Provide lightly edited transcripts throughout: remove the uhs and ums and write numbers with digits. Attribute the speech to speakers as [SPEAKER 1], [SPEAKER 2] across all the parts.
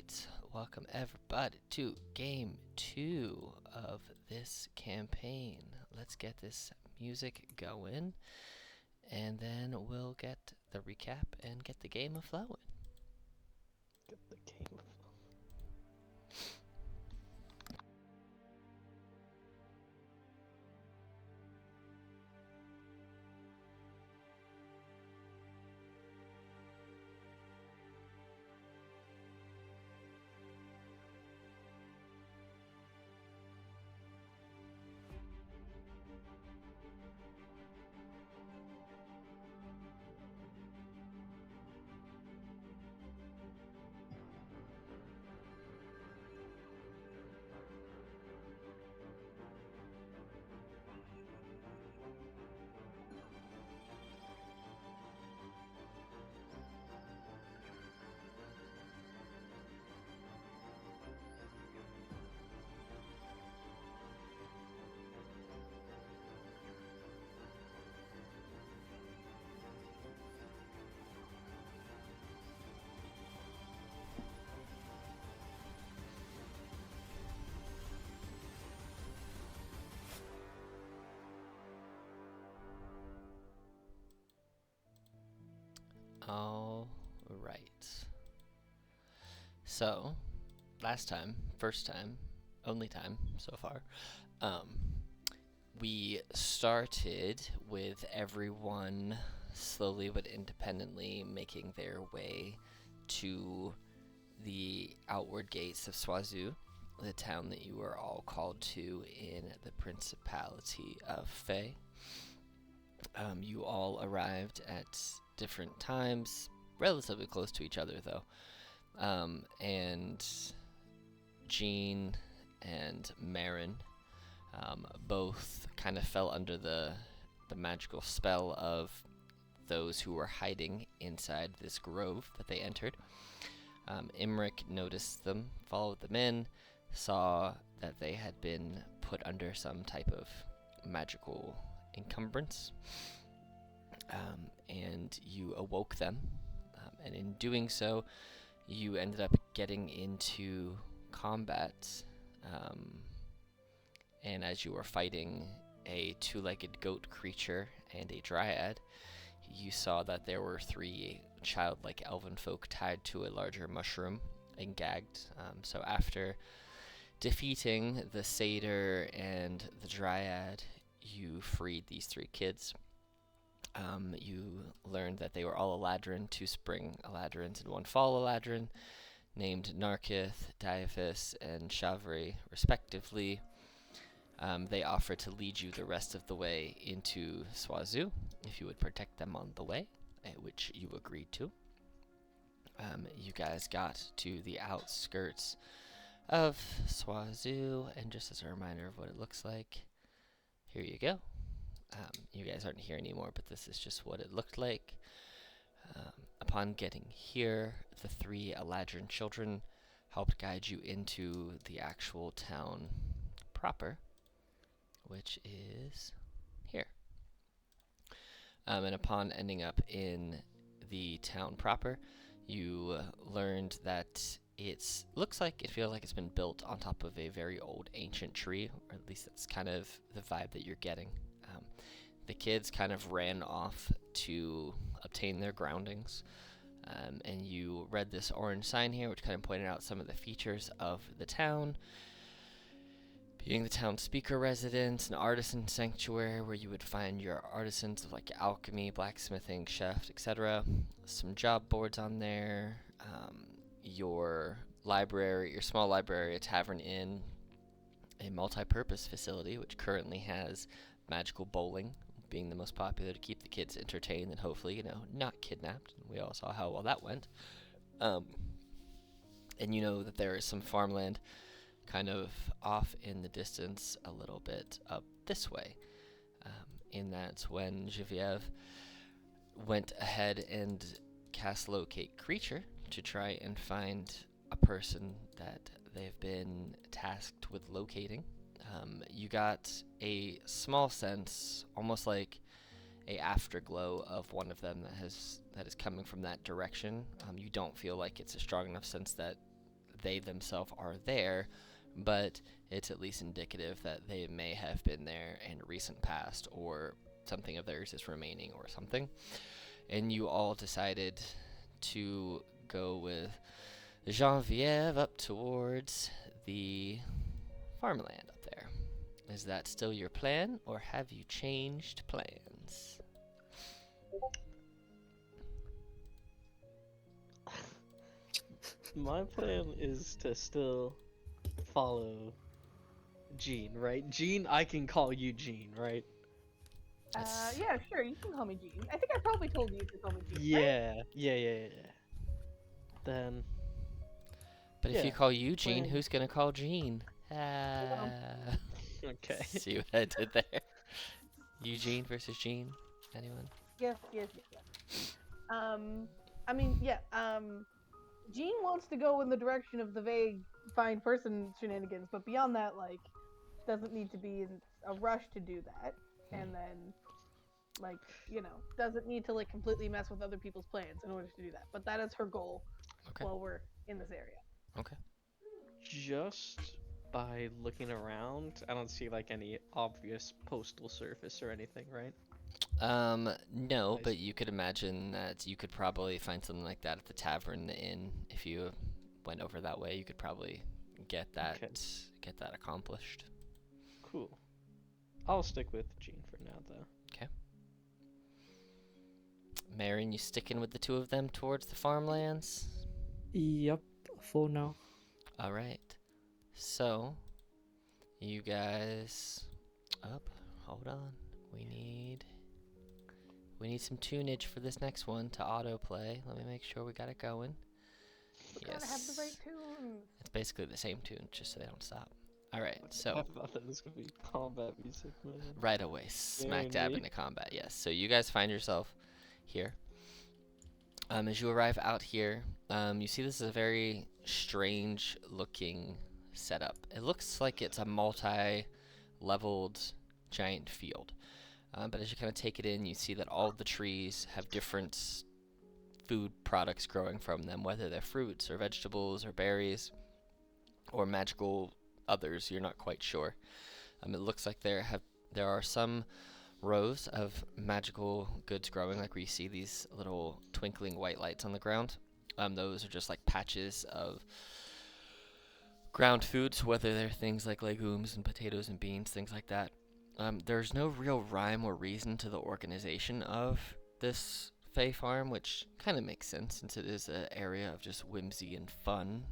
[SPEAKER 1] Alright, welcome everybody to game 2 of this campaign. Let's get this music going, and then we'll get the recap and get the game flowing.
[SPEAKER 2] Get the game.
[SPEAKER 1] All right. So, last time, first time, only time so far, we started with everyone slowly but independently making their way to the outward gates of Swazu, the town that you were all called to in the Principality of Fey. You all arrived at different times, relatively close to each other though. And Jean and Marin both kind of fell under the magical spell of those who were hiding inside this grove that they entered. Imric noticed them, followed them in, saw that they had been put under some type of magical encumbrance, and you awoke them, and in doing so you ended up getting into combat, and as you were fighting a two-legged goat creature and a dryad, you saw that there were three childlike elven folk tied to a larger mushroom and gagged. So after defeating the satyr and the dryad, you freed these three kids. You learned that they were all Eladrin, two spring Eladrins and one fall Eladrin, named Narkith, Diaphis, and Shavri, respectively. They offered to lead you the rest of the way into Swazu, if you would protect them on the way, which you agreed to. You guys got to the outskirts of Swazu, and just as a reminder of what it looks like, here you go. You guys aren't here anymore, but this is just what it looked like. Upon getting here, the three Eladrin children helped guide you into the actual town proper, which is here. And upon ending up in the town proper, you learned that it feels like it's been built on top of a very old ancient tree, or at least that's kind of the vibe that you're getting. The kids kind of ran off to obtain their groundings, and you read this orange sign here, which kind of pointed out some of the features of the town, being the town speaker residence, an artisan sanctuary where you would find your artisans of like alchemy, blacksmithing, chef, etc. Some job boards on there, your library, your small library, a tavern inn, a multi-purpose facility which currently has magical bowling being the most popular to keep the kids entertained and hopefully, not kidnapped. We all saw how well that went. And you know that there is some farmland kind of off in the distance a little bit up this way. In that when Genevieve went ahead and cast Locate Creature to try and find a person that they've been tasked with locating, you got a small sense, almost like a afterglow of one of them that is coming from that direction. You don't feel like it's a strong enough sense that they themselves are there, but it's at least indicative that they may have been there in recent past, or something of theirs is remaining or something. And you all decided to go with Genevieve up towards the farmland up there. Is that still your plan, or have you changed plans?
[SPEAKER 2] My plan is to still follow Gene, right? Gene, I can call you Gene, right?
[SPEAKER 3] Yeah, sure, you can call me Jean. I think I probably told you to call me Jean, right?
[SPEAKER 2] Yeah. Then,
[SPEAKER 1] But if you
[SPEAKER 2] yeah,
[SPEAKER 1] call Eugene,
[SPEAKER 2] plan.
[SPEAKER 1] who's gonna call Gene?
[SPEAKER 2] Okay.
[SPEAKER 1] See what I did there? Eugene versus Gene? Anyone?
[SPEAKER 3] Yes. I mean, yeah, Jean wants to go in the direction of the vague find person shenanigans, but beyond that, like, doesn't need to be in a rush to do that. And then, like, doesn't need to, like, completely mess with other people's plans in order to do that. But that is her goal
[SPEAKER 1] Okay.
[SPEAKER 3] while we're in this area.
[SPEAKER 1] Okay.
[SPEAKER 2] Just by looking around, I don't see like any obvious postal service or anything, right?
[SPEAKER 1] No,
[SPEAKER 2] I
[SPEAKER 1] but
[SPEAKER 2] see.
[SPEAKER 1] you could imagine that you could probably find something like that at the tavern, the inn. If you went over that way, you could probably get that
[SPEAKER 2] Okay.
[SPEAKER 1] get that accomplished.
[SPEAKER 2] Cool. I'll stick with Gene for now, though.
[SPEAKER 1] Okay. Marion, you sticking with the two of them towards the farmlands?
[SPEAKER 4] Yep, for now.
[SPEAKER 1] All right. So, you guys up. Hold on. We need some tunage for this next one to autoplay. Let me make sure we got it going.
[SPEAKER 3] We gotta have the right tune.
[SPEAKER 1] It's basically the same tune, just so they don't stop. All right.
[SPEAKER 2] I
[SPEAKER 1] So
[SPEAKER 2] thought that was gonna be combat music, man.
[SPEAKER 1] right away, smack dab
[SPEAKER 2] Very
[SPEAKER 1] into combat. Yes. So you guys find yourself here. As you arrive out here, you see this is a very strange looking setup. It looks like it's a multi-leveled giant field. But as you kind of take it in, you see that all of the trees have different food products growing from them, whether they're fruits or vegetables or berries or magical others. You're not quite sure. It looks like there are some rows of magical goods growing, like where you see these little twinkling white lights on the ground. Those are just like patches of ground foods, whether they're things like legumes and potatoes and beans, things like that. There's no real rhyme or reason to the organization of this Fae farm, which kind of makes sense since it is an area of just whimsy and fun.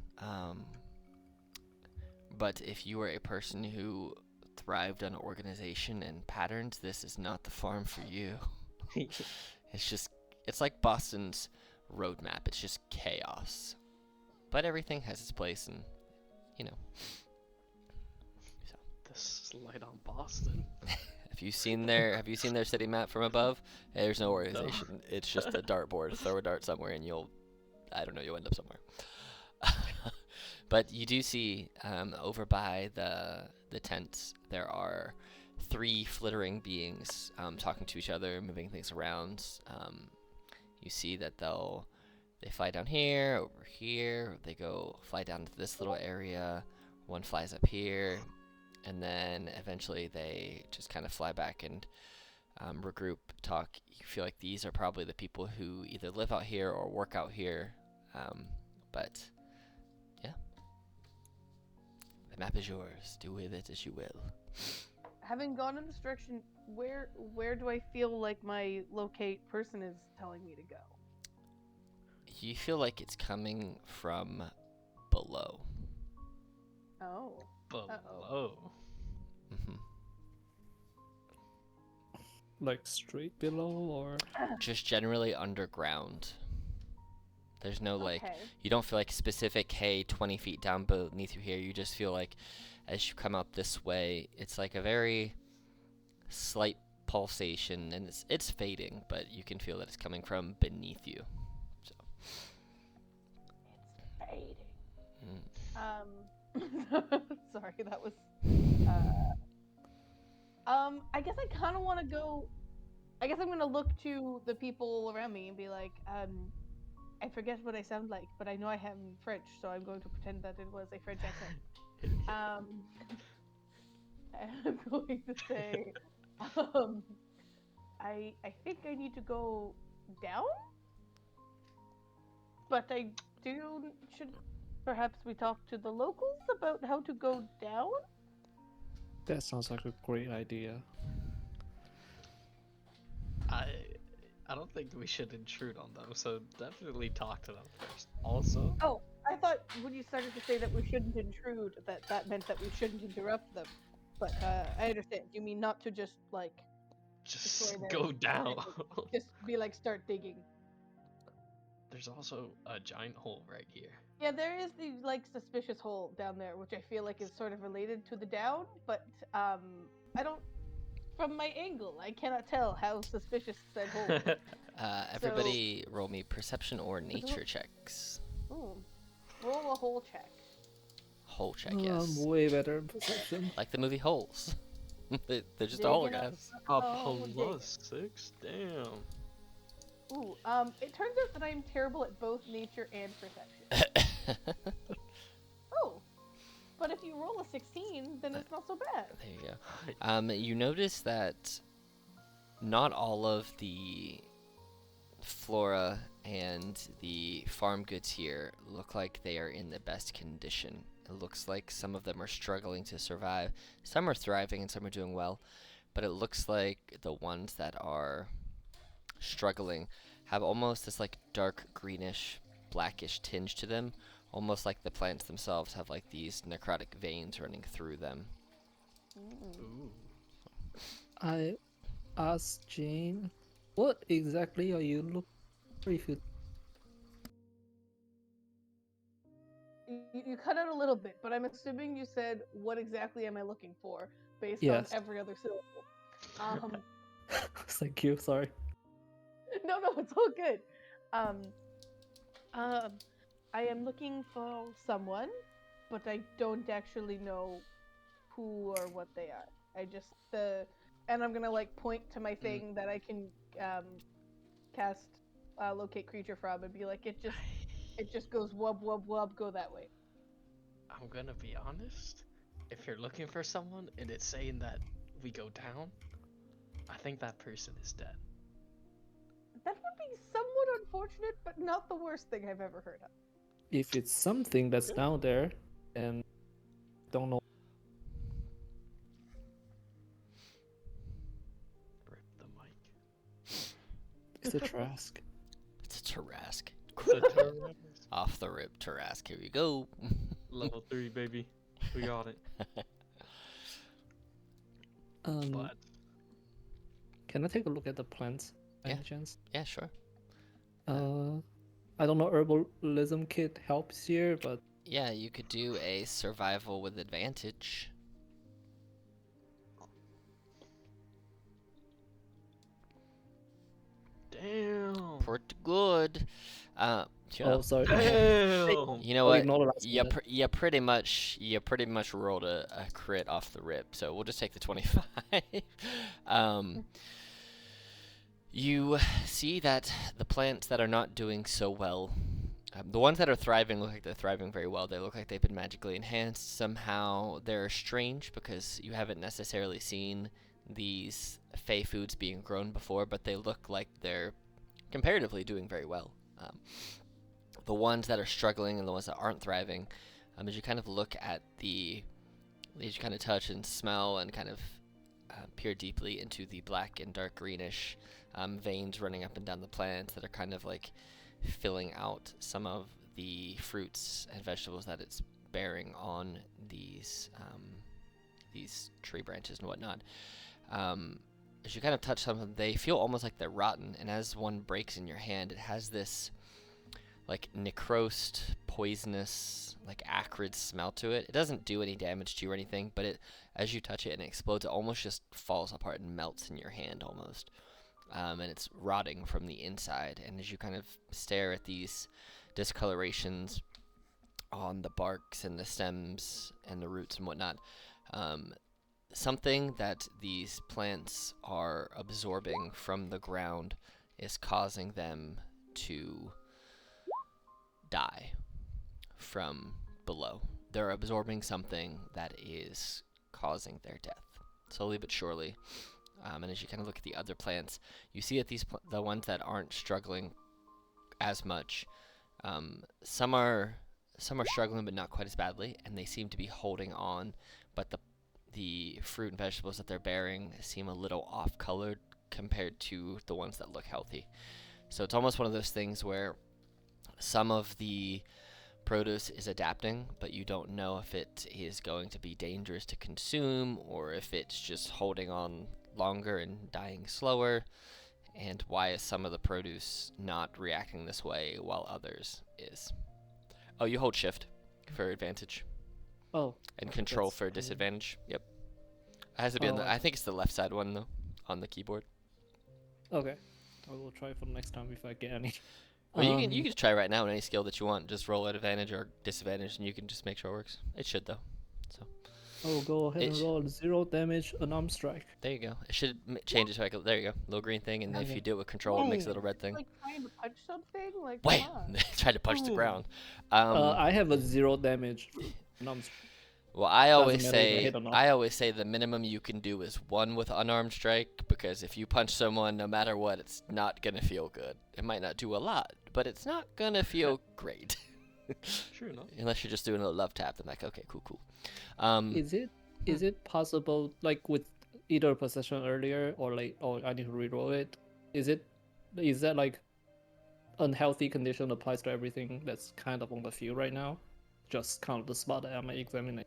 [SPEAKER 1] But if you are a person who thrived on organization and patterns, this is not the farm for you. It's like Boston's roadmap. It's just chaos. But everything has its place, and
[SPEAKER 2] This is light on Boston.
[SPEAKER 1] Have you seen their city map from above? There's no organization. No. It's just a dartboard. Throw a dart somewhere and you'll end up somewhere. But you do see over by the tents there are 3 flittering beings talking to each other, moving things around. You see that they fly down here, over here. They fly down to this little area. One flies up here. And then eventually they just kind of fly back and regroup, talk. You feel like these are probably the people who either live out here or work out here. But yeah, the map is yours. Do with it as you will.
[SPEAKER 3] Having gone in this direction, where do I feel like my locate person is telling me to go?
[SPEAKER 1] You feel like it's coming from below.
[SPEAKER 3] Oh.
[SPEAKER 2] Below.
[SPEAKER 1] Mm-hmm.
[SPEAKER 4] Like straight below, or
[SPEAKER 1] Just generally underground. There's no
[SPEAKER 3] Okay.
[SPEAKER 1] you don't feel like specific, hey, 20 feet down beneath you here. You just feel like as you come out this way, it's like a very slight pulsation, and it's fading, but you can feel that it's coming from beneath you. So.
[SPEAKER 3] It's fading.
[SPEAKER 1] Mm.
[SPEAKER 3] Sorry, that was. I guess I kind of want to go. I guess I'm gonna look to the people around me and be like, I forget what I sound like, but I know I am French, so I'm going to pretend that it was a French accent. I'm going to say, um, I think I need to go down, but should perhaps we talk to the locals about how to go down?
[SPEAKER 4] That sounds like a great idea.
[SPEAKER 2] I don't think we should intrude on them, so definitely talk to them first. Also,
[SPEAKER 3] Oh, I thought when you started to say that we shouldn't intrude, that meant that we shouldn't interrupt them. But I understand. You mean not to just like destroy
[SPEAKER 2] just
[SPEAKER 3] their
[SPEAKER 2] go down.
[SPEAKER 3] just be like start digging.
[SPEAKER 2] There's also a giant hole right here.
[SPEAKER 3] Yeah, there is the like suspicious hole down there, which I feel like is sort of related to the down, but I don't. From my angle, I cannot tell how suspicious said hole is.
[SPEAKER 1] Everybody roll me perception or nature checks.
[SPEAKER 3] Ooh, roll a hole check.
[SPEAKER 1] Hole check, yes.
[SPEAKER 4] I'm way better in perception.
[SPEAKER 1] Like the movie Holes. They're just a
[SPEAKER 3] Digging
[SPEAKER 1] hole,
[SPEAKER 3] up.
[SPEAKER 1] guys.
[SPEAKER 2] A
[SPEAKER 3] Oh,
[SPEAKER 2] +6? Damn.
[SPEAKER 3] Ooh, it turns out that I'm terrible at both nature and perception. Oh, but if you roll a 16, then it's not so bad.
[SPEAKER 1] There you go. You notice that not all of the flora and the farm goods here look like they are in the best condition. It looks like some of them are struggling to survive. Some are thriving and some are doing well. But it looks like the ones that are struggling have almost this like dark greenish, blackish tinge to them. Almost like the plants themselves have like these necrotic veins running through them.
[SPEAKER 2] Ooh.
[SPEAKER 4] I asked Jane, what exactly are you looking for? If you
[SPEAKER 3] You cut out a little bit, but I'm assuming you said, "What exactly am I looking for?" based
[SPEAKER 4] Yes.
[SPEAKER 3] on every other syllable.
[SPEAKER 4] Thank you. Sorry.
[SPEAKER 3] No, it's all good. I am looking for someone, but I don't actually know who or what they are. And I'm gonna like point to my thing that I can cast locate creature from and be like, it just goes wub wub wub, go that way.
[SPEAKER 2] I'm gonna be honest. If you're looking for someone and it's saying that we go down, I think that person is dead.
[SPEAKER 3] That would be somewhat unfortunate, but not the worst thing I've ever heard of.
[SPEAKER 4] If it's something that's down there, and don't know.
[SPEAKER 2] Rip the mic.
[SPEAKER 4] It's a Trask.
[SPEAKER 1] It's a Tarask.
[SPEAKER 2] The terror-
[SPEAKER 1] Off the rip Tarask. Here we go.
[SPEAKER 2] Level 3, baby. We got it. But
[SPEAKER 4] Can I take a look at the plants by
[SPEAKER 1] Yeah.
[SPEAKER 4] any chance?
[SPEAKER 1] Yeah, sure.
[SPEAKER 4] I don't know, herbalism kit helps here, but
[SPEAKER 1] Yeah, you could do a survival with advantage.
[SPEAKER 2] damn.
[SPEAKER 1] Pretty good. You know,
[SPEAKER 4] oh, sorry.
[SPEAKER 2] Damn.
[SPEAKER 1] you know
[SPEAKER 4] I'll
[SPEAKER 1] what?
[SPEAKER 4] ignore the last
[SPEAKER 1] You
[SPEAKER 4] minute.
[SPEAKER 1] pretty much rolled a crit off the rip, so we'll just take the 25. You see that the plants that are not doing so well, the ones that are thriving look like they're thriving very well. They look like they've been magically enhanced. Somehow they're strange because you haven't necessarily seen these fey foods being grown before, but they look like they're comparatively doing very well. The ones that are struggling and the ones that aren't thriving, as you kind of look at as you kind of touch and smell and kind of peer deeply into the black and dark greenish veins running up and down the plants that are kind of like filling out some of the fruits and vegetables that it's bearing on these tree branches and whatnot. As you kind of touch some of them, they feel almost like they're rotten, and as one breaks in your hand, it has this like necrosed, poisonous, like acrid smell to it. It doesn't do any damage to you or anything, but as you touch it and it explodes, it almost just falls apart and melts in your hand almost. And it's rotting from the inside. And as you kind of stare at these discolorations on the barks and the stems and the roots and whatnot, something that these plants are absorbing from the ground is causing them to die from below. They're absorbing something that is causing their death, slowly but surely. And as you kind of look at the other plants, you see that the ones that aren't struggling as much, some are struggling, but not quite as badly, and they seem to be holding on. But the fruit and vegetables that they're bearing seem a little off-colored compared to the ones that look healthy. So it's almost one of those things where some of the produce is adapting, but you don't know if it is going to be dangerous to consume or if it's just holding on longer and dying slower. And why is some of the produce not reacting this way while others is? Oh, you hold shift for advantage
[SPEAKER 4] Oh,
[SPEAKER 1] and control
[SPEAKER 4] that's
[SPEAKER 1] for
[SPEAKER 4] cool.
[SPEAKER 1] disadvantage. Yep. It has to be on
[SPEAKER 4] Oh,
[SPEAKER 1] the. I think it's the left side one though, on the keyboard.
[SPEAKER 4] okay. I will try for next time if I get any.
[SPEAKER 1] Or you can just try right now with any skill that you want. Just roll at advantage or disadvantage, and you can just make sure it works. It should though. So
[SPEAKER 4] I will go ahead and
[SPEAKER 1] It-
[SPEAKER 4] roll 0 damage, unarmed strike.
[SPEAKER 1] there you go. It should change it to like there you go, little green thing, and if
[SPEAKER 4] Okay.
[SPEAKER 1] you do it with control, it makes a
[SPEAKER 3] Wait,
[SPEAKER 1] little red thing.
[SPEAKER 3] Like trying to punch something? Like,
[SPEAKER 1] Wham!
[SPEAKER 3] come on.
[SPEAKER 1] Try to punch the
[SPEAKER 2] Ooh.
[SPEAKER 1] ground.
[SPEAKER 4] I have a 0 damage unarmed strike.
[SPEAKER 1] Well, I
[SPEAKER 4] Doesn't
[SPEAKER 1] always
[SPEAKER 4] matter if I
[SPEAKER 1] say
[SPEAKER 4] hit or not.
[SPEAKER 1] the minimum you can do is 1 with unarmed strike, because if you punch someone, no matter what, it's not gonna feel good. It might not do a lot, but it's not gonna feel great.
[SPEAKER 2] True enough.
[SPEAKER 1] Unless you're just doing a love tap, then like, okay, cool.
[SPEAKER 4] Is it possible, like with either possession earlier or like, oh, I need to reroll it? Is that like unhealthy condition applies to everything that's kind of on the field right now? Just kind of the spot that I'm examining.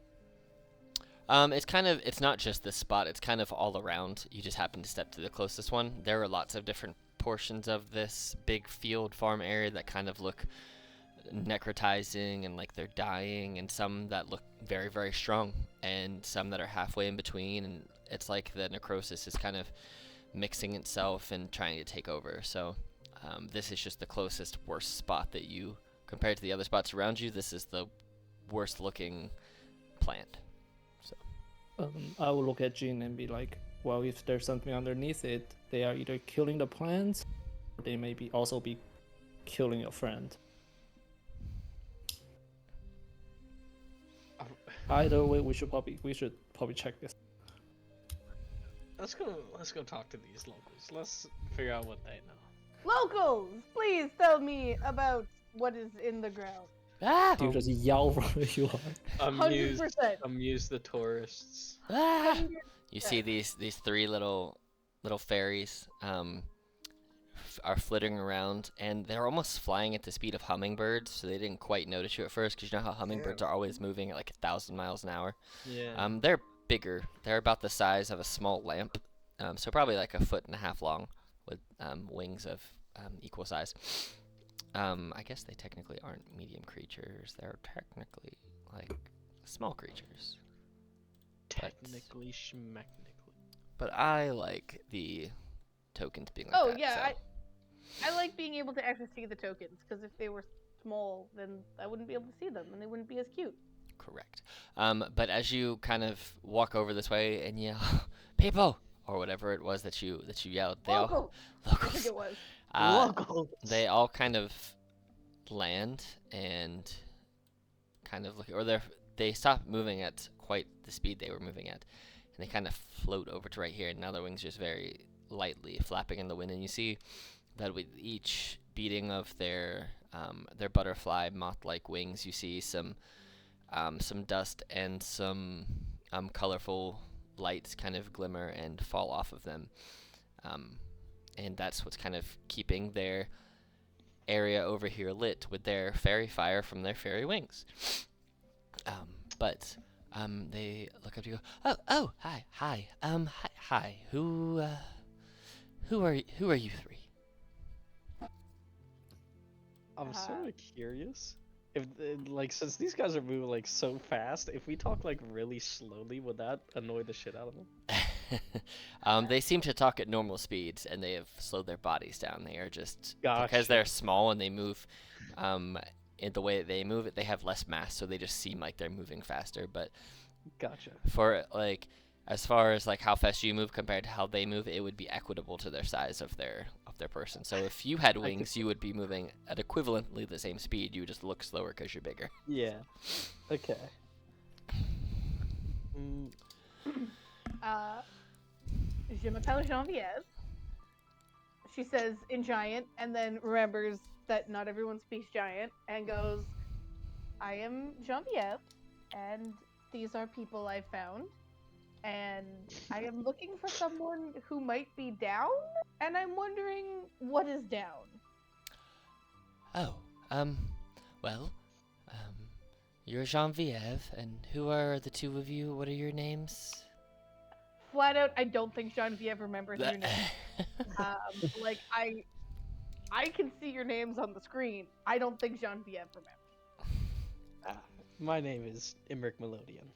[SPEAKER 1] It's not just this spot, it's kind of all around. You just happen to step to the closest one. There are lots of different portions of this big field farm area that kind of look necrotizing and like they're dying, and some that look very, very strong, and some that are halfway in between, and it's like the necrosis is kind of mixing itself and trying to take over. So this is just the closest worst spot that you, compared to the other spots around you, this is the worst looking plant.
[SPEAKER 4] I will look at Jin and be like, well, if there's something underneath it, they are either killing the plants, or they may be also be killing your friend. Either way, we should probably check this.
[SPEAKER 2] Let's go talk to these locals. Let's figure out what they know.
[SPEAKER 3] Locals, please tell me about what is in the ground.
[SPEAKER 1] Ah!
[SPEAKER 4] Do you just yell from where you are?
[SPEAKER 2] Amuse
[SPEAKER 3] 100%.
[SPEAKER 2] the tourists.
[SPEAKER 1] Ah! You see these 3 little fairies are flitting around, and they're almost flying at the speed of hummingbirds, so they didn't quite notice you at first, because you know how hummingbirds are always moving at like 1,000 miles an hour.
[SPEAKER 2] Yeah.
[SPEAKER 1] They're bigger. They're about the size of a small lamp, so probably like 1.5 feet long, with wings of equal size. I guess they technically aren't medium creatures. They're technically like small creatures.
[SPEAKER 2] Technically, schmechnically.
[SPEAKER 1] But I like the tokens being like
[SPEAKER 3] Oh
[SPEAKER 1] that.
[SPEAKER 3] yeah,
[SPEAKER 1] so.
[SPEAKER 3] I like being able to actually see the tokens, because if they were small, then I wouldn't be able to see them, and they wouldn't be as cute.
[SPEAKER 1] Correct. But as you kind of walk over this way and yell, "People!" or whatever it was that you yelled, they all
[SPEAKER 3] Local, I think it was.
[SPEAKER 2] Locals.
[SPEAKER 1] they all kind of land and kind of look, or they stop moving at quite the speed they were moving at, and they kind of float over to right here, and now their wings just very lightly flapping in the wind, and you see that with each beating of their butterfly moth-like wings, you see some dust and some colorful lights kind of glimmer and fall off of them, and that's what's kind of keeping their area over here lit with their fairy fire from their fairy wings. But they look up to you. Oh, hi. Hi. Who are you 3?
[SPEAKER 2] I'm sort of curious. If like, since these guys are moving like so fast, if we talk like really slowly, would that annoy the shit out of them?
[SPEAKER 1] They seem to talk at normal speeds, and they have slowed their bodies down. They are just because
[SPEAKER 2] Gotcha.
[SPEAKER 1] they're small and they move, in the way that they move it, they have less mass, so they just seem like they're moving faster. But
[SPEAKER 2] Gotcha.
[SPEAKER 1] for like, as far as like how fast you move compared to how they move, it would be equitable to their size of their off their person. So if you had
[SPEAKER 2] could
[SPEAKER 1] wings, you would be moving at equivalently the same speed. You would just look slower because you're bigger.
[SPEAKER 2] Yeah. Okay. Mm,
[SPEAKER 3] Je m'appelle Geneviève. She says in giant, and then remembers that not everyone speaks giant, and goes, I am Geneviève, and these are people I found, and I am looking for someone who might be down, and I'm wondering what is down.
[SPEAKER 1] Oh, well, um, you're Geneviève, and who are the two of you? What are your names?
[SPEAKER 3] Flat out, I don't think Geneviève remembers your name. Like I can see your names on the screen. I don't think Geneviève remembers.
[SPEAKER 2] my name is Imric Melodian.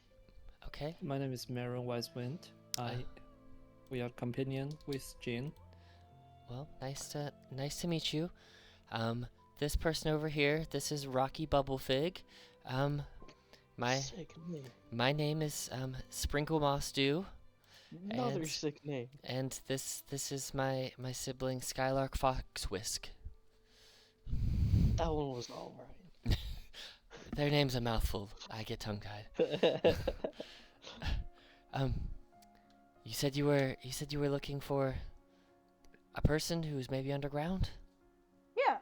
[SPEAKER 1] Okay.
[SPEAKER 4] My name is Maron Wisewind. We are companion with Jean.
[SPEAKER 1] Well, nice to meet you. This person over here, this is Rocky Bubblefig. My
[SPEAKER 2] Sick name.
[SPEAKER 1] my name is Sprinkle Moss Dew,
[SPEAKER 2] Another
[SPEAKER 1] and-
[SPEAKER 2] sick name.
[SPEAKER 1] and this is my sibling Skylark Foxwhisk.
[SPEAKER 2] That one was alright.
[SPEAKER 1] Their name's a mouthful. I get tongue tied. You said you were looking for a person who's maybe underground.
[SPEAKER 3] Yeah,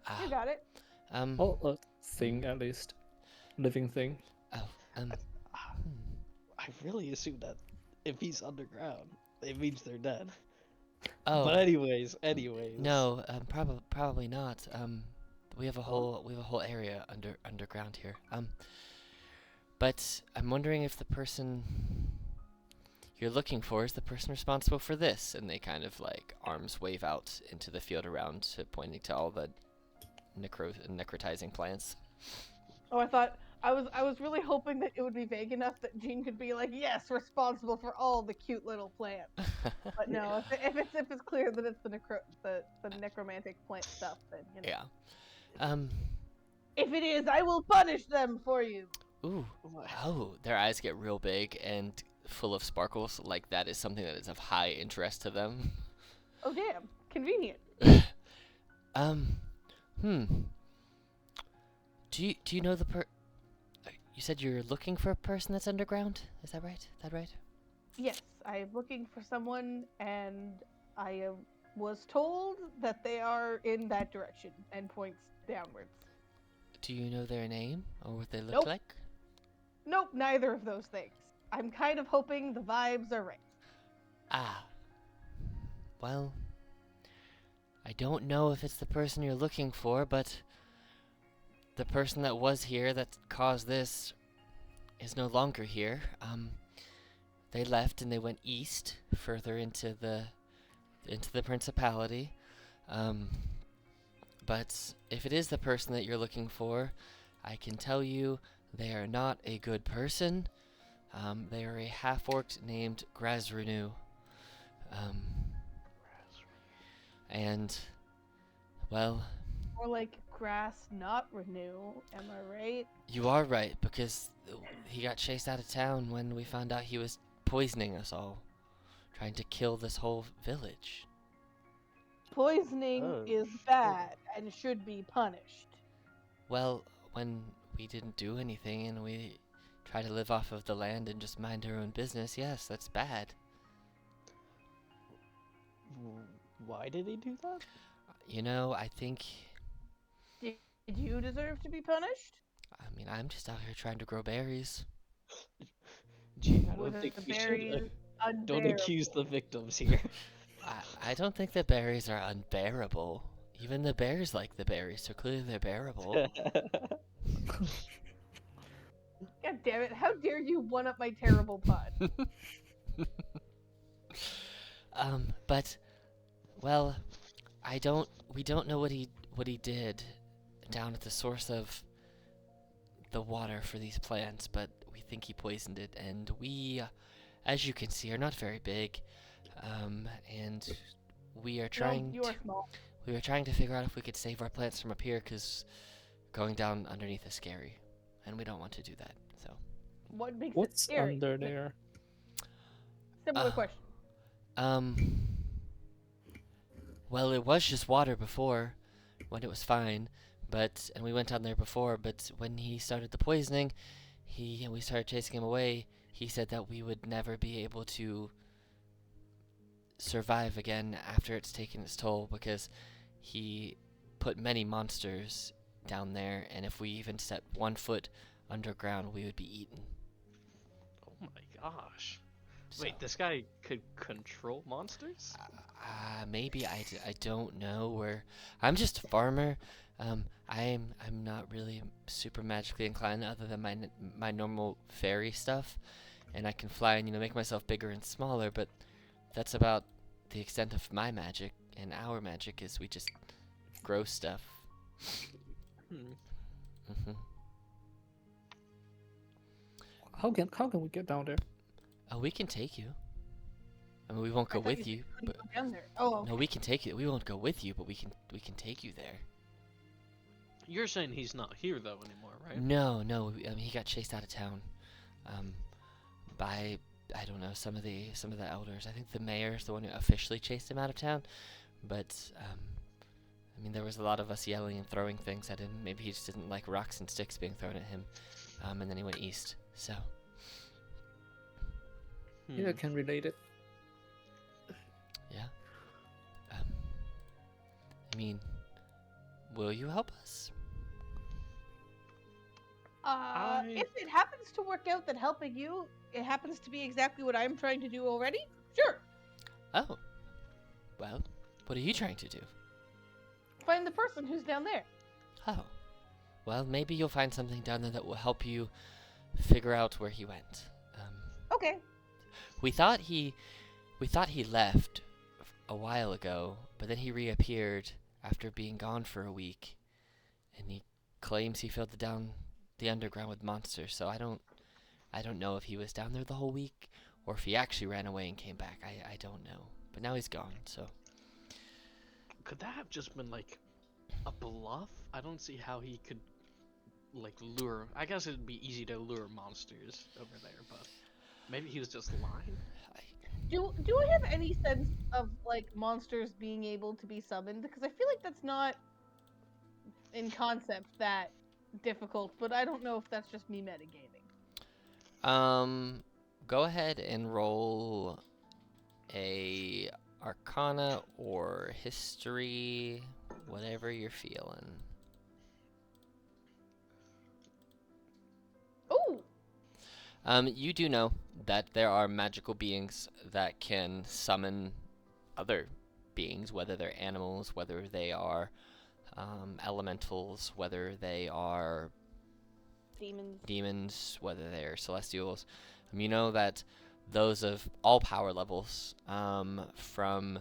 [SPEAKER 1] Ah,
[SPEAKER 3] you got it.
[SPEAKER 4] Oh, a thing at least. Living thing.
[SPEAKER 2] I really assume that if he's underground, it means they're dead.
[SPEAKER 1] Oh,
[SPEAKER 2] But anyways.
[SPEAKER 1] no, probably not. We have a whole area underground here. But I'm wondering if the person you're looking for is the person responsible for this. And they kind of like arms wave out into the field around, pointing to all the necrotizing plants.
[SPEAKER 3] Oh, I was really hoping that it would be vague enough that Jean could be like, yes, responsible for all the cute little plants. But no, if it's clear that it's the necromantic plant stuff, then you know.
[SPEAKER 1] Yeah.
[SPEAKER 3] If it is, I will punish them for you.
[SPEAKER 1] Ooh. Oh, their eyes get real big and full of sparkles. Like that is something that is of high interest to them.
[SPEAKER 3] Oh damn, convenient.
[SPEAKER 1] Do you know you said you're looking for a person that's underground? Is that right?
[SPEAKER 3] Yes, I'm looking for someone, and I was told that they are in that direction, and points downwards.
[SPEAKER 1] Do you know their name or what they look
[SPEAKER 3] Nope.
[SPEAKER 1] like?
[SPEAKER 3] Nope, neither of those things. I'm kind of hoping the vibes are right.
[SPEAKER 1] Ah. Well, I don't know if it's the person you're looking for, but the person that was here that caused this is no longer here. They left and they went east, further into the principality. But if it is the person that you're looking for, I can tell you they are not a good person. They are a half-orc named Grazrenu. And, well,
[SPEAKER 3] More like grass, not renew. Am I right?
[SPEAKER 1] you are right, because he got chased out of town when we found out he was poisoning us all, trying to kill this whole village.
[SPEAKER 3] Poisoning
[SPEAKER 2] Oh,
[SPEAKER 3] is
[SPEAKER 2] shit.
[SPEAKER 3] bad and should be punished.
[SPEAKER 1] Well, when we didn't do anything and we try to live off of the land and just mind our own business, yes, that's bad.
[SPEAKER 2] Why did he do that?
[SPEAKER 1] You know, I think,
[SPEAKER 3] Did you deserve to be punished?
[SPEAKER 1] I'm just out here trying to grow berries.
[SPEAKER 2] Gee, I
[SPEAKER 3] Were
[SPEAKER 2] don't think
[SPEAKER 3] the
[SPEAKER 2] we should.
[SPEAKER 3] berries
[SPEAKER 2] Don't
[SPEAKER 3] unbearable?
[SPEAKER 2] accuse the victims here.
[SPEAKER 1] I don't think the berries are unbearable. Even the bears like the berries, so clearly they're bearable.
[SPEAKER 3] God damn it! How dare you one up my terrible pun?
[SPEAKER 1] But, well, we don't know what he did down at the source of the water for these plants, but we think he poisoned it, and we, as you can see, are not very big, and we are trying
[SPEAKER 3] No, you are small.
[SPEAKER 1] we were trying to figure out if we could save our plants from up here, because going down underneath is scary, and we don't want to do that, so.
[SPEAKER 3] What makes it
[SPEAKER 4] What's
[SPEAKER 3] scary?
[SPEAKER 4] under there?
[SPEAKER 3] Similar
[SPEAKER 1] Uh,
[SPEAKER 3] question.
[SPEAKER 1] Well, it was just water before, when it was fine, and we went down there before, but when he started the poisoning, we started chasing him away. He said that we would never be able to survive again after it's taken its toll because he put many monsters down there, and if we even set 1 foot underground, we would be eaten.
[SPEAKER 2] Oh my gosh.
[SPEAKER 1] So,
[SPEAKER 2] Wait, this guy could control monsters?
[SPEAKER 1] maybe I don't know. I'm just a farmer. I'm not really super magically inclined other than my normal fairy stuff, and I can fly and make myself bigger and smaller. But that's about the extent of my magic, and our magic is we just grow stuff.
[SPEAKER 2] Hmm.
[SPEAKER 1] Hmm.
[SPEAKER 4] How can we get down there?
[SPEAKER 1] Oh, we can take you. I mean, we won't go
[SPEAKER 3] I thought
[SPEAKER 1] with
[SPEAKER 3] you
[SPEAKER 1] you,
[SPEAKER 3] couldn't
[SPEAKER 1] but
[SPEAKER 3] go down there. Oh,
[SPEAKER 1] no, we can take you. We won't go with you, but we can take you there.
[SPEAKER 2] You're saying he's not here though anymore, right?
[SPEAKER 1] No, he got chased out of town, by I don't know some of the elders. I think the mayor's the one who officially chased him out of town, but I mean there was a lot of us yelling and throwing things at him. Maybe he just didn't like rocks and sticks being thrown at him, and then he went east. So
[SPEAKER 4] Yeah, I can relate it.
[SPEAKER 1] yeah, I mean, will you help us?
[SPEAKER 3] if it happens to work out that helping you, it happens to be exactly what I'm trying to do already, sure.
[SPEAKER 1] Oh, well, what are you trying to do?
[SPEAKER 3] Find the person who's down there.
[SPEAKER 1] Oh, well, maybe you'll find something down there that will help you figure out where he went.
[SPEAKER 3] Okay.
[SPEAKER 1] We thought he left a while ago, but then he reappeared after being gone for a week, and he claims he filled the underground with monsters. So I don't know if he was down there the whole week or if he actually ran away and came back. I don't know. But now he's gone. So
[SPEAKER 2] Could that have just been like a bluff? I don't see how he could like lure. I guess it'd be easy to lure monsters over there, but maybe he was just lying.
[SPEAKER 3] Do I have any sense of like monsters being able to be summoned? Because I feel like that's not in concept that difficult, but I don't know if that's just me metagaming.
[SPEAKER 1] go ahead and roll a Arcana or History, whatever you're feeling.
[SPEAKER 3] Oh,
[SPEAKER 1] You do know that there are magical beings that can summon other beings, whether they're animals, whether they are elementals, whether they are demons, whether they're celestials. You know that those of all power levels, from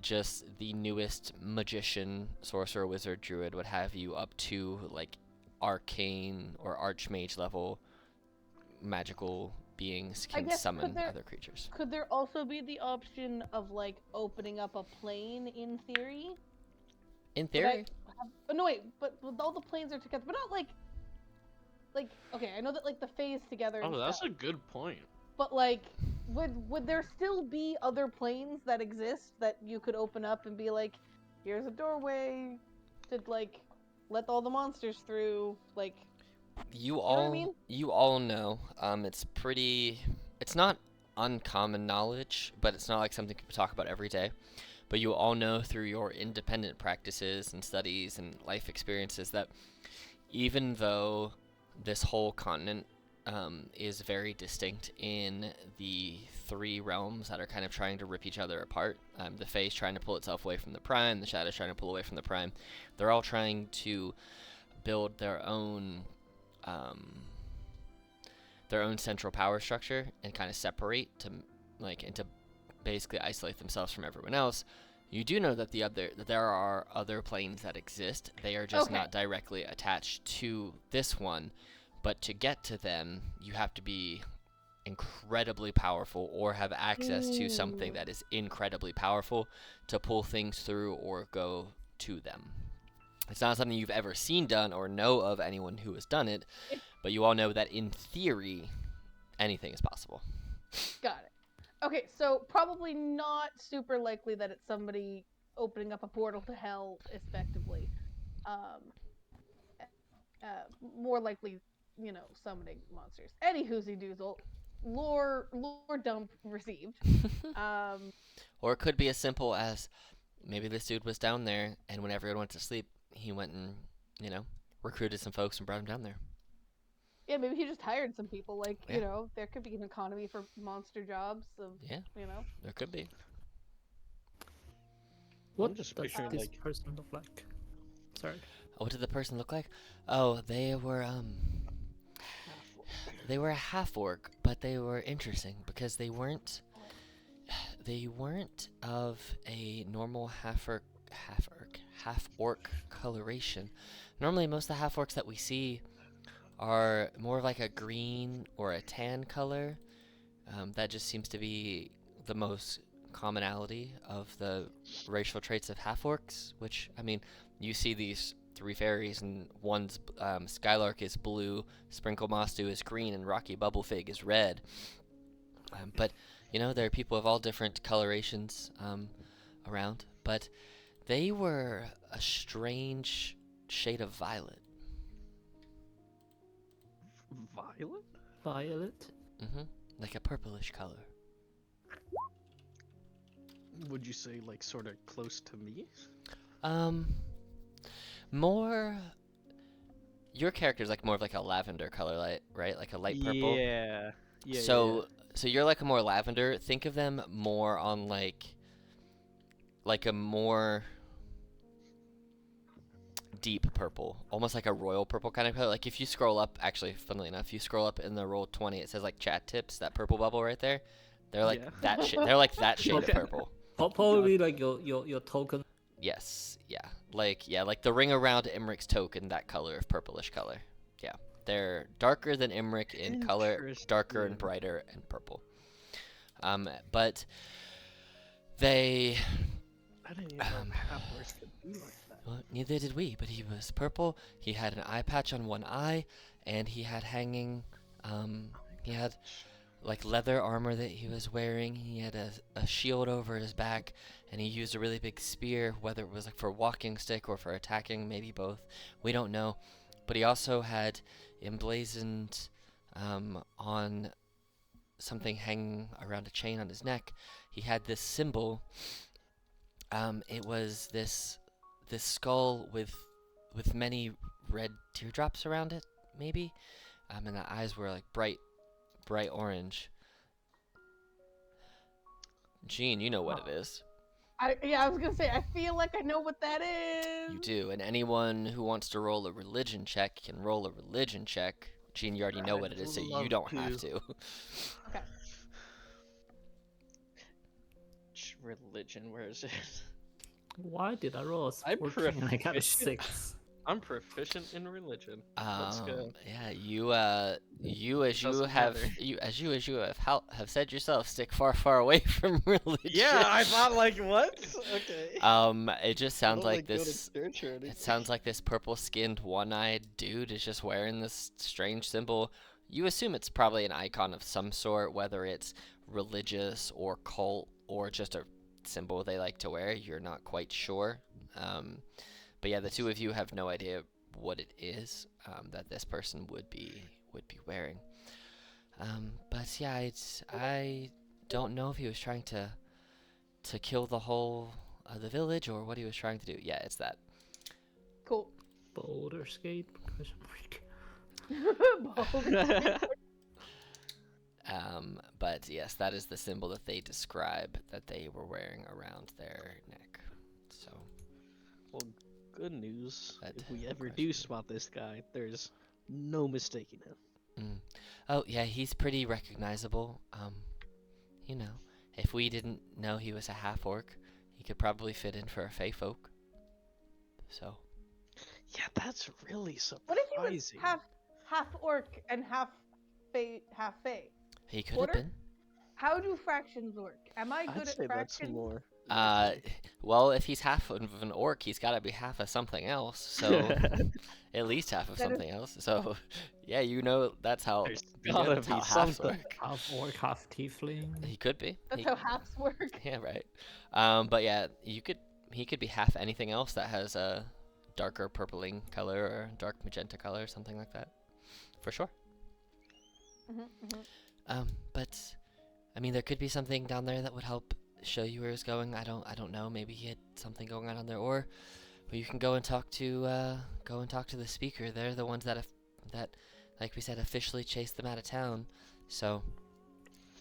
[SPEAKER 1] just the newest magician, sorcerer, wizard, druid, what have you, up to like arcane or archmage level magical beings
[SPEAKER 3] I
[SPEAKER 1] can
[SPEAKER 3] guess,
[SPEAKER 1] summon other creatures.
[SPEAKER 3] could there also be the option of like opening up a plane in theory?
[SPEAKER 1] In
[SPEAKER 3] But I
[SPEAKER 1] theory,
[SPEAKER 3] oh, no wait, but all the planes are together, but not like okay, I know that like the phase together and
[SPEAKER 2] Oh, that's
[SPEAKER 3] stuff,
[SPEAKER 2] a good point.
[SPEAKER 3] but like would there still be other planes that exist that you could open up and be like, here's a doorway to like let all the monsters through, like
[SPEAKER 1] you
[SPEAKER 3] know
[SPEAKER 1] all
[SPEAKER 3] what I mean?
[SPEAKER 1] you all know. It's not uncommon knowledge, but it's not like something people talk about every day. But you all know through your independent practices and studies and life experiences that even though this whole continent is very distinct in the three realms that are kind of trying to rip each other apart. The Fae's trying to pull itself away from the Prime, the Shadow's trying to pull away from the Prime. They're all trying to build their own central power structure and kind of separate and to basically isolate themselves from everyone else. You do know that there are other planes that exist. They are just
[SPEAKER 3] Okay.
[SPEAKER 1] not directly attached to this one. But to get to them, you have to be incredibly powerful or have access to something
[SPEAKER 3] Ooh.
[SPEAKER 1] that is incredibly powerful to pull things through or go to them. It's not something you've ever seen done or know of anyone who has done it, but you all know that in theory, anything is possible.
[SPEAKER 3] Got it. Okay, so probably not super likely that it's somebody opening up a portal to hell, effectively. Um, More likely, summoning monsters. Any whoozy doozle. Lore dump received.
[SPEAKER 1] Or it could be as simple as maybe this dude was down there, and when everyone went to sleep, he went and, you know, recruited some folks and brought him down there.
[SPEAKER 3] Yeah, maybe he just hired some people. Like,
[SPEAKER 1] Yeah.
[SPEAKER 3] there could be an economy for monster jobs of,
[SPEAKER 1] Yeah. There could be.
[SPEAKER 4] What
[SPEAKER 2] just
[SPEAKER 4] does
[SPEAKER 2] picturing,
[SPEAKER 4] this
[SPEAKER 2] like-
[SPEAKER 4] person look like? Sorry.
[SPEAKER 1] What did the person look like? Oh, they were a half orc, but they were interesting because they weren't of a normal half orc coloration. Normally, most of the half orcs that we see are more of like a green or a tan color. That just seems to be the most commonality of the racial traits of half orcs. Which, I mean, you see these 3 fairies, and one's Skylark is blue, Sprinkle Mossdew is green, and Rocky Bubblefig is red. But there are people of all different colorations around. But they were a strange shade of violet.
[SPEAKER 2] Violet?
[SPEAKER 4] Violet.
[SPEAKER 1] Like a purplish color.
[SPEAKER 2] Would you say, like, sort of close to me?
[SPEAKER 1] More. Your character's like more of like a lavender color, right? Like a light purple.
[SPEAKER 2] Yeah.
[SPEAKER 1] So you're like a more lavender. Think of them more on like a more deep purple, almost like a royal purple kind of color. Like if you scroll up, actually, funnily enough, if you scroll up in the roll 20, it says like chat tips, that purple bubble right there. They're like that shade. They're like that shade of purple.
[SPEAKER 4] Probably like your token.
[SPEAKER 1] Yes, yeah, like the ring around Emmeric's token, that color of purplish color. Yeah, they're darker than Emmerich in color, darker and brighter and purple. But they.
[SPEAKER 2] I didn't even know half-orcs could be like that.
[SPEAKER 1] Well, neither did we, but he was purple. He had an eye patch on one eye, and he had hanging. He had like leather armor that he was wearing. He had a shield over his back, and he used a really big spear, whether it was like for walking stick or for attacking, maybe both. We don't know. But he also had emblazoned on something hanging around a chain on his neck. He had this symbol. It was this skull with many red teardrops around it, maybe. And the eyes were like bright orange. Jean, you know what it is.
[SPEAKER 3] I was gonna say, I feel like I know what that is.
[SPEAKER 1] You do, and anyone who wants to roll a religion check can roll a religion check. Jean, you already know what it is, so you don't have to.
[SPEAKER 3] Okay.
[SPEAKER 2] Religion, where is it?
[SPEAKER 4] Why did I roll a
[SPEAKER 2] I'm
[SPEAKER 4] 14 and I got a
[SPEAKER 2] proficient.
[SPEAKER 4] 6?
[SPEAKER 2] I'm proficient in religion. Let's go.
[SPEAKER 1] Yeah, you as you
[SPEAKER 2] Doesn't
[SPEAKER 1] have have said yourself, stick far away from religion.
[SPEAKER 2] Yeah, I thought, like, what? Okay.
[SPEAKER 1] It just sounds like
[SPEAKER 2] Go to
[SPEAKER 1] this.
[SPEAKER 2] church or anything.
[SPEAKER 1] It sounds like this purple-skinned, one-eyed dude is just wearing this strange symbol. You assume it's probably an icon of some sort, whether it's religious or cult or just a symbol they like to wear. You're not quite sure. But yeah, the two of you have no idea what it is that this person would be wearing. But yeah, I don't know if he was trying to kill the whole the village or what he was trying to do. Yeah, it's that.
[SPEAKER 3] Cool.
[SPEAKER 4] Boulder skate? Question mark.
[SPEAKER 3] Boulder.
[SPEAKER 1] But yes, that is the symbol that they describe that they were wearing around their neck. So.
[SPEAKER 2] Well, good news.
[SPEAKER 1] That
[SPEAKER 2] If we ever
[SPEAKER 1] question.
[SPEAKER 2] do spot this guy, there's no mistaking him.
[SPEAKER 1] Oh yeah, he's pretty recognizable. If we didn't know he was a half orc, he could probably fit in for a fey folk. So.
[SPEAKER 2] Yeah, that's really
[SPEAKER 3] What if he was
[SPEAKER 2] surprising.
[SPEAKER 3] half orc and half fey?
[SPEAKER 1] He could
[SPEAKER 3] Quarter?
[SPEAKER 1] have been.
[SPEAKER 3] How do fractions work? Am I
[SPEAKER 2] I'd
[SPEAKER 3] good
[SPEAKER 2] say
[SPEAKER 3] at
[SPEAKER 2] that's
[SPEAKER 3] fractions?
[SPEAKER 2] more.
[SPEAKER 1] Well, if he's half of an orc, he's got to be half of something else. So, at least half of
[SPEAKER 3] That is-
[SPEAKER 1] something else. So, yeah, that's how.
[SPEAKER 2] There's
[SPEAKER 1] you
[SPEAKER 2] gotta
[SPEAKER 1] know, that's
[SPEAKER 2] be
[SPEAKER 1] how halves
[SPEAKER 2] something.
[SPEAKER 1] work.
[SPEAKER 4] Half orc, half tiefling.
[SPEAKER 1] He could be.
[SPEAKER 3] That's how halves work.
[SPEAKER 1] Yeah, right. But yeah, you could he could be half anything else that has a darker purpling color or dark magenta color, something like that, for sure. But I mean, there could be something down there that would help show you where he's going. I don't know. Maybe he had something going on down there, or you can go and talk to the speaker. They're the ones that like we said, officially chased them out of town. So,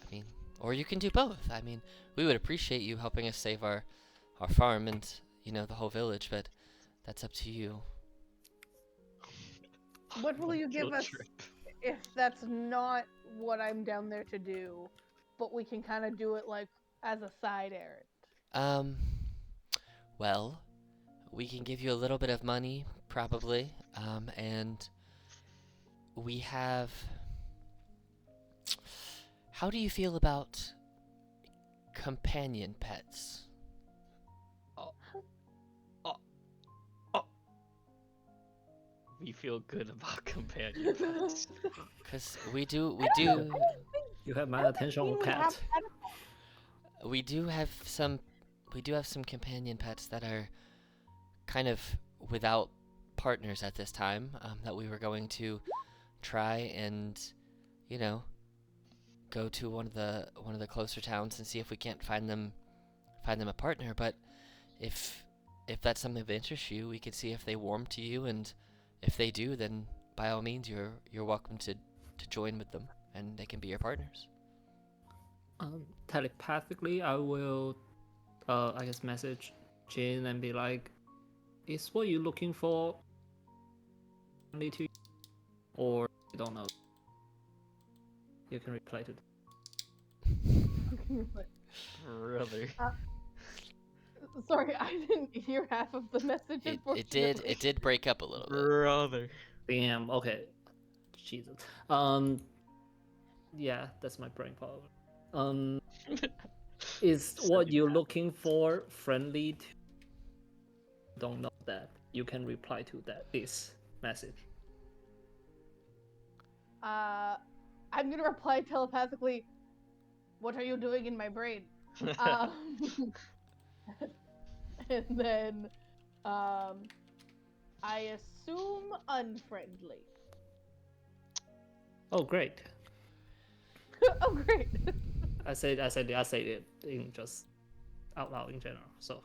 [SPEAKER 1] I mean, or you can do both. I mean, we would appreciate you helping us save our farm and the whole village, but that's up to you.
[SPEAKER 3] What will you give
[SPEAKER 2] Guilt
[SPEAKER 3] us
[SPEAKER 2] trip.
[SPEAKER 3] if that's not what I'm down there to do, but we can kind of do it like as a side errand?
[SPEAKER 1] Well, we can give you a little bit of money, probably, and we have. How do you feel about companion pets?
[SPEAKER 2] We feel good about companion pets.
[SPEAKER 1] Because we do
[SPEAKER 4] You have my attention on pet.
[SPEAKER 1] we do have some companion pets that are kind of without partners at this time, that we were going to try and go to one of the closer towns and see if we can't find them a partner. But if that's something that interests you, we could see if they warm to you, and if they do, then by all means you're welcome to join with them, and they can be your partners.
[SPEAKER 4] Telepathically, I will, I guess, message Jin and be like, "Is what you're looking for only to, or you don't know?" You can reply to.
[SPEAKER 2] Brother.
[SPEAKER 3] Sorry, I didn't hear half of the message.
[SPEAKER 1] It did break up a little bit.
[SPEAKER 2] Brother.
[SPEAKER 4] Damn. Okay. Jesus. Yeah, that's my brain power. Is what you're looking for friendly to? Don't know that. You can reply to this message.
[SPEAKER 3] I'm gonna reply telepathically. What are you doing in my brain? And then, I assume unfriendly.
[SPEAKER 4] Oh, great.
[SPEAKER 3] Oh, great.
[SPEAKER 4] I said it in just out loud in general. So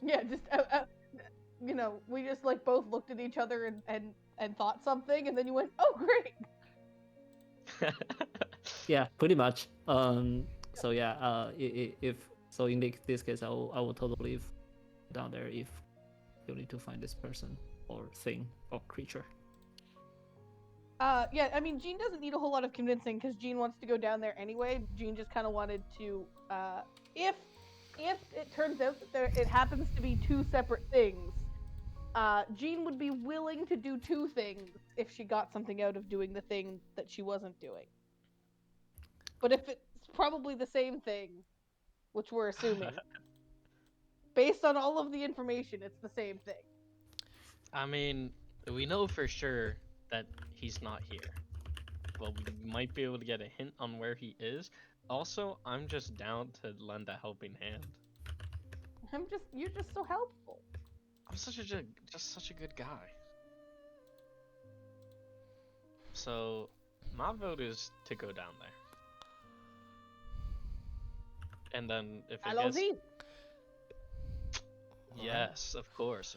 [SPEAKER 3] Yeah, just we just like both looked at each other and thought something, and then you went, "Oh, great."
[SPEAKER 4] yeah, pretty much. So yeah. If so, in this case, I will totally leave down there if you need to find this person or thing or creature.
[SPEAKER 3] Yeah, I mean, Jean doesn't need a whole lot of convincing because Jean wants to go down there anyway. Jean just kind of wanted to, if it turns out that it happens to be two separate things, Jean would be willing to do two things if she got something out of doing the thing that she wasn't doing. But if it's probably the same thing, which we're assuming, based on all of the information, it's the same thing.
[SPEAKER 2] I mean, we know for sure that he's not here. Well, we might be able to get a hint on where he is. Also, I'm just down to lend a helping hand.
[SPEAKER 3] You're just so helpful.
[SPEAKER 2] I'm such a good guy. So, my vote is to go down there. And then if it gets... Yes, of course.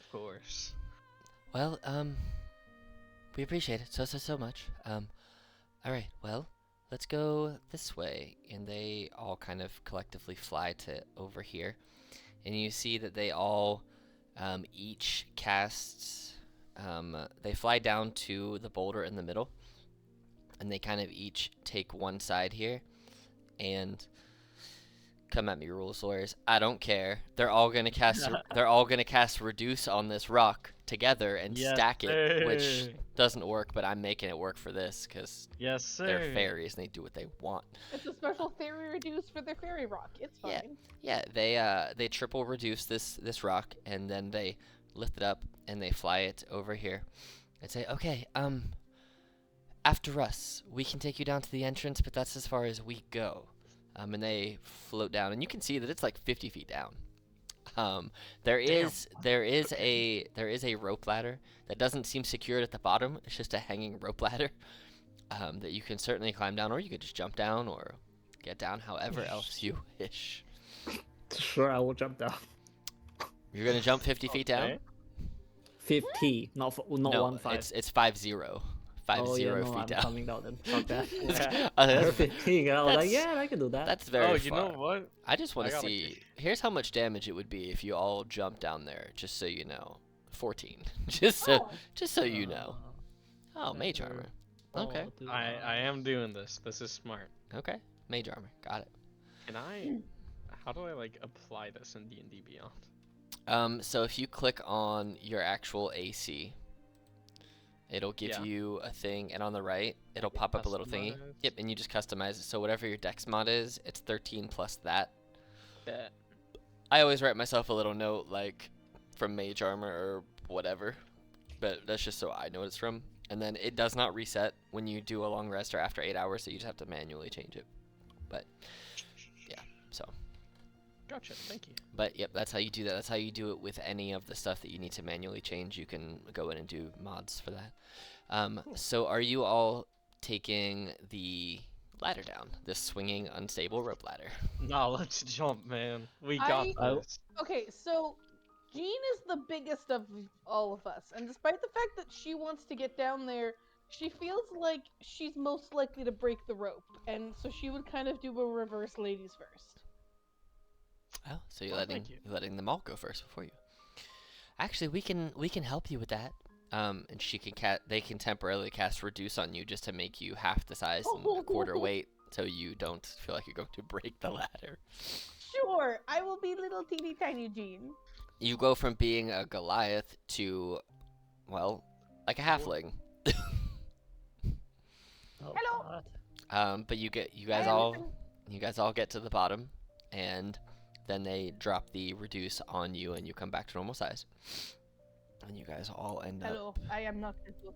[SPEAKER 1] Well, we appreciate it so much. All right, well, let's go this way. And they all kind of collectively fly to over here, and you see that they all each cast. They fly down to the boulder in the middle, and they kind of each take one side here, and come at me, rules lawyers. I don't care. They're all gonna cast. They're all gonna cast reduce on this rock together and stack it, which doesn't work. But I'm making it work for this because they're fairies and they do what they want.
[SPEAKER 3] It's a special fairy reduce for their fairy rock. It's fine.
[SPEAKER 1] Yeah. They triple reduce this rock, and then they lift it up and they fly it over here, and say, okay, after us, we can take you down to the entrance, but that's as far as we go. And they float down, and you can see that it's like 50 feet down. There
[SPEAKER 2] Damn.
[SPEAKER 1] is
[SPEAKER 2] Okay.
[SPEAKER 1] a rope ladder that doesn't seem secured at the bottom. It's just a hanging rope ladder that you can certainly climb down, or you could just jump down, or get down however else you wish.
[SPEAKER 4] Sure, I will jump down.
[SPEAKER 1] You're gonna jump 50 feet down?
[SPEAKER 2] Okay.
[SPEAKER 4] 50, not not
[SPEAKER 1] No,
[SPEAKER 4] 1-5.
[SPEAKER 1] it's 50.
[SPEAKER 4] Oh yeah,
[SPEAKER 1] 50
[SPEAKER 4] no,
[SPEAKER 1] feet
[SPEAKER 4] I'm
[SPEAKER 1] down.
[SPEAKER 4] coming down then. Fuck that.
[SPEAKER 2] Yeah.
[SPEAKER 1] Oh,
[SPEAKER 4] I heard
[SPEAKER 1] that's,
[SPEAKER 4] 15, and I was like,
[SPEAKER 1] that's-
[SPEAKER 4] yeah, I can do that.
[SPEAKER 1] that's very
[SPEAKER 2] Oh, you
[SPEAKER 1] far.
[SPEAKER 2] know what?
[SPEAKER 1] I just want
[SPEAKER 2] I
[SPEAKER 1] to
[SPEAKER 2] gotta
[SPEAKER 1] see. Here's how much damage it would be if you all jumped down there. Just so you know, 14. just so you know. Oh, mage
[SPEAKER 4] Never.
[SPEAKER 1] armor. Okay.
[SPEAKER 4] Oh,
[SPEAKER 2] I am doing this. This is smart.
[SPEAKER 1] Okay, mage armor. Got it.
[SPEAKER 2] Can I? How do I like apply this in D&D Beyond?
[SPEAKER 1] So if you click on your actual AC, it'll give
[SPEAKER 2] Yeah.
[SPEAKER 1] you a thing, and on the right, it'll pop up a little thingy.
[SPEAKER 2] Customize.
[SPEAKER 1] Yep, and you just customize it. So whatever your dex mod is, it's 13 plus that.
[SPEAKER 2] Bet.
[SPEAKER 1] I always write myself a little note, like, from mage armor or whatever, but that's just so I know what it's from. And then it does not reset when you do a long rest or after 8 hours, so you just have to manually change it. But, yeah, so.
[SPEAKER 2] Gotcha. Thank you.
[SPEAKER 1] But, yep, that's how you do that. That's how you do it with any of the stuff that you need to manually change. You can go in and do mods for that.
[SPEAKER 2] Cool.
[SPEAKER 1] So are you all taking the ladder down, this swinging, unstable rope ladder?
[SPEAKER 2] No, let's jump, man. We got
[SPEAKER 3] I-
[SPEAKER 2] this.
[SPEAKER 3] Okay, so Jean is the biggest of all of us, and despite the fact that she wants to get down there, she feels like she's most likely to break the rope, and so she would kind of do a reverse ladies first.
[SPEAKER 1] Oh, so you're
[SPEAKER 2] Well,
[SPEAKER 1] letting
[SPEAKER 2] thank you.
[SPEAKER 1] you're letting them all go first before you. Actually, we can help you with that. And she can they can temporarily cast reduce on you just to make you half the size and a quarter weight, so you don't feel like you're going to break the ladder.
[SPEAKER 3] Sure, I will be little teeny tiny Jean.
[SPEAKER 1] You go from being a Goliath to, well, like a halfling.
[SPEAKER 4] Oh,
[SPEAKER 3] Hello.
[SPEAKER 4] God.
[SPEAKER 1] But you
[SPEAKER 3] I
[SPEAKER 1] guys
[SPEAKER 3] am
[SPEAKER 1] all
[SPEAKER 3] even-
[SPEAKER 1] you guys all get to the bottom, and then they drop the reduce on you, and you come back to normal size. And you guys all end up.
[SPEAKER 3] Hello, I am not little.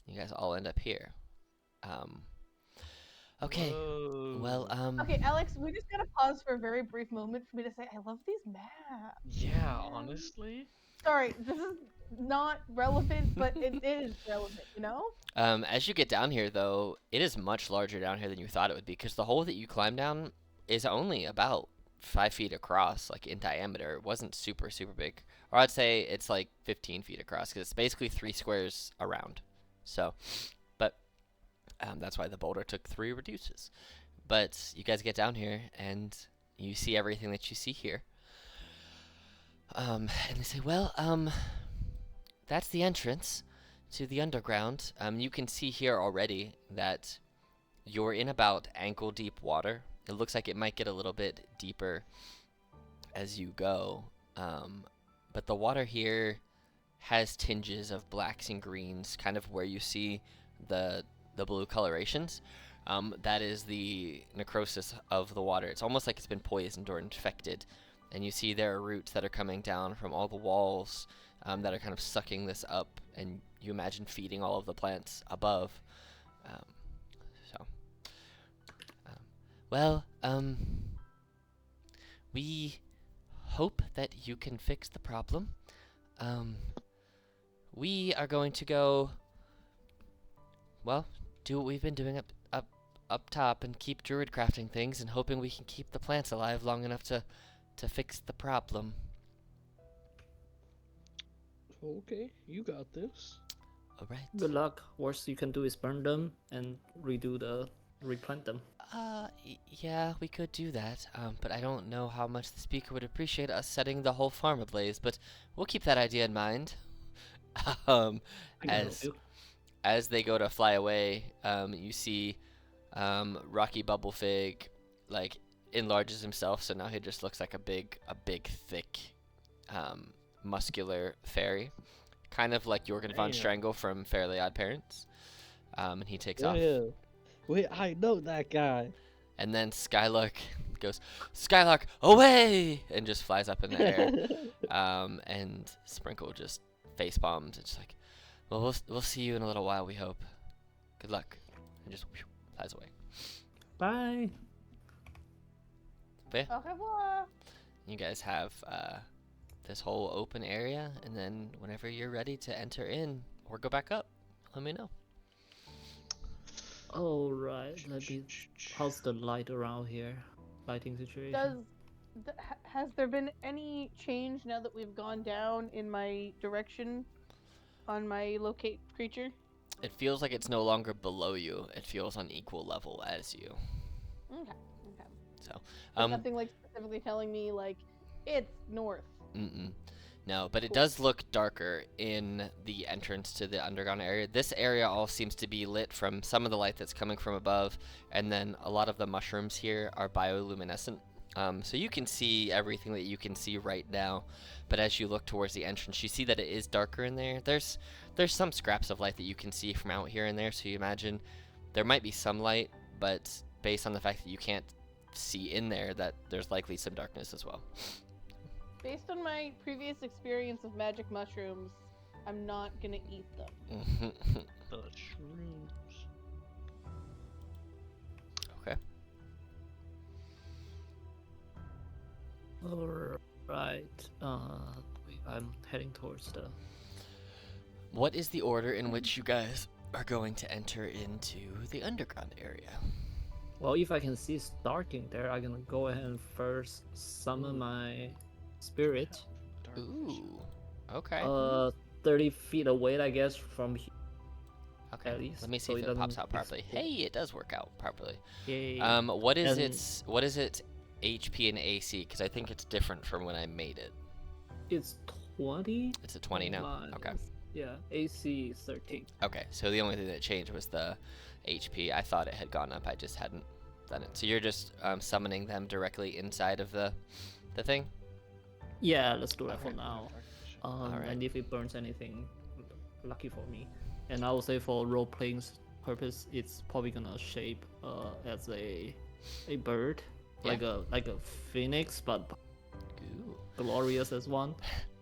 [SPEAKER 1] You guys all end up here. Okay. Well,
[SPEAKER 2] Whoa.
[SPEAKER 3] Okay, Alex, we just gotta pause for a very brief moment for me to say I love these maps.
[SPEAKER 2] Yeah, honestly.
[SPEAKER 3] Sorry, this is not relevant, but it is relevant, you know?
[SPEAKER 1] As you get down here, though, it is much larger down here than you thought it would be, because the hole that you climb down is only about 5 feet across, like in diameter. It wasn't super big, or I'd say it's like 15 feet across, because it's basically 3 squares around. So, but that's why the boulder took 3 reduces. But you guys get down here and you see everything that you see here. And they say, well, that's the entrance to the underground. You can see here already that you're in about ankle deep water. It looks like it might get a little bit deeper as you go. But the water here has tinges of blacks and greens, kind of where you see the blue colorations. That is the necrosis of the water. It's almost like it's been poisoned or infected. And you see there are roots that are coming down from all the walls that are kind of sucking this up, and you imagine feeding all of the plants above. Well, we hope that you can fix the problem. We are going to go, well, do what we've been doing up top and keep druid crafting things and hoping we can keep the plants alive long enough to fix the problem.
[SPEAKER 5] Okay, you got this.
[SPEAKER 1] All right.
[SPEAKER 4] Good luck. Worst you can do is burn them and replant them.
[SPEAKER 1] Yeah, we could do that, but I don't know how much the speaker would appreciate us setting the whole farm ablaze, but we'll keep that idea in mind.
[SPEAKER 4] I can help
[SPEAKER 1] As
[SPEAKER 4] you.
[SPEAKER 1] as they go to fly away, you see Rocky Bubblefig like enlarges himself, so now he just looks like a big thick muscular fairy, kind of like Jorgen von
[SPEAKER 5] Damn.
[SPEAKER 1] Strangle from Fairly Odd Parents. And he takes off.
[SPEAKER 5] Yeah. Wait, I know that guy.
[SPEAKER 1] And then Skylark goes, Skylark, away! And just flies up in the air. And Sprinkle just face palms. It's like, well, we'll see you in a little while, we hope. Good luck. And just whew, flies away.
[SPEAKER 4] Bye.
[SPEAKER 1] But yeah,
[SPEAKER 3] Au revoir.
[SPEAKER 1] you guys have this whole open area, and then whenever you're ready to enter in or go back up, let me know.
[SPEAKER 4] All right. How's the light around here? Lighting situation.
[SPEAKER 3] Has there been any change now that we've gone down in my direction on my locate creature?
[SPEAKER 1] It feels like it's no longer below you. It feels on equal level as you.
[SPEAKER 3] Okay.
[SPEAKER 1] So,
[SPEAKER 3] But nothing like specifically telling me like it's north.
[SPEAKER 1] No, but it
[SPEAKER 3] Cool.
[SPEAKER 1] does look darker in the entrance to the underground area. This area all seems to be lit from some of the light that's coming from above, and then a lot of the mushrooms here are bioluminescent. So you can see everything that you can see right now, but as you look towards the entrance, you see that it is darker in there. There's some scraps of light that you can see from out here and there, so you imagine there might be some light, but based on the fact that you can't see in there, that there's likely some darkness as well.
[SPEAKER 3] Based on my previous experience of magic mushrooms, I'm not gonna eat them.
[SPEAKER 5] The shrooms.
[SPEAKER 1] Okay.
[SPEAKER 4] All right. I'm heading towards the.
[SPEAKER 1] What is the order in which you guys are going to enter into the underground area?
[SPEAKER 4] Well, if I can see Starking there, I'm gonna go ahead and first summon my spirit.
[SPEAKER 5] Dark vision.
[SPEAKER 1] Ooh. Okay.
[SPEAKER 4] 30 feet away, I guess, from here.
[SPEAKER 1] Okay.
[SPEAKER 4] at least,
[SPEAKER 1] Let me see
[SPEAKER 4] so
[SPEAKER 1] if
[SPEAKER 4] it
[SPEAKER 1] it pops
[SPEAKER 4] doesn't
[SPEAKER 1] out properly.
[SPEAKER 4] explode.
[SPEAKER 1] Hey, it does work out properly.
[SPEAKER 4] Yay.
[SPEAKER 1] What is
[SPEAKER 4] And-
[SPEAKER 1] its HP and AC? Because I think it's different from when I made it.
[SPEAKER 4] It's 20.
[SPEAKER 1] It's a 20 now. Okay.
[SPEAKER 4] minus- Yeah, AC is 13.
[SPEAKER 1] Okay. So the only thing that changed was the HP. I thought it had gone up. I just hadn't done it. So you're just summoning them directly inside of the thing.
[SPEAKER 4] Yeah, let's do that for
[SPEAKER 1] Okay.
[SPEAKER 4] now.
[SPEAKER 5] Dark vision.
[SPEAKER 1] Alright.
[SPEAKER 4] And if it burns anything, lucky for me. And I would say for role playing purpose, it's probably gonna shape as a bird,
[SPEAKER 1] Yeah.
[SPEAKER 4] like a phoenix, but
[SPEAKER 1] Ooh.
[SPEAKER 4] glorious as one.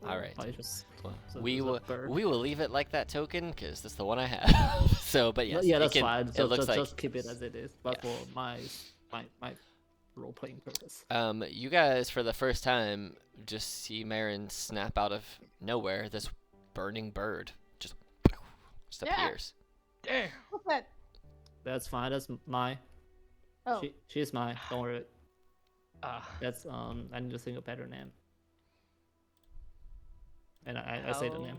[SPEAKER 1] All right.
[SPEAKER 4] I just so
[SPEAKER 1] We
[SPEAKER 4] it's a
[SPEAKER 1] will
[SPEAKER 4] bird.
[SPEAKER 1] leave it like that token because that's the one I have. So, but yes,
[SPEAKER 4] yeah,
[SPEAKER 1] it
[SPEAKER 4] that's
[SPEAKER 1] can-
[SPEAKER 4] fine.
[SPEAKER 1] It
[SPEAKER 4] So
[SPEAKER 1] looks like
[SPEAKER 4] just keep it as it is. But
[SPEAKER 1] yeah.
[SPEAKER 4] for my role playing purpose.
[SPEAKER 1] you guys for the first time just see Marin snap out of nowhere. This burning bird just
[SPEAKER 3] Yeah.
[SPEAKER 1] appears.
[SPEAKER 5] Damn.
[SPEAKER 3] What's that?
[SPEAKER 4] That's fine. That's mine.
[SPEAKER 3] Oh,
[SPEAKER 4] She's mine. Don't worry.
[SPEAKER 5] Ah.
[SPEAKER 4] That's I need to think a better name. And I say the name.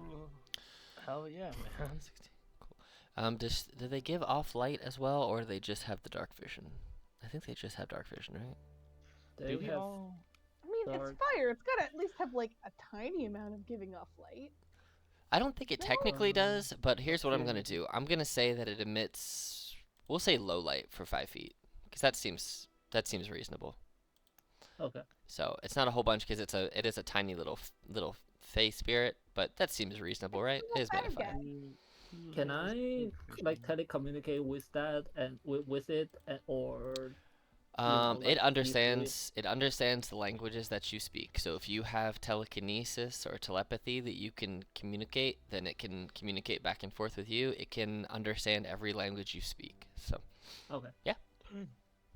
[SPEAKER 5] Hell yeah, man.
[SPEAKER 1] 16. Cool. Do they give off light as well, or do they just have the dark vision? I think they just have dark vision, right?
[SPEAKER 4] They
[SPEAKER 5] Do we
[SPEAKER 4] have
[SPEAKER 5] all?
[SPEAKER 3] I mean,
[SPEAKER 4] dark-
[SPEAKER 3] it's fire. It's gotta at least have like a tiny amount of giving off light.
[SPEAKER 1] I don't think it technically
[SPEAKER 4] Um,
[SPEAKER 1] does, but here's what I'm
[SPEAKER 4] yeah.
[SPEAKER 1] gonna do. I'm gonna say that it emits, we'll say low light for 5 feet, because that seems reasonable.
[SPEAKER 4] Okay.
[SPEAKER 1] So it's not a whole bunch because it is a tiny little fey spirit, but that seems reasonable, right? It is made of fire.
[SPEAKER 4] Can I like telecommunicate with that and with it or know,
[SPEAKER 1] It
[SPEAKER 4] like,
[SPEAKER 1] understands the languages that you speak. So if you have telekinesis or telepathy that you can communicate, then it can communicate back and forth with you. It can understand every language you speak. So
[SPEAKER 4] okay?
[SPEAKER 1] Yeah.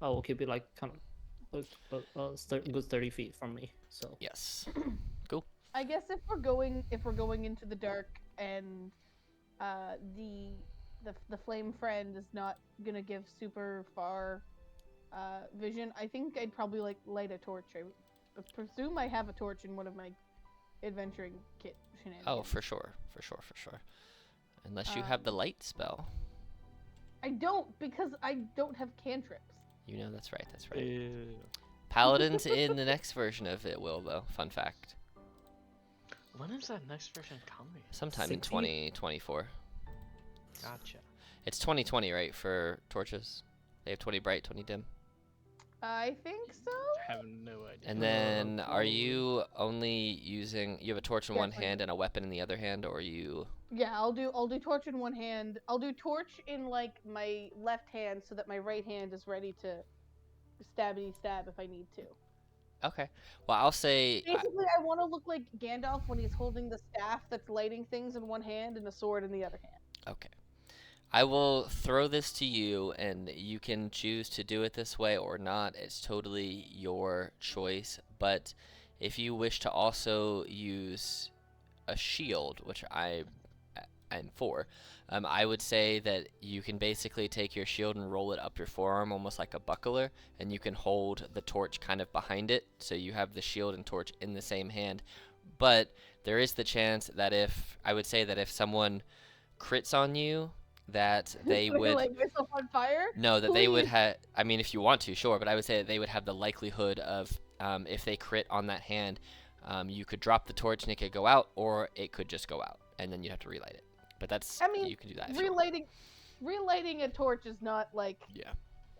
[SPEAKER 4] I will keep it like kind of good 30 feet from me. So
[SPEAKER 1] yes.
[SPEAKER 3] I guess if we're going into the dark and the flame friend is not gonna give super far vision, I think I'd probably like light a torch. I presume I have a torch in one of my adventuring kit shenanigans.
[SPEAKER 1] Oh, for sure. Unless you have the light spell.
[SPEAKER 3] I don't, because I don't have cantrips.
[SPEAKER 1] You know, that's right.
[SPEAKER 5] Ew.
[SPEAKER 1] Paladins in the next version of it will, though. Fun fact.
[SPEAKER 5] When is that next version coming?
[SPEAKER 1] Sometime in
[SPEAKER 4] 60?
[SPEAKER 1] 2024.
[SPEAKER 5] Gotcha.
[SPEAKER 1] It's 2020, right, for torches? They have 20 bright, 20 dim.
[SPEAKER 3] I think so.
[SPEAKER 5] I have no idea.
[SPEAKER 1] And then, are you only using... You have a torch in
[SPEAKER 3] Yes,
[SPEAKER 1] one
[SPEAKER 3] I
[SPEAKER 1] hand
[SPEAKER 3] do.
[SPEAKER 1] and a weapon in the other hand, or are you...
[SPEAKER 3] Yeah, I'll do torch in one hand. I'll do torch in like my left hand so that my right hand is ready to stab if I need to.
[SPEAKER 1] Okay. Well, I'll say...
[SPEAKER 3] Basically, I want to look like Gandalf when he's holding the staff that's lighting things in one hand and a sword in the other hand.
[SPEAKER 1] Okay. I will throw this to you, and you can choose to do it this way or not. It's totally your choice. But if you wish to also use a shield, which I'm for, I would say that you can basically take your shield and roll it up your forearm almost like a buckler, and you can hold the torch kind of behind it, so you have the shield and torch in the same hand. But there is the chance that if someone crits on you, that they
[SPEAKER 3] Would I
[SPEAKER 1] would
[SPEAKER 3] light myself on fire?
[SPEAKER 1] no, that they would
[SPEAKER 3] Please.
[SPEAKER 1] have. I mean, if you want to, sure, but I would say that they would have the likelihood of, if they crit on that hand, you could drop the torch and it could go out, or it could just go out, and then you have to relight it. But that's,
[SPEAKER 3] I mean,
[SPEAKER 1] you can do that if you want.
[SPEAKER 3] relighting a torch is not like
[SPEAKER 1] Yeah.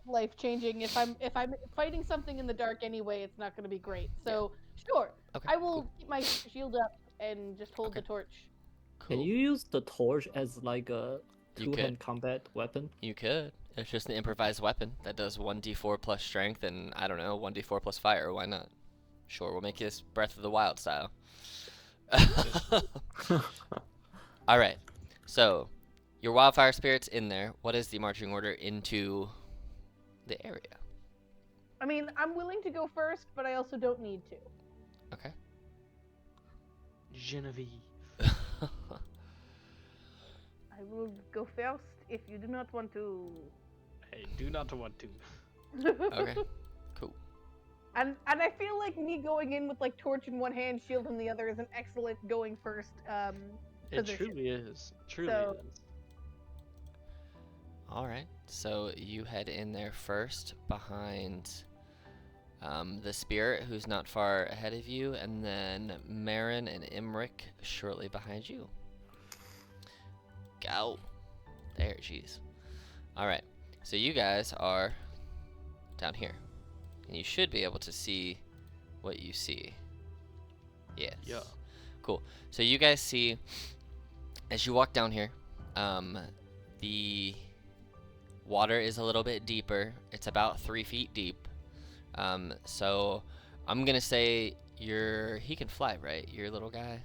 [SPEAKER 3] life changing. If I'm fighting something in the dark anyway, it's not going to be great. So sure,
[SPEAKER 1] Okay.
[SPEAKER 3] I will keep my shield up and just hold
[SPEAKER 1] Okay.
[SPEAKER 3] the torch.
[SPEAKER 1] Cool.
[SPEAKER 4] Can you use the torch as like a
[SPEAKER 1] You could.
[SPEAKER 4] two-hand combat weapon?
[SPEAKER 1] You could. It's just an improvised weapon that does 1d4 plus strength and, I don't know, 1d4 plus fire. Why not? Sure, we'll make this Breath of the Wild style. All right. So, your wildfire spirit's in there. What is the marching order into the area?
[SPEAKER 3] I mean, I'm willing to go first, but I also don't need to.
[SPEAKER 1] Okay.
[SPEAKER 2] Genevieve.
[SPEAKER 3] I will go first if you do not want to.
[SPEAKER 2] I do not want to.
[SPEAKER 1] Okay. Cool.
[SPEAKER 3] And I feel like me going in with like torch in one hand, shield in the other is an excellent going first
[SPEAKER 2] It
[SPEAKER 3] position.
[SPEAKER 2] truly is. Truly
[SPEAKER 3] So-
[SPEAKER 2] is.
[SPEAKER 1] All right. So you head in there first behind the spirit, who's not far ahead of you, and then Marin and Imric shortly behind you. Go. There, jeez. All right. So you guys are down here, and you should be able to see what you see. Yes.
[SPEAKER 2] Yeah.
[SPEAKER 1] Cool. So you guys see, as you walk down here, the water is a little bit deeper. It's about 3 feet deep. So I'm gonna say he can fly, right? Your little guy.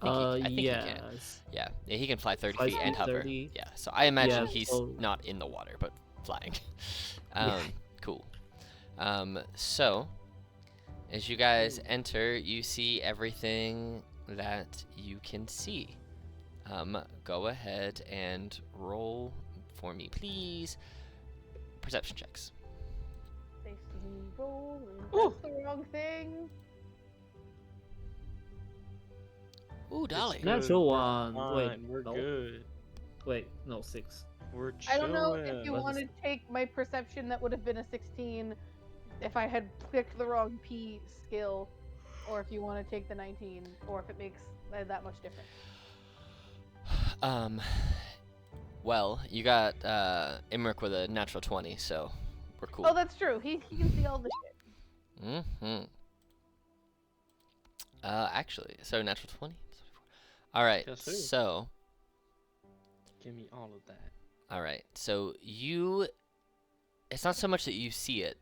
[SPEAKER 1] I think he can.
[SPEAKER 4] yes.
[SPEAKER 1] Yeah, he can fly 30
[SPEAKER 4] Flies
[SPEAKER 1] feet and
[SPEAKER 4] to
[SPEAKER 1] hover.
[SPEAKER 4] 30.
[SPEAKER 1] Yeah, so I imagine
[SPEAKER 4] Yeah,
[SPEAKER 1] he's
[SPEAKER 4] so-
[SPEAKER 1] not in the water, but flying.
[SPEAKER 4] Yeah.
[SPEAKER 1] Cool. So, as you guys enter, you see everything that you can see. Go ahead and roll for me, please. Perception checks.
[SPEAKER 3] They see me roll, and
[SPEAKER 2] Ooh.
[SPEAKER 3] that's the wrong thing.
[SPEAKER 1] Ooh, Dolly.
[SPEAKER 2] It's
[SPEAKER 4] Natural
[SPEAKER 2] good, we're
[SPEAKER 4] one. Wait,
[SPEAKER 2] fine, we're
[SPEAKER 4] no.
[SPEAKER 2] good.
[SPEAKER 4] Wait, no, 6.
[SPEAKER 2] We're
[SPEAKER 3] I
[SPEAKER 2] chilling.
[SPEAKER 3] don't know if you
[SPEAKER 4] What
[SPEAKER 3] want
[SPEAKER 4] is-
[SPEAKER 3] to take my perception, that would have been a 16 if I had picked the wrong P skill, or if you want to take the 19, or if it makes that much difference.
[SPEAKER 1] Well, you got Imric with a natural 20, so we're cool.
[SPEAKER 3] Oh, that's true. He can see all the shit.
[SPEAKER 1] Mm-hmm. Actually, so natural 20. All right.
[SPEAKER 2] Yes, sir.
[SPEAKER 1] So,
[SPEAKER 2] Give me all of that.
[SPEAKER 1] all right. So it's not so much that you see it,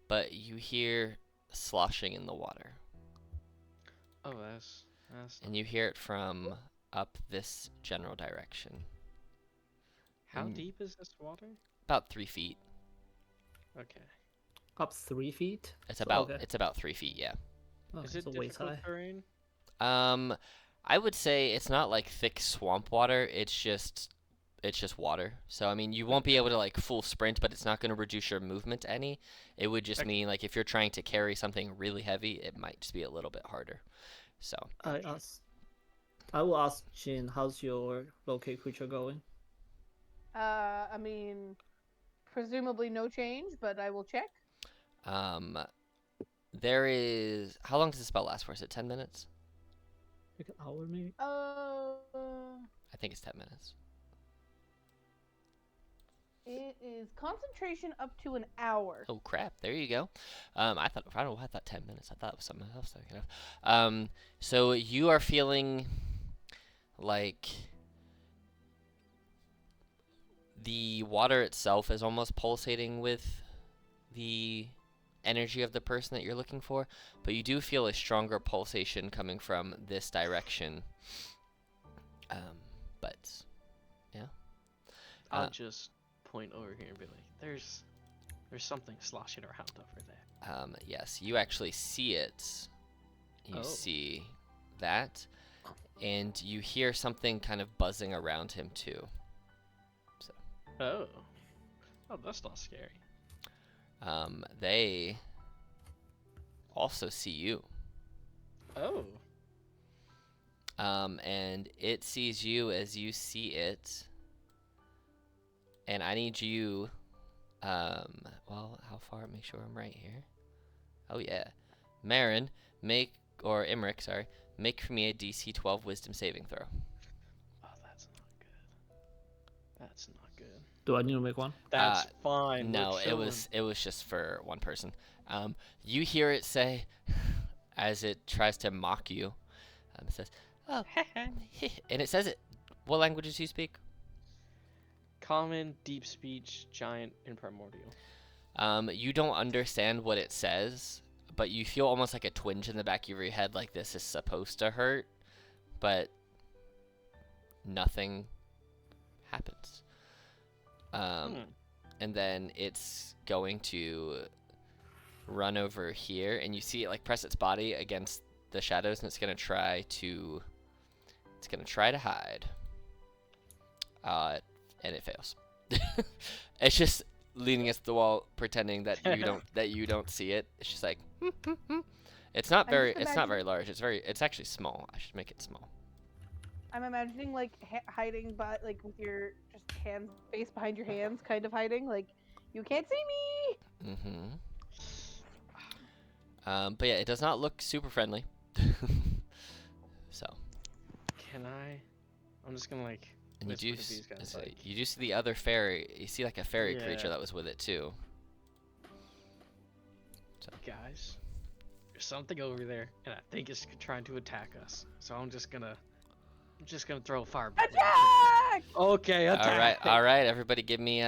[SPEAKER 1] but you hear sloshing in the water,
[SPEAKER 2] Oh, that's
[SPEAKER 1] and you hear it from up this general direction,
[SPEAKER 2] how
[SPEAKER 1] Mm.
[SPEAKER 2] deep is this water?
[SPEAKER 1] about 3 feet.
[SPEAKER 2] Okay.
[SPEAKER 4] Up 3 feet?
[SPEAKER 1] It's
[SPEAKER 4] So,
[SPEAKER 1] about
[SPEAKER 4] okay.
[SPEAKER 1] it's about 3 feet. Yeah.
[SPEAKER 4] Oh,
[SPEAKER 2] Is it
[SPEAKER 4] so waist
[SPEAKER 2] difficult
[SPEAKER 4] high.
[SPEAKER 2] terrain?
[SPEAKER 1] I would say it's not like thick swamp water. It's just water. So I mean, you won't be able to like full sprint, but it's not going to reduce your movement any. It would just
[SPEAKER 2] Okay.
[SPEAKER 1] mean like if you're trying to carry something really heavy, it might just be a little bit harder. So
[SPEAKER 4] I will ask Jin, how's your locate creature going?
[SPEAKER 3] I mean, presumably no change, but I will check.
[SPEAKER 1] there is, how long does the spell last for? Is it 10 minutes?
[SPEAKER 4] Like an hour maybe?
[SPEAKER 1] I think it's 10 minutes.
[SPEAKER 3] It is concentration up to an hour.
[SPEAKER 1] Oh crap! There you go. I thought 10 minutes. I thought it was something else. Thinking of. So you are feeling like the water itself is almost pulsating with the energy of the person that you're looking for, but you do feel a stronger pulsation coming from this direction. But yeah.
[SPEAKER 2] I'll
[SPEAKER 1] Uh,
[SPEAKER 2] just point over here and be like, "There's There's something sloshing around over there.
[SPEAKER 1] Yes, you actually see it. You
[SPEAKER 2] Oh.
[SPEAKER 1] see that, and you hear something kind of buzzing around him too.
[SPEAKER 2] Oh. Oh, that's not scary.
[SPEAKER 1] They also see you.
[SPEAKER 2] Oh.
[SPEAKER 1] And it sees you as you see it. And I need you, well, how far? Make sure I'm right here. Oh, yeah. Marin, Imric, sorry, make for me a DC 12 Wisdom saving throw.
[SPEAKER 2] Oh, that's not good. That's not good.
[SPEAKER 4] Do I need to make one?
[SPEAKER 2] That's fine.
[SPEAKER 1] No,
[SPEAKER 2] we're
[SPEAKER 1] it
[SPEAKER 2] chilling.
[SPEAKER 1] was just for one person. You hear it say, as it tries to mock you, it says, "Oh," and it says it. What languages do you speak?
[SPEAKER 2] Common, deep speech, giant, and primordial.
[SPEAKER 1] You don't understand what it says, but you feel almost like a twinge in the back of your head, like this is supposed to hurt, but nothing happens. And then it's going to run over here, and you see it like press its body against the shadows, and it's gonna try to hide. And it fails. It's just leaning against the wall, pretending that you don't see it. It's just like it's not very large. It's actually small. I should make it small.
[SPEAKER 3] I'm imagining like hiding by like with your just hands, face behind your hands, kind of hiding, like you can't see me.
[SPEAKER 1] But yeah, it does not look super friendly. So.
[SPEAKER 2] Can I? I'm just gonna like.
[SPEAKER 1] And
[SPEAKER 2] whisper to these guys, like,
[SPEAKER 1] you do see the other fairy. You see like a fairy
[SPEAKER 2] Yeah.
[SPEAKER 1] creature that was with it too.
[SPEAKER 2] guys, there's something over there, and I think it's trying to attack us. So I'm just gonna throw a fireball.
[SPEAKER 3] Attack!
[SPEAKER 2] Okay, attack.
[SPEAKER 1] All right. Everybody, give me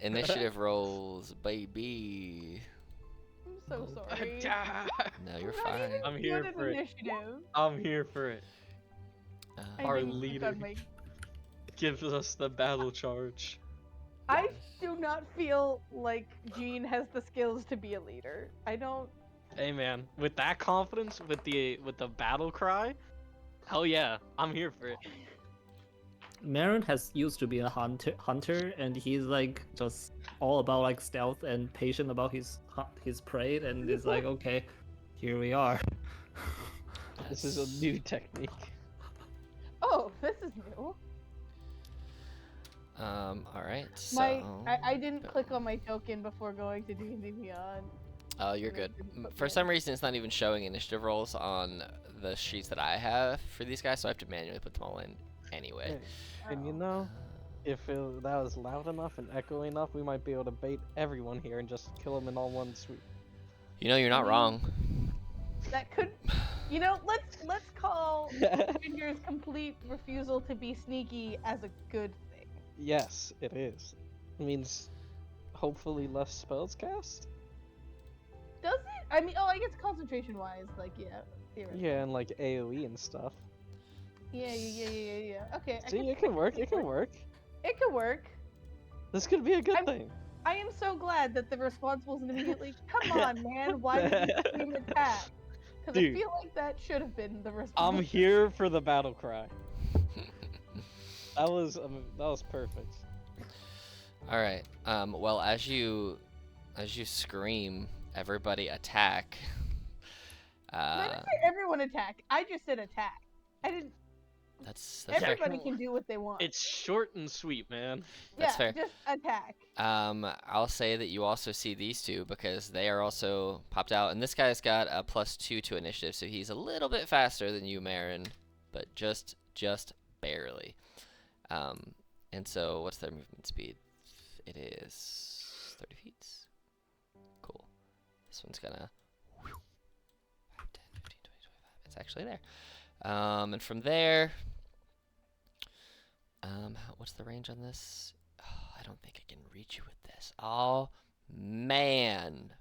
[SPEAKER 1] initiative rolls, baby.
[SPEAKER 3] I'm so sorry.
[SPEAKER 2] Attack.
[SPEAKER 1] No, you're
[SPEAKER 3] I'm not even
[SPEAKER 1] fine.
[SPEAKER 2] I'm here
[SPEAKER 3] good at
[SPEAKER 2] for it.
[SPEAKER 3] initiative.
[SPEAKER 2] I'm here for it.
[SPEAKER 3] I
[SPEAKER 2] Our
[SPEAKER 3] didn't click
[SPEAKER 2] leader.
[SPEAKER 3] on my-
[SPEAKER 2] Gives us the battle charge.
[SPEAKER 3] I do not feel like Jean has the skills to be a leader. I don't.
[SPEAKER 2] Hey man, with that confidence, with the battle cry, hell yeah, I'm here for it.
[SPEAKER 4] Marin has used to be a hunter, and he's like just all about like stealth and patient about his prey, and it's like, okay, here we are.
[SPEAKER 2] This is a new technique.
[SPEAKER 3] Oh, this is new.
[SPEAKER 1] All right. So.
[SPEAKER 3] I didn't click on my token before going to D&D Beyond.
[SPEAKER 1] Oh, you're good. For some reason, it's not even showing initiative rolls on the sheets that I have for these guys, so I have to manually put them all in anyway.
[SPEAKER 5] And you know, if that was loud enough and echoey enough, we might be able to bait everyone here and just kill them in all one sweep.
[SPEAKER 1] You know, you're not wrong.
[SPEAKER 3] That could, let's call Ginger's complete refusal to be sneaky as a good thing.
[SPEAKER 5] Yes, it is. It means hopefully less spells cast?
[SPEAKER 3] Does it? I mean, I guess concentration-wise, like, yeah. Theoretically.
[SPEAKER 5] Yeah, and like AoE and stuff.
[SPEAKER 3] Yeah. Okay.
[SPEAKER 5] See, it can work, it can work.
[SPEAKER 3] It could work.
[SPEAKER 5] This could be a good thing.
[SPEAKER 3] I am so glad that the response wasn't immediately, come on, man, why did you scream attack? Because I
[SPEAKER 5] Dude.
[SPEAKER 3] feel like that should have been the response.
[SPEAKER 5] I'm here for the battle cry. That was perfect.
[SPEAKER 1] All right. Well, as you scream, everybody attack.
[SPEAKER 3] I didn't say everyone attack. I just said attack. I didn't.
[SPEAKER 1] That's fair.
[SPEAKER 3] Everybody can do what they want.
[SPEAKER 2] It's short and sweet, man.
[SPEAKER 1] That's fair.
[SPEAKER 3] Just attack.
[SPEAKER 1] I'll say that you also see these two because they are also popped out, and this guy's got a +2 to initiative, so he's a little bit faster than you, Marin, but just barely. And so what's their movement speed? It is 30 feet. Cool. This one's gonna 10, 15, 20, 25. It's actually there. And from there, what's the range on this? Oh, I don't think I can reach you with this. Oh man,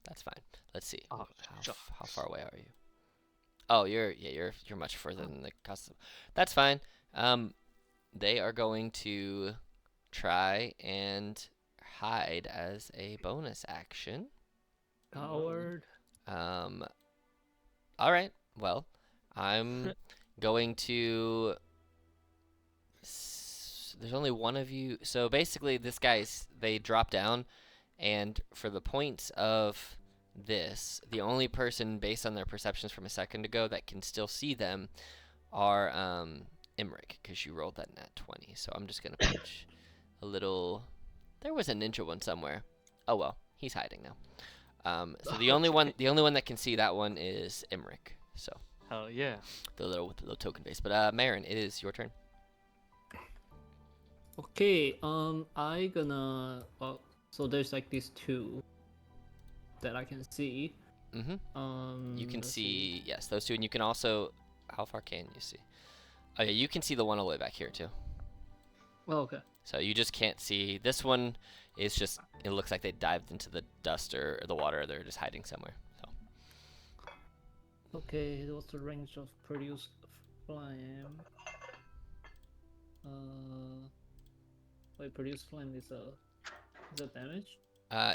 [SPEAKER 1] that's fine. Let's see.
[SPEAKER 2] Oh,
[SPEAKER 1] How far away are you? Oh, you're much further than the custom. That's fine. They are going to try and hide as a bonus action.
[SPEAKER 4] Coward.
[SPEAKER 1] All right. Well, I'm going to. There's only one of you. So basically, they drop down, and for the points of this, the only person based on their perceptions from a second ago that can still see them are Imric, because you rolled that nat 20. So I'm just gonna put a little. There was a ninja one somewhere. Oh well, he's hiding now. So the only one that can see that one is Imric. So
[SPEAKER 2] Hell yeah.
[SPEAKER 1] the little token base. But Marin, it is your turn.
[SPEAKER 4] Okay, I gonna so there's like these two that I can see.
[SPEAKER 1] Mm-hmm. You can
[SPEAKER 4] let's
[SPEAKER 1] see, yes, those two, and you can also, how far can you see? Oh yeah, you can see the one all the way back here too.
[SPEAKER 4] Oh, okay.
[SPEAKER 1] So you just can't see, this one is just, it looks like they dived into the dust or the water, they're just hiding somewhere, so.
[SPEAKER 4] Okay, what's the range of produce flame? Wait, produce flame is that damage?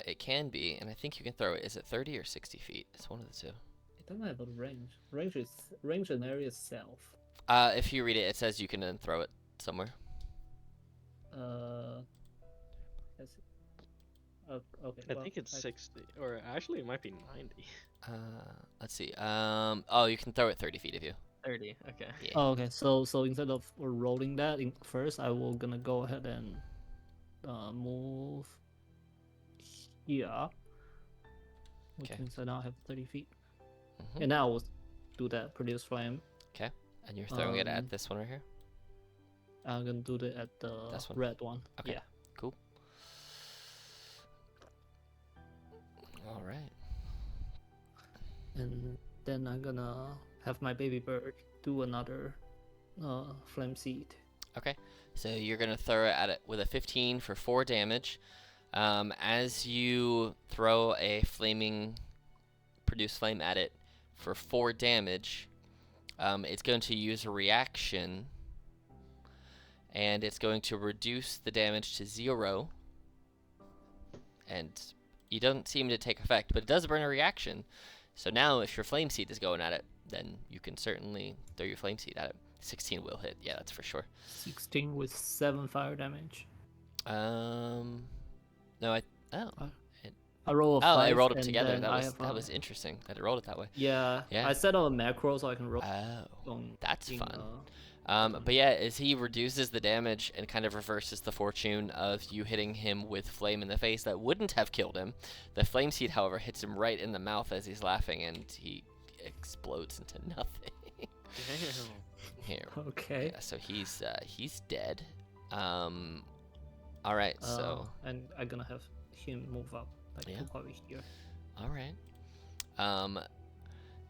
[SPEAKER 1] It can be, and I think you can throw it, is it 30 or 60 feet? It's one of the two.
[SPEAKER 4] It doesn't have a range. Range and area itself.
[SPEAKER 1] If you read it, it says you can then throw it somewhere.
[SPEAKER 4] Let's see. Okay.
[SPEAKER 2] I think it's 60, or actually it might be 90.
[SPEAKER 1] Let's see. Oh, you can throw it 30 feet of you.
[SPEAKER 2] 30, okay.
[SPEAKER 1] Yeah.
[SPEAKER 4] Oh, okay. So instead of rolling that in first, I will gonna go ahead and move here, which
[SPEAKER 1] Okay.
[SPEAKER 4] means I now have 30 feet.
[SPEAKER 1] Mhm.
[SPEAKER 4] And now I will do that produce flame.
[SPEAKER 1] And you're throwing it
[SPEAKER 4] Um,
[SPEAKER 1] at this one right here?
[SPEAKER 4] I'm gonna do that at the
[SPEAKER 1] This one?
[SPEAKER 4] red one.
[SPEAKER 1] Okay.
[SPEAKER 4] Yeah.
[SPEAKER 1] Cool. All right.
[SPEAKER 4] And then I'm gonna have my baby bird do another flame seed.
[SPEAKER 1] Okay. So you're going to throw it at it with a 15 for 4 damage. As you throw a produce flame at it for 4 damage, it's going to use a reaction, and it's going to reduce the damage to 0. And you don't seem to take effect, but it does burn a reaction. So now if your flame seed is going at it, then you can certainly throw your flame seed at it. 16 will hit, yeah, that's for sure.
[SPEAKER 4] 16 with 7 fire damage.
[SPEAKER 1] No,
[SPEAKER 4] I roll a 5.
[SPEAKER 1] I rolled them
[SPEAKER 4] and
[SPEAKER 1] together.
[SPEAKER 4] then
[SPEAKER 1] That was interesting that it rolled it that way.
[SPEAKER 4] Yeah.
[SPEAKER 1] Yeah.
[SPEAKER 4] I set up a macro so I can roll.
[SPEAKER 1] Oh, that's fun.
[SPEAKER 4] fun.
[SPEAKER 1] But yeah, as he reduces the damage and kind of reverses the fortune of you hitting him with flame in the face that wouldn't have killed him, the flame seed, however, hits him right in the mouth as he's laughing, and he explodes into nothing. Here.
[SPEAKER 4] Okay.
[SPEAKER 1] Yeah, so he's dead. All right. So.
[SPEAKER 4] And I'm gonna have him move up like
[SPEAKER 1] Yeah.
[SPEAKER 4] probably here.
[SPEAKER 1] All right.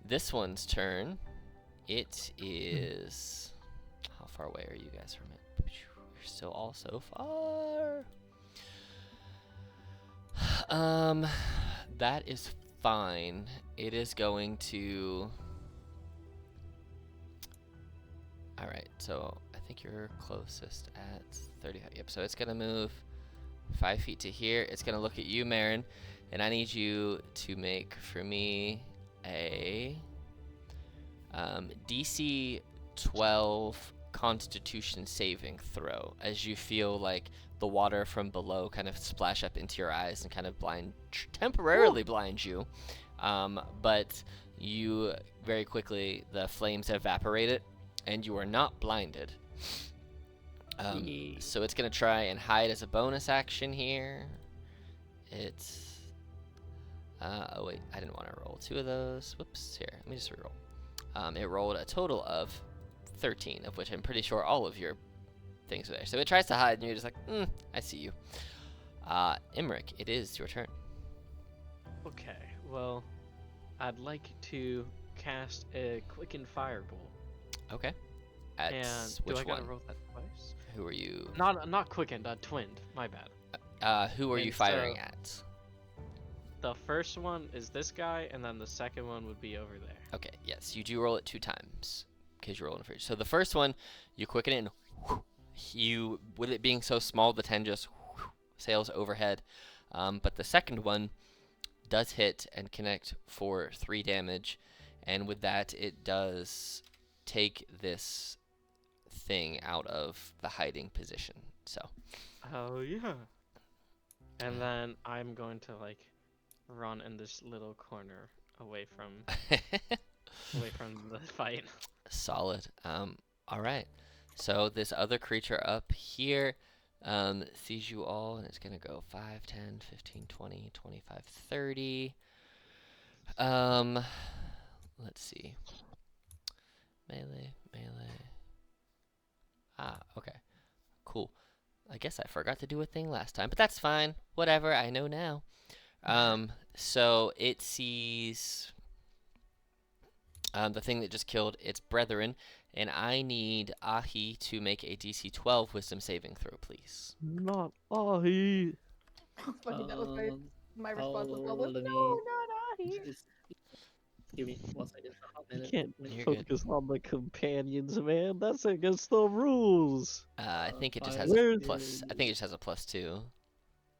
[SPEAKER 1] This one's turn. It is. How far away are you guys from it? You're still all so far. That is fine. It is going to. All right. So I think you're closest at 35. Yep. So it's gonna move 5 feet to here. It's gonna look at you, Marin, and I need you to make for me a DC 12 Constitution saving throw as you feel like the water from below kind of splash up into your eyes and kind of temporarily blind you. But you very quickly, the flames evaporate it, and you are not blinded. So it's going to try and hide as a bonus action here. It's... oh wait, I didn't want to roll 2 of those. Whoops, here, let me just reroll. It rolled a total of 13, of which I'm pretty sure all of your things are there. So it tries to hide, and you're just like, I see you. Imric, it is your turn.
[SPEAKER 2] Okay, well, I'd like to cast a Quicken Firebolt.
[SPEAKER 1] Okay. At
[SPEAKER 2] And
[SPEAKER 1] which
[SPEAKER 2] do I gotta
[SPEAKER 1] one?
[SPEAKER 2] roll that twice?
[SPEAKER 1] Who are you?
[SPEAKER 2] Not Quickened, Twinned. My bad.
[SPEAKER 1] Who are you
[SPEAKER 2] And
[SPEAKER 1] firing
[SPEAKER 2] so-
[SPEAKER 1] at?
[SPEAKER 2] The first one is this guy, and then the second one would be over there.
[SPEAKER 1] Okay, yes, you do roll it 2 times because you're rolling for. So the first one, you quicken it, and you, with it being so small, the 10 just sails overhead. But the second one does hit and connect for 3 damage, and with that, it does take this thing out of the hiding position. So,
[SPEAKER 5] Oh yeah. And then I'm going to like run in this little corner away from the fight.
[SPEAKER 1] solid. All right. So this other creature up here sees you all, and it's gonna go 5, 10, 15, 20, 25, 30. Let's see. Melee. Okay. Cool. I guess I forgot to do a thing last time, but that's fine. Whatever, I know now. So it sees the thing that just killed its brethren, and I need Ahi to make a DC 12 Wisdom saving throw, please.
[SPEAKER 5] Not Ahi.
[SPEAKER 3] It's funny. That was my response was
[SPEAKER 4] oh,
[SPEAKER 3] always,
[SPEAKER 4] let
[SPEAKER 3] no,
[SPEAKER 4] me
[SPEAKER 3] not Ahi.
[SPEAKER 4] just give me 1 second.
[SPEAKER 5] You can't
[SPEAKER 1] You're good.
[SPEAKER 5] focus on the companions, man. That's against the rules.
[SPEAKER 1] I think it just
[SPEAKER 4] Fine.
[SPEAKER 1] has a
[SPEAKER 5] Where's-
[SPEAKER 1] plus. I think it just has a +2.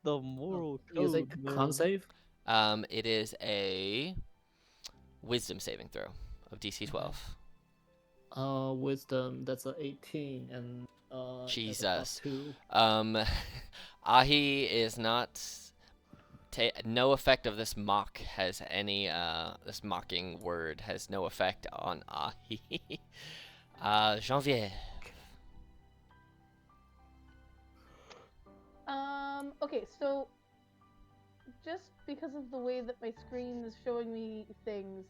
[SPEAKER 5] The moral
[SPEAKER 4] Is
[SPEAKER 5] code,
[SPEAKER 4] it
[SPEAKER 5] man.
[SPEAKER 4] con save?
[SPEAKER 1] It is a Wisdom saving throw of DC 12.
[SPEAKER 4] Wisdom, that's a 18, and that's a
[SPEAKER 1] Jesus.
[SPEAKER 4] +2.
[SPEAKER 1] Ahi is not. No effect of this mock has any. This mocking word has no effect on Ahi. Janvier.
[SPEAKER 3] Okay, so just because of the way that my screen is showing me things,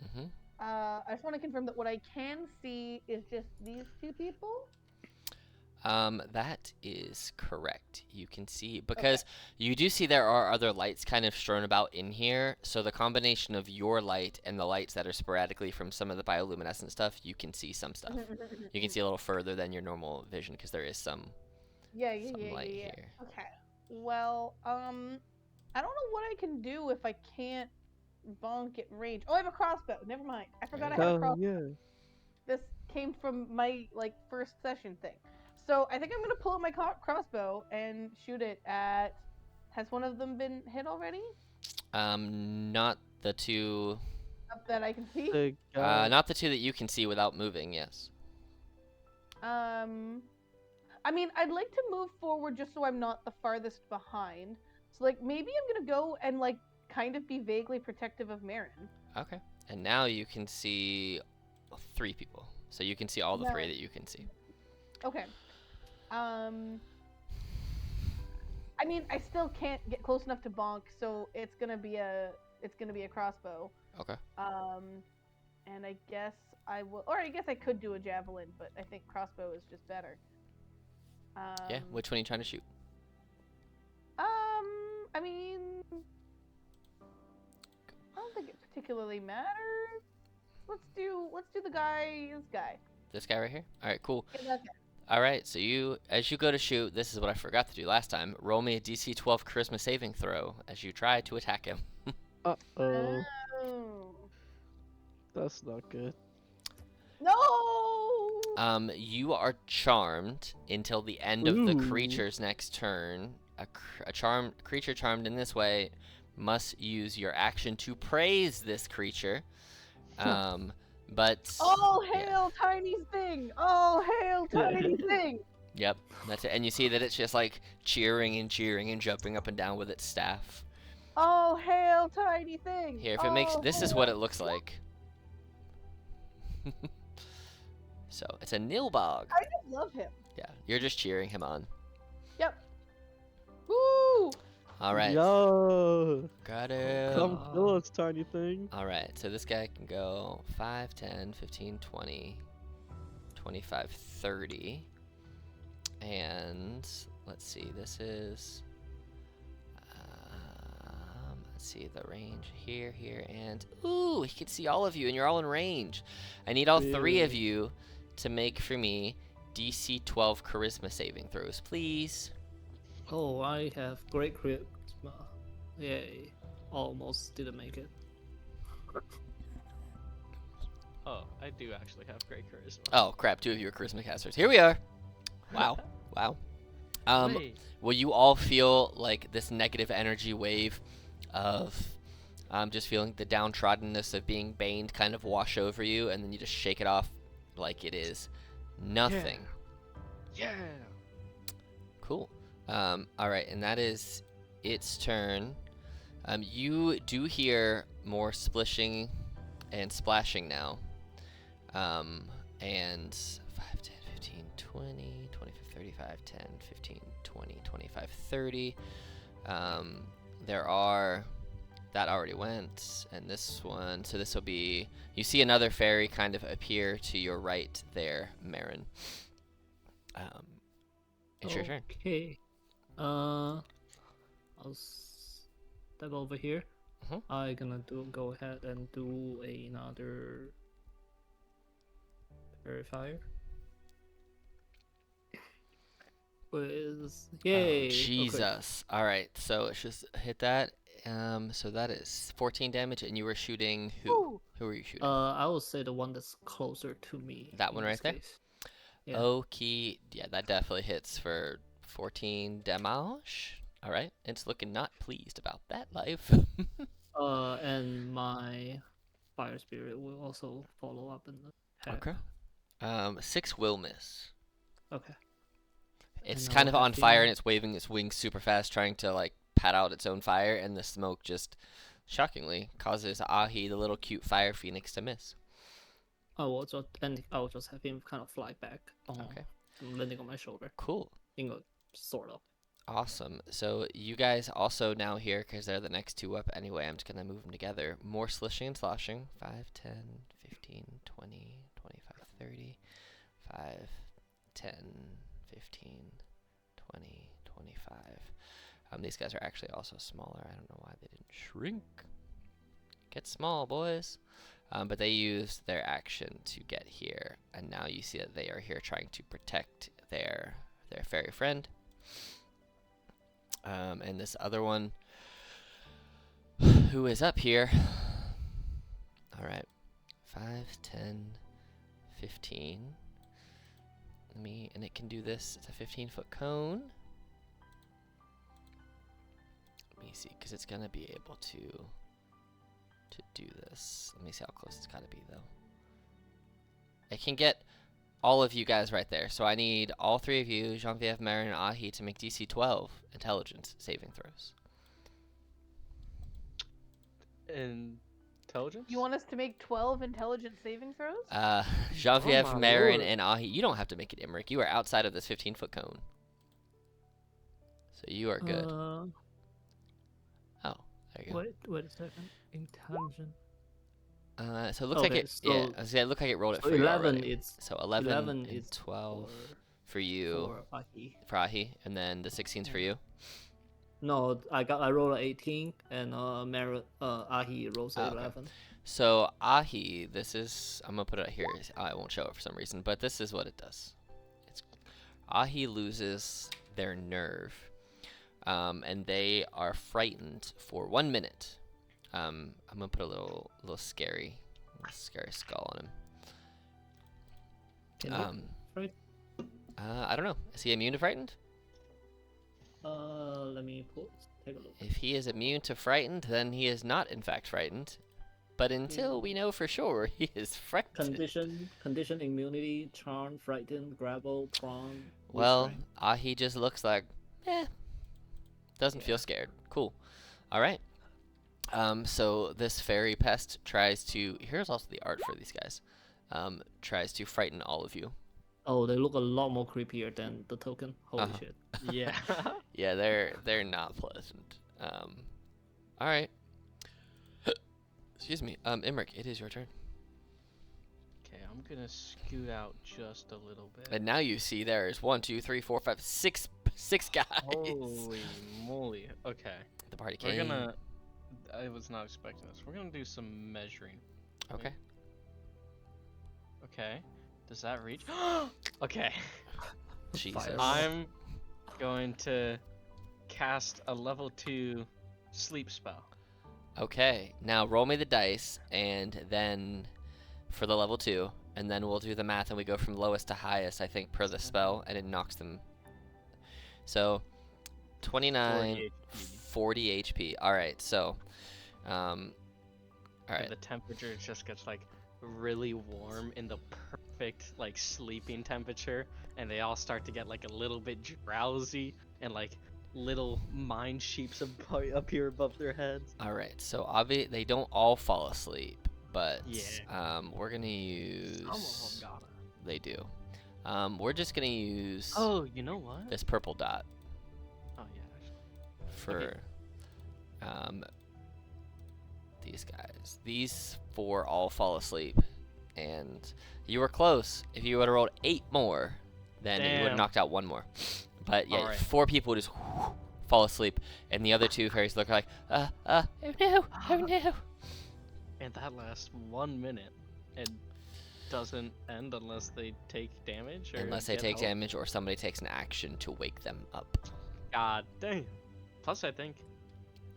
[SPEAKER 1] Mm-hmm.
[SPEAKER 3] I just want to confirm that what I can see is just these 2 people.
[SPEAKER 1] That is correct. You can see, because you do see there are other lights kind of strewn about in here. So the combination of your light and the lights that are sporadically from some of the bioluminescent stuff, you can see some stuff. You can see a little further than your normal vision because there is some
[SPEAKER 3] Yeah.
[SPEAKER 1] light here.
[SPEAKER 3] Okay. Well, I don't know what I can do if I can't bonk at range. Oh, I have a crossbow. Never mind. I forgot I had a
[SPEAKER 5] Oh
[SPEAKER 3] crossbow.
[SPEAKER 5] yeah.
[SPEAKER 3] This came from my first session thing. So I think I'm gonna pull out my crossbow and shoot it at. Has one of them been hit already?
[SPEAKER 1] Not the two.
[SPEAKER 3] Up that I can see.
[SPEAKER 5] The guy.
[SPEAKER 1] Not the two that you can see without moving. Yes.
[SPEAKER 3] I mean, I'd like to move forward just so I'm not the farthest behind. So maybe I'm gonna go and kind of be vaguely protective of Marin.
[SPEAKER 1] Okay. And now you can see 3 people. So you can see all the 3 that you can see.
[SPEAKER 3] Okay. I mean, I still can't get close enough to bonk, so it's gonna be a crossbow.
[SPEAKER 1] Okay.
[SPEAKER 3] And I guess I will, or I guess I could do a javelin, but I think crossbow is just better.
[SPEAKER 1] Yeah. Which one are you trying to shoot?
[SPEAKER 3] I mean, I don't think it particularly matters. Let's do this guy.
[SPEAKER 1] This guy right here? All right, cool.
[SPEAKER 3] Yeah, that guy.
[SPEAKER 1] All right, so as you go to shoot, this is what I forgot to do last time. Roll me a DC 12 Charisma saving throw as you try to attack him.
[SPEAKER 5] Uh oh.
[SPEAKER 3] Oh.
[SPEAKER 5] That's not good.
[SPEAKER 3] No.
[SPEAKER 1] You are charmed until the end of the
[SPEAKER 5] Ooh.
[SPEAKER 1] creature's next turn. A creature charmed in this way must use your action to praise this creature. But
[SPEAKER 3] Oh,
[SPEAKER 1] yeah.
[SPEAKER 3] hail, tiny thing! Oh, hail, tiny thing!
[SPEAKER 1] Yep, that's it. And you see that it's just cheering and jumping up and down with its staff.
[SPEAKER 3] Oh, hail, tiny thing!
[SPEAKER 1] Here, if it makes, this is what it looks like. So it's a Nilbog.
[SPEAKER 3] I just love him.
[SPEAKER 1] Yeah, you're just cheering him on.
[SPEAKER 3] Yep. Woo!
[SPEAKER 1] All right,
[SPEAKER 5] Yo.
[SPEAKER 1] got him.
[SPEAKER 5] Come kill us, tiny thing.
[SPEAKER 1] All right, so this guy can go 5, 10, 15, 20, 25, 30. And let's see, this is, let's see, the range here, and, ooh, he can see all of you, and you're all in range. I need all 3 of you to make for me DC 12 Charisma saving throws, please.
[SPEAKER 4] Oh, I have great charisma. Yay. Almost didn't make it.
[SPEAKER 5] Oh, I do actually have great charisma.
[SPEAKER 1] Oh, crap, 2 of you are Charisma casters. Here we are. Wow, wow.
[SPEAKER 2] Wait.
[SPEAKER 1] Well, you all feel like this negative energy wave of just feeling the downtroddenness of being baned kind of wash over you, and then you just shake it off like it is nothing.
[SPEAKER 2] Yeah.
[SPEAKER 1] Cool. All right, and that is its turn. You do hear more splishing and splashing now. And 5, 10, 15, 20, 25, 35, 10, 15, 20, 25, 30. There are... That already went, and this one, so this will be... You see another fairy kind of appear to your right there, Marin. It's your turn.
[SPEAKER 4] Okay. I'll step over here.
[SPEAKER 1] Mhm.
[SPEAKER 4] I'm gonna go ahead and do another verifier. Yay!
[SPEAKER 1] Oh, Jesus. All right, so it's just hit that. So that is 14 damage, and you were shooting who?
[SPEAKER 3] Ooh.
[SPEAKER 1] Who were you shooting?
[SPEAKER 4] I would say the one that's closer to me.
[SPEAKER 1] That
[SPEAKER 4] in
[SPEAKER 1] one
[SPEAKER 4] this
[SPEAKER 1] right there?
[SPEAKER 4] case. Yeah.
[SPEAKER 1] Okay, yeah, that definitely hits for 14 damage. All right, it's looking not pleased about that life.
[SPEAKER 4] And my fire spirit will also follow up in the head.
[SPEAKER 1] Okay. 6 will miss.
[SPEAKER 4] Okay.
[SPEAKER 1] It's
[SPEAKER 4] And
[SPEAKER 1] kind of
[SPEAKER 4] I'll
[SPEAKER 1] on
[SPEAKER 4] have
[SPEAKER 1] fire,
[SPEAKER 4] the-
[SPEAKER 1] and it's waving its wings super fast, trying to like pat out its own fire, and the smoke just shockingly causes Ahi, the little cute fire phoenix, to miss.
[SPEAKER 4] I will just have him kind of fly back.
[SPEAKER 1] Okay.
[SPEAKER 4] Landing on my shoulder.
[SPEAKER 1] Cool.
[SPEAKER 4] Sort of.
[SPEAKER 1] Awesome. So you guys also now here, because they're the next 2 up anyway, I'm just going to move them together. More slishing and sloshing. 5, 10, 15, 20, 25, 30. 5, 10, 15, 20, 25. These guys are actually also smaller. I don't know why they didn't shrink. Get small, boys. But they used their action to get here, and now you see that they are here trying to protect their fairy friend. And this other one, who is up here. All right, 5, 10, 15. And it can do this. It's a 15-foot cone. Let me see, because it's gonna be able to do this. Let me see how close it's gotta be though. It can get all of you guys right there. So I need all 3 of you, Jean-Vieve, Marin, and Ahi, to make DC 12 intelligence saving throws.
[SPEAKER 5] Intelligence?
[SPEAKER 3] You want us to make 12 intelligence saving throws?
[SPEAKER 1] Jean-Vieve,
[SPEAKER 5] Oh my
[SPEAKER 1] Marin,
[SPEAKER 5] lord.
[SPEAKER 1] and Ahi, you don't have to make it, Imric. You are outside of this 15-foot cone. So you are good. Oh, there you go.
[SPEAKER 4] Wait a second. Intelligent.
[SPEAKER 1] So it looks like
[SPEAKER 4] Okay,
[SPEAKER 1] it. Yeah,
[SPEAKER 4] so-
[SPEAKER 1] I was gonna say, it looked like it rolled it
[SPEAKER 4] So
[SPEAKER 1] for you
[SPEAKER 4] 11
[SPEAKER 1] already.
[SPEAKER 4] it's
[SPEAKER 1] So 11
[SPEAKER 4] 11
[SPEAKER 1] and
[SPEAKER 4] is
[SPEAKER 1] 12 for you,
[SPEAKER 4] for Ahi.
[SPEAKER 1] for Ahi, and then the 16's for you.
[SPEAKER 4] No, I rolled 18 and Ahi rolls
[SPEAKER 1] Oh, okay.
[SPEAKER 4] 11.
[SPEAKER 1] So Ahi, this is, I'm gonna put it here. I won't show it for some reason, but this is what it does. Ahi loses their nerve, and they are frightened for 1 minute. I'm gonna put a little scary skull on
[SPEAKER 4] Can
[SPEAKER 1] him.
[SPEAKER 4] right?
[SPEAKER 1] I don't know. Is he immune to frightened?
[SPEAKER 4] Let me take a look.
[SPEAKER 1] If he is immune to frightened, then he is not in fact frightened. But until we know for sure, he is frightened.
[SPEAKER 4] Condition immunity, charm, frightened, grapple, prone.
[SPEAKER 1] Well,
[SPEAKER 4] restraint.
[SPEAKER 1] Ahi just looks like, doesn't feel scared. Cool. All right. So this fairy pest tries to. Here's also the art for these guys. Tries to frighten all of you.
[SPEAKER 4] Oh, they look a lot more creepier than the token. Holy
[SPEAKER 1] Uh-huh.
[SPEAKER 4] shit.
[SPEAKER 2] Yeah.
[SPEAKER 1] Yeah, they're not pleasant. All right. Excuse me. Imric, it is your turn.
[SPEAKER 2] Okay, I'm gonna scoot out just a little bit.
[SPEAKER 1] And now you see there's 1, 2, 3, 4, 5, 6 guys.
[SPEAKER 2] Holy moly. Okay.
[SPEAKER 1] The party
[SPEAKER 2] We're
[SPEAKER 1] came.
[SPEAKER 2] gonna. I was not expecting this. We're gonna do some measuring.
[SPEAKER 1] Okay.
[SPEAKER 2] Okay. Does that reach? Okay.
[SPEAKER 1] Jesus.
[SPEAKER 4] Fire.
[SPEAKER 2] I'm going to cast a level 2 sleep spell.
[SPEAKER 1] Okay. Now roll me the dice, and then for the level 2, and then we'll do the math, and we go from lowest to highest, I think, per the spell, and it knocks them. So 29,
[SPEAKER 2] 40 HP.
[SPEAKER 1] 40 HP. All right. So, all
[SPEAKER 2] And
[SPEAKER 1] right.
[SPEAKER 2] the temperature just gets like really warm in the perfect like sleeping temperature, and they all start to get like a little bit drowsy, and like little mind sheeps appear above their heads.
[SPEAKER 1] All right. So they don't all fall asleep, but
[SPEAKER 2] Yeah.
[SPEAKER 1] we're gonna use.
[SPEAKER 2] Some of them gotta.
[SPEAKER 1] They do. We're just gonna use
[SPEAKER 2] Oh, you know what?
[SPEAKER 1] this purple dot
[SPEAKER 2] Oh yeah. Actually.
[SPEAKER 1] for these guys. These 4 all fall asleep, and you were close. If you would have rolled 8 more, then you would have
[SPEAKER 2] Damn.
[SPEAKER 1] knocked out 1 more. But yeah,
[SPEAKER 2] Alright.
[SPEAKER 1] 4 people just fall asleep, and the other 2 fairies look like, oh no, oh no.
[SPEAKER 2] And that lasts 1 minute, and doesn't end unless they take damage. Or
[SPEAKER 1] Unless they
[SPEAKER 2] get
[SPEAKER 1] take
[SPEAKER 2] help.
[SPEAKER 1] damage or somebody takes an action to wake them up.
[SPEAKER 2] God damn. Plus, I think,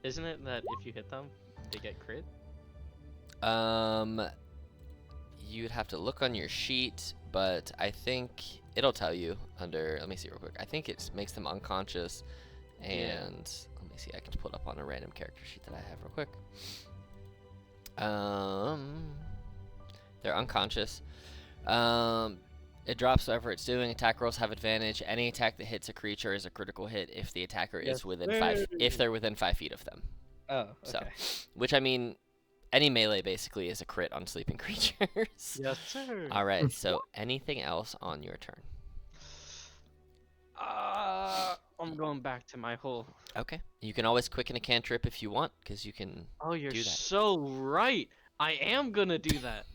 [SPEAKER 2] isn't it that if you hit them, they get crit?
[SPEAKER 1] You'd have to look on your sheet, but I think it'll tell you under. Let me see real quick. I think it makes them unconscious, and let me see. I can pull it up on a random character sheet that I have real quick. They're unconscious. It drops whatever it's doing. Attack rolls have advantage. Any attack that hits a creature is a critical hit if the attacker is
[SPEAKER 5] Yes,
[SPEAKER 1] within
[SPEAKER 5] sir.
[SPEAKER 1] if they're within 5 feet of them.
[SPEAKER 5] Oh, okay.
[SPEAKER 1] So, which I mean, any melee basically is a crit on sleeping creatures.
[SPEAKER 2] Yes, sir.
[SPEAKER 1] All right. So, anything else on your turn?
[SPEAKER 2] I'm going back to my whole.
[SPEAKER 1] Okay. You can always quicken a cantrip if you want, because you can.
[SPEAKER 2] Oh, you're
[SPEAKER 1] do that.
[SPEAKER 2] so right. I am gonna do that.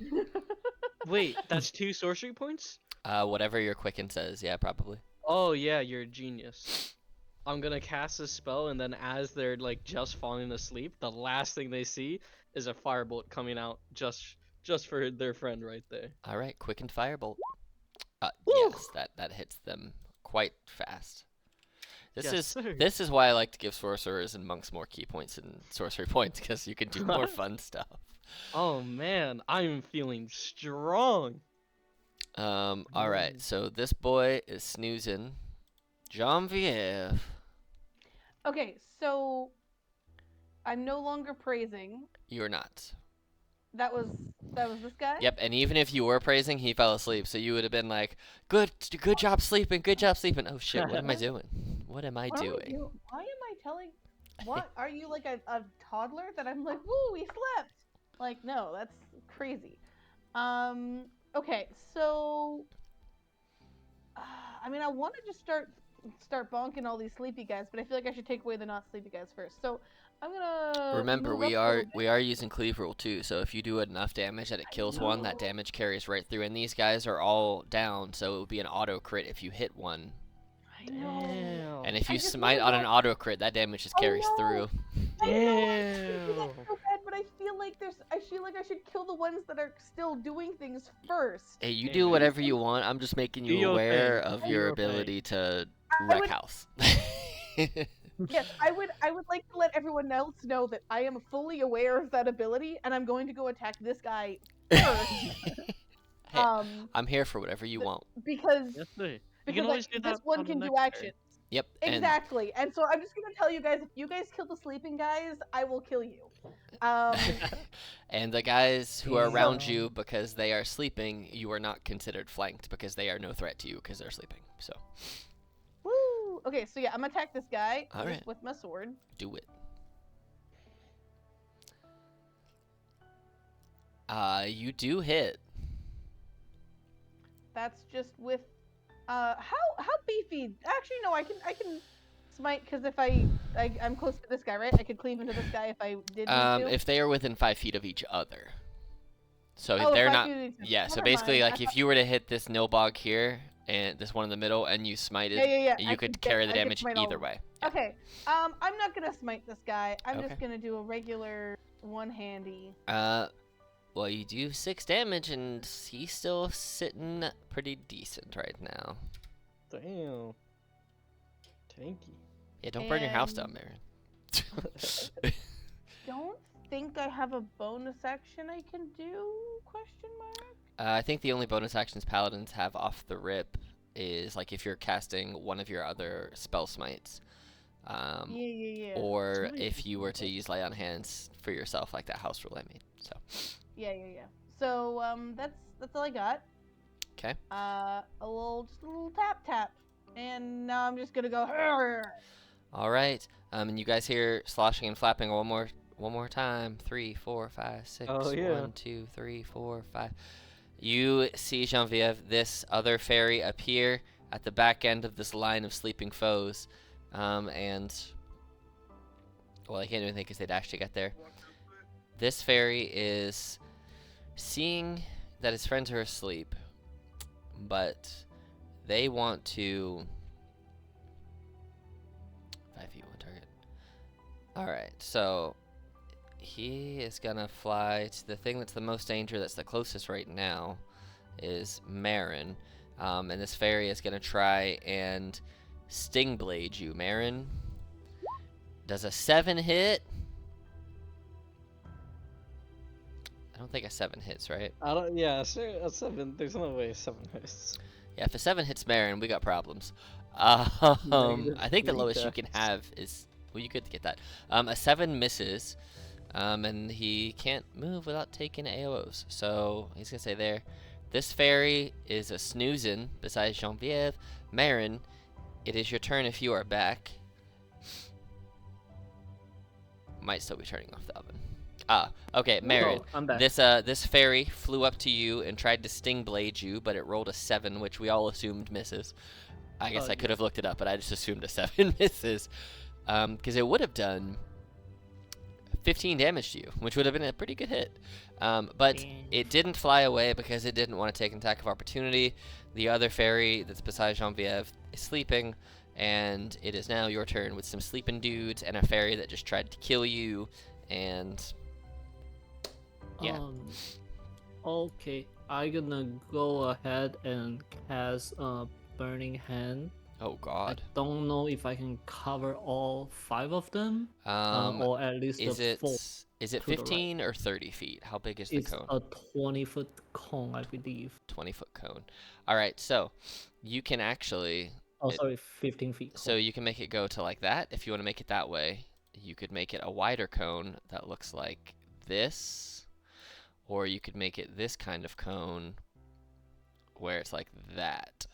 [SPEAKER 2] Wait, that's 2 sorcery points?
[SPEAKER 1] Whatever your quicken says. Yeah, probably.
[SPEAKER 2] Oh yeah, you're a genius. I'm gonna cast a spell, and then as they're like just falling asleep, the last thing they see is a firebolt coming out just for their friend right there.
[SPEAKER 1] All right. Quickened firebolt.
[SPEAKER 2] Woo!
[SPEAKER 1] Yes, that hits them quite fast.
[SPEAKER 2] Yes, sir.
[SPEAKER 1] This is why I like to give sorcerers and monks more key points and sorcery points, because you can do more fun stuff.
[SPEAKER 2] Oh man, I'm feeling strong.
[SPEAKER 1] All right. So this boy is snoozing. Jean-Vieve.
[SPEAKER 3] Okay, so I'm no longer praising.
[SPEAKER 1] You're not.
[SPEAKER 3] That was this guy.
[SPEAKER 1] Yep, and even if you were praising, he fell asleep. So you would have been like, "Good job sleeping. Good job sleeping." Oh shit, what am I doing? What am I
[SPEAKER 3] What am I
[SPEAKER 1] doing?
[SPEAKER 3] doing? Why am I telling? What are you, like a toddler that I'm like, woo, we slept? Like, no, that's crazy. Okay, so I mean, I want to just start bonking all these sleepy guys, but I feel like I should take away the not sleepy guys first. So I'm gonna
[SPEAKER 1] Remember,
[SPEAKER 3] move
[SPEAKER 1] we
[SPEAKER 3] up a
[SPEAKER 1] are
[SPEAKER 3] little bit.
[SPEAKER 1] using cleave rule too. So if you do enough damage that it kills one, that
[SPEAKER 3] know.
[SPEAKER 1] damage carries right through. And these guys are all down, so it would be an auto crit if you hit one.
[SPEAKER 3] I know.
[SPEAKER 1] And if
[SPEAKER 3] I
[SPEAKER 1] you
[SPEAKER 3] just
[SPEAKER 1] smite
[SPEAKER 3] wanna
[SPEAKER 1] on an
[SPEAKER 3] go-
[SPEAKER 1] auto crit, that damage just
[SPEAKER 3] Oh,
[SPEAKER 1] carries
[SPEAKER 3] no.
[SPEAKER 1] through.
[SPEAKER 3] I know, I'm thinking
[SPEAKER 2] Damn.
[SPEAKER 3] that's so bad, but I feel like I should kill the ones that are still doing things first.
[SPEAKER 1] Hey, you
[SPEAKER 2] Hey,
[SPEAKER 1] do
[SPEAKER 2] man.
[SPEAKER 1] whatever you want. I'm just making
[SPEAKER 2] Do
[SPEAKER 1] you
[SPEAKER 2] your
[SPEAKER 1] aware
[SPEAKER 2] thing.
[SPEAKER 1] of
[SPEAKER 2] Do
[SPEAKER 1] your
[SPEAKER 2] your thing.
[SPEAKER 1] ability to
[SPEAKER 3] I
[SPEAKER 1] wreck
[SPEAKER 3] would-
[SPEAKER 1] house.
[SPEAKER 3] Yes, I would like to let everyone else know that I am fully aware of that ability, and I'm going to go attack this guy first.
[SPEAKER 1] Hey, I'm here for whatever you want.
[SPEAKER 3] Because
[SPEAKER 2] Yes, sir. You
[SPEAKER 3] because
[SPEAKER 2] can always do
[SPEAKER 3] this
[SPEAKER 2] that
[SPEAKER 3] one
[SPEAKER 2] on the
[SPEAKER 3] can do
[SPEAKER 2] next turn.
[SPEAKER 3] actions.
[SPEAKER 1] Yep. And
[SPEAKER 3] Exactly. And so I'm just gonna tell you guys, if you guys kill the sleeping guys, I will kill you.
[SPEAKER 1] and the guys who are around
[SPEAKER 5] So-
[SPEAKER 1] you because they are sleeping, you are not considered flanked because they are no threat to you because they're sleeping. So
[SPEAKER 3] Woo! Okay, so yeah, I'm gonna attack this guy
[SPEAKER 1] Alright.
[SPEAKER 3] with my sword.
[SPEAKER 1] do it. You do hit.
[SPEAKER 3] That's just with how beefy? Actually, no, I can smite because if I'm close to this guy, right? I could cleave into this guy if I did need to.
[SPEAKER 1] If they are within 5 feet of each other. So
[SPEAKER 3] Oh,
[SPEAKER 1] they're
[SPEAKER 3] if I
[SPEAKER 1] not.
[SPEAKER 3] do-
[SPEAKER 1] Yeah. So
[SPEAKER 3] never
[SPEAKER 1] basically,
[SPEAKER 3] mind.
[SPEAKER 1] like if you were to hit this Nilbog here and this one in the middle, and you smited,
[SPEAKER 3] Yeah.
[SPEAKER 1] you
[SPEAKER 3] I
[SPEAKER 1] could
[SPEAKER 3] get-
[SPEAKER 1] carry the
[SPEAKER 3] I could
[SPEAKER 1] damage
[SPEAKER 3] smite all
[SPEAKER 1] either
[SPEAKER 3] of them.
[SPEAKER 1] way.
[SPEAKER 3] Okay. I'm not gonna smite this guy. I'm
[SPEAKER 1] Okay.
[SPEAKER 3] just gonna do a regular one-handy.
[SPEAKER 1] Well, you do 6 damage, and he's still sitting pretty decent right now.
[SPEAKER 5] Damn. Tanky.
[SPEAKER 1] Yeah, don't burn your house
[SPEAKER 3] And-
[SPEAKER 1] down, Marin.
[SPEAKER 3] Don't think I have a bonus action I can do? Question mark.
[SPEAKER 1] I think the only bonus actions paladins have off the rip is like if you're casting one of your other spell smites.
[SPEAKER 3] Yeah.
[SPEAKER 1] Or
[SPEAKER 4] Smite
[SPEAKER 1] if
[SPEAKER 4] is
[SPEAKER 1] you
[SPEAKER 4] not
[SPEAKER 1] were to
[SPEAKER 4] bad.
[SPEAKER 1] use lay on hands for yourself, like that house rule I made. So,
[SPEAKER 3] Yeah. So that's all I got.
[SPEAKER 1] okay.
[SPEAKER 3] Just a little tap, and now I'm just gonna go. "Arr!"
[SPEAKER 1] All right. And you guys hear sloshing and flapping one more time. 3, 4, 5, 6.
[SPEAKER 5] Oh, yeah.
[SPEAKER 1] 1, 2, 3, 4, 5. You see Genevieve, this other fairy, appear at the back end of this line of sleeping foes, and well, I can't do anything because they'd actually get there. This fairy is seeing that his friends are asleep, but they want to 5 feet, 1 target. Alright, so he is gonna fly to the thing that's the most danger, that's the closest right now, is Marin. And this fairy is gonna try and sting blade you. Marin, does a 7 hit? I don't think a 7 hits, right?
[SPEAKER 5] I don't. Yeah, sure. A 7. There's no way 7 hits.
[SPEAKER 1] Yeah, if a 7 hits Marin, we got problems.
[SPEAKER 5] Negative
[SPEAKER 1] I think the
[SPEAKER 5] 3
[SPEAKER 1] lowest you can
[SPEAKER 5] dex.
[SPEAKER 1] have is, well, you could get that. A 7 misses, and he can't move without taking AOs. So he's gonna stay there. This fairy is a snoozin' besides Genevieve. Marin, it is your turn if you are back. Might still be turning off the oven. Okay, Marin.
[SPEAKER 4] Oh, I'm back.
[SPEAKER 1] This fairy flew up to you and tried to sting blade you, but it rolled a 7, which we all assumed misses. I guess I could have looked it up, but I just assumed a 7 misses. Because it would have done 15 damage to you, which would have been a pretty good hit. But it didn't fly away because it didn't want to take an attack of opportunity. The other fairy that's beside Genevieve is sleeping, and it is now your turn with some sleeping dudes and a fairy that just tried to kill you, and yeah.
[SPEAKER 4] Okay, I'm gonna go ahead and cast Burning Hand.
[SPEAKER 1] Oh God.
[SPEAKER 4] I don't know if I can cover all 5 of them, or at least
[SPEAKER 1] Is
[SPEAKER 4] the
[SPEAKER 1] it
[SPEAKER 4] 4.
[SPEAKER 1] is it
[SPEAKER 4] to the right.
[SPEAKER 1] 15 or 30 feet? How big is the
[SPEAKER 4] It's
[SPEAKER 1] cone?
[SPEAKER 4] a 20-foot cone, I believe.
[SPEAKER 1] 20-foot cone. All right, so you can actually,
[SPEAKER 4] Oh, sorry, 15 feet.
[SPEAKER 1] so you can make it go to like that. If you want to make it that way, you could make it a wider cone that looks like this, or you could make it this kind of cone where it's like that.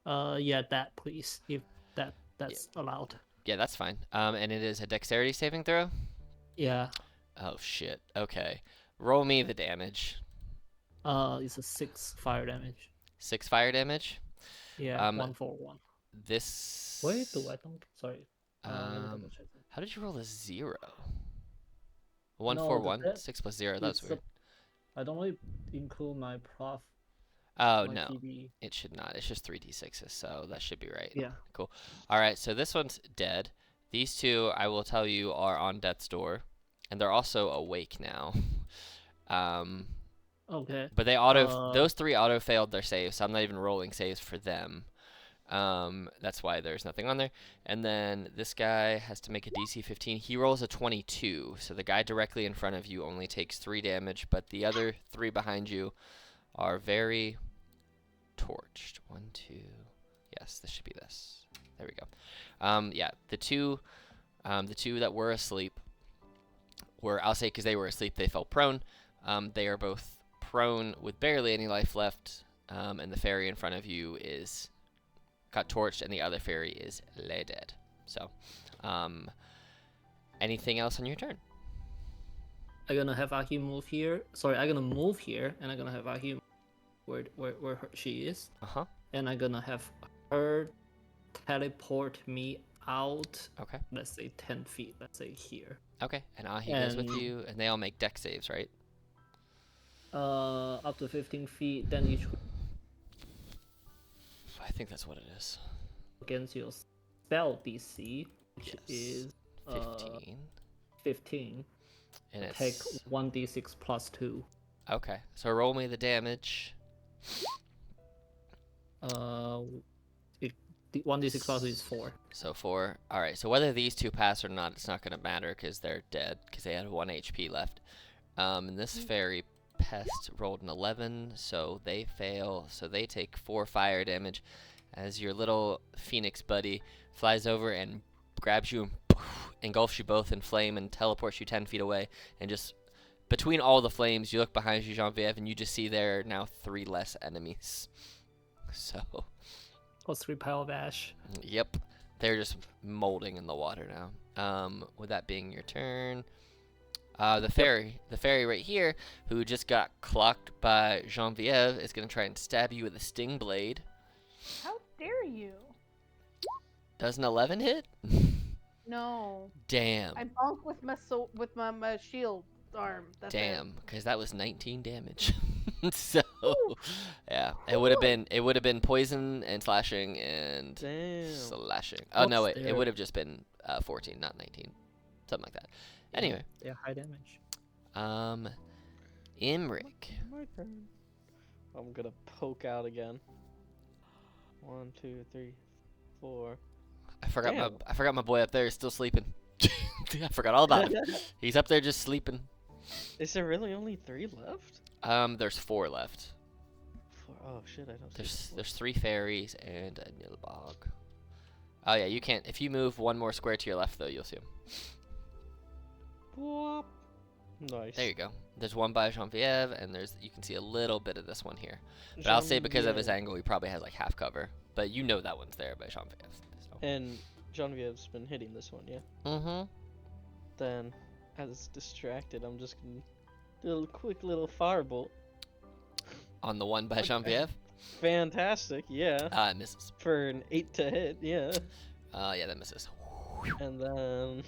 [SPEAKER 4] Yeah, that please, if that's allowed.
[SPEAKER 1] Yeah, that's fine. And it is a dexterity saving throw.
[SPEAKER 4] Yeah.
[SPEAKER 1] Oh shit. Okay, roll me the damage.
[SPEAKER 4] It's a 6 fire damage.
[SPEAKER 1] 6 fire damage.
[SPEAKER 4] Yeah, 1 for 1.
[SPEAKER 1] This.
[SPEAKER 4] Wait, do I don't? Sorry. Let me
[SPEAKER 1] Um,
[SPEAKER 4] double check that.
[SPEAKER 1] how did you roll a 0? 1,
[SPEAKER 4] No,
[SPEAKER 1] 4,
[SPEAKER 4] the
[SPEAKER 1] 1,
[SPEAKER 4] dex-
[SPEAKER 1] 6 plus 0. That's
[SPEAKER 4] It's
[SPEAKER 1] weird.
[SPEAKER 4] I don't really include my prof.
[SPEAKER 1] Oh
[SPEAKER 4] my
[SPEAKER 1] no,
[SPEAKER 4] PB.
[SPEAKER 1] it should not. It's just 3d6s, so that should be right.
[SPEAKER 4] Yeah.
[SPEAKER 1] Cool. All right, so this one's dead. These two, I will tell you, are on death's door, and they're also awake now.
[SPEAKER 4] Okay.
[SPEAKER 1] But they those 3 auto failed their saves, so I'm not even rolling saves for them. That's why there's nothing on there. And then this guy has to make a DC 15. He rolls a 22, so the guy directly in front of you only takes 3 damage, but the other 3 behind you are very torched. 1, 2. Yes, this should be this. There we go. Yeah, the two that were asleep were, I'll say, because they were asleep, they fell prone. They are both prone with barely any life left, and the fairy in front of you got torched, and the other fairy is lay dead. So, anything else on your turn?
[SPEAKER 4] I'm gonna have Aki move here. Sorry, I'm gonna move here, and I'm gonna have Aki where she is, and I'm gonna have her teleport me out.
[SPEAKER 1] Okay.
[SPEAKER 4] Let's say 10 feet. Let's say here.
[SPEAKER 1] Okay, and Ahi goes with
[SPEAKER 4] And-
[SPEAKER 1] you, and they all make dex saves, right?
[SPEAKER 4] Up to 15 feet. Then each
[SPEAKER 1] I think that's what it is.
[SPEAKER 4] against your spell DC, which
[SPEAKER 1] Yes.
[SPEAKER 4] is
[SPEAKER 1] 15.
[SPEAKER 4] 15.
[SPEAKER 1] And
[SPEAKER 4] Take
[SPEAKER 1] it's
[SPEAKER 4] 1d6 plus 2.
[SPEAKER 1] okay. So roll me the damage.
[SPEAKER 4] The 1d6 plus 2 is 4.
[SPEAKER 1] So 4. All right. So whether these two pass or not, it's not going to matter because they're dead because they had 1 HP left. And this fairy pest rolled an 11, so they fail. So they take 4 fire damage as your little phoenix buddy flies over and grabs you and engulfs you both in flame and teleports you 10 feet away. And just between all the flames, you look behind you, Genevieve, and you just see there are now 3 less enemies. So,
[SPEAKER 4] Plus 3 pile of ash.
[SPEAKER 1] yep, they're just molding in the water now. With that being your turn, the fairy right here, who just got clocked by Genevieve, is gonna try and stab you with a sting blade.
[SPEAKER 3] How dare you?
[SPEAKER 1] Does an 11 hit?
[SPEAKER 3] No.
[SPEAKER 1] Damn.
[SPEAKER 3] I bonk with my shield arm. That's it.
[SPEAKER 1] Damn, because that was 19 damage. So, yeah, it would have been poison and slashing and
[SPEAKER 5] Damn.
[SPEAKER 1] slashing. Oh no,
[SPEAKER 4] What's
[SPEAKER 1] it
[SPEAKER 4] their-
[SPEAKER 1] would have just been 14, not 19, something like that. Anyway,
[SPEAKER 4] Yeah, high damage.
[SPEAKER 1] Imric.
[SPEAKER 5] My turn. I'm gonna poke out again. 1, 2, 3, 4.
[SPEAKER 1] I forgot
[SPEAKER 5] Damn.
[SPEAKER 1] my boy up there is still sleeping. I forgot all about him. He's up there just sleeping.
[SPEAKER 5] Is there really only 3 left?
[SPEAKER 1] There's 4 left.
[SPEAKER 5] 4. Oh shit! I don't see.
[SPEAKER 1] There's 3 fairies and a nilbog. Oh yeah, you can't. If you move 1 more square to your left, though, you'll see him.
[SPEAKER 5] Whoop. Nice.
[SPEAKER 1] There you go. There's 1 by Genevieve, and you can see a little bit of this one here. But I'll say because of his
[SPEAKER 5] Genevieve-
[SPEAKER 1] angle, he probably has like half cover. But you know that one's there by Genevieve. So.
[SPEAKER 5] And Genevieve's been hitting this one, yeah.
[SPEAKER 1] Mm-hmm.
[SPEAKER 5] Then, as distracted, I'm just gonna do a quick little firebolt.
[SPEAKER 1] On the 1 by
[SPEAKER 5] Okay.
[SPEAKER 1] Genevieve.
[SPEAKER 5] Fantastic, yeah.
[SPEAKER 1] It misses.
[SPEAKER 5] For an 8 to hit, yeah.
[SPEAKER 1] Yeah, that misses.
[SPEAKER 5] And then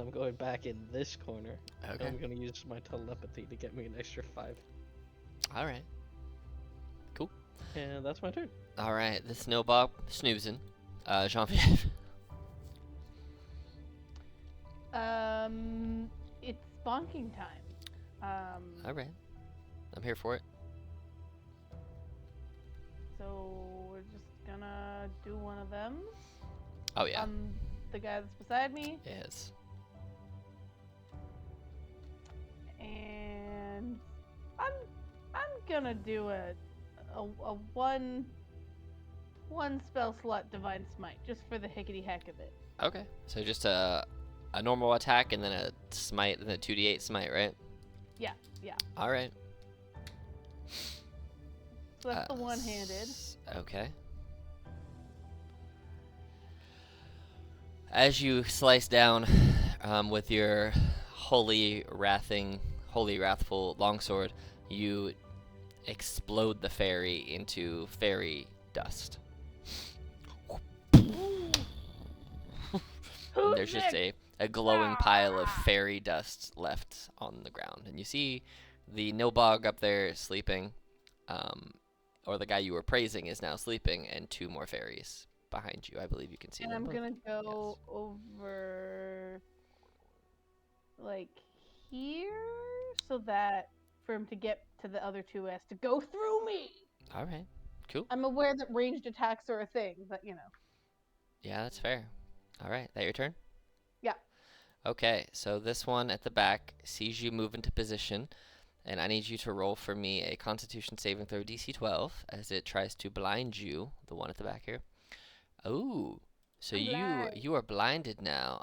[SPEAKER 5] I'm going back in this corner. And
[SPEAKER 1] Okay.
[SPEAKER 5] I'm gonna use my telepathy to get me an extra 5.
[SPEAKER 1] All right.
[SPEAKER 5] And that's my turn.
[SPEAKER 1] All right. The snowball snoozing. Genevieve.
[SPEAKER 3] It's bonking time.
[SPEAKER 1] All right. I'm here for it.
[SPEAKER 3] So we're just gonna do one of them.
[SPEAKER 1] Oh yeah.
[SPEAKER 3] The guy that's beside me,
[SPEAKER 1] Yes.
[SPEAKER 3] and I'm gonna do a one spell slot divine smite just for the hickety hack of it.
[SPEAKER 1] Okay. So just a normal attack and then a smite and then a 2d8 smite, right?
[SPEAKER 3] Yeah.
[SPEAKER 1] All right.
[SPEAKER 3] So that's the one-handed.
[SPEAKER 1] Okay. As you slice down with your holy wrathful longsword, you explode the fairy into fairy dust. And there's just a glowing pile of fairy dust left on the ground. And you see the Nilbog up there sleeping, or the guy you were praising is now sleeping, and 2 more fairies behind you. I believe you can see
[SPEAKER 3] And
[SPEAKER 1] them
[SPEAKER 3] I'm
[SPEAKER 1] both.
[SPEAKER 3] gonna go over like here so that for him to get to the other 2 has to go through me.
[SPEAKER 1] All right, cool.
[SPEAKER 3] I'm aware that ranged attacks are a thing, but you know.
[SPEAKER 1] Yeah, that's fair. All right, that your turn?
[SPEAKER 3] Yeah.
[SPEAKER 1] Okay, so this one at the back sees you move into position, and I need you to roll for me a Constitution saving throw DC 12 as it tries to blind you, the one at the back here. Oh, so
[SPEAKER 3] I'm blind.
[SPEAKER 1] you are blinded now.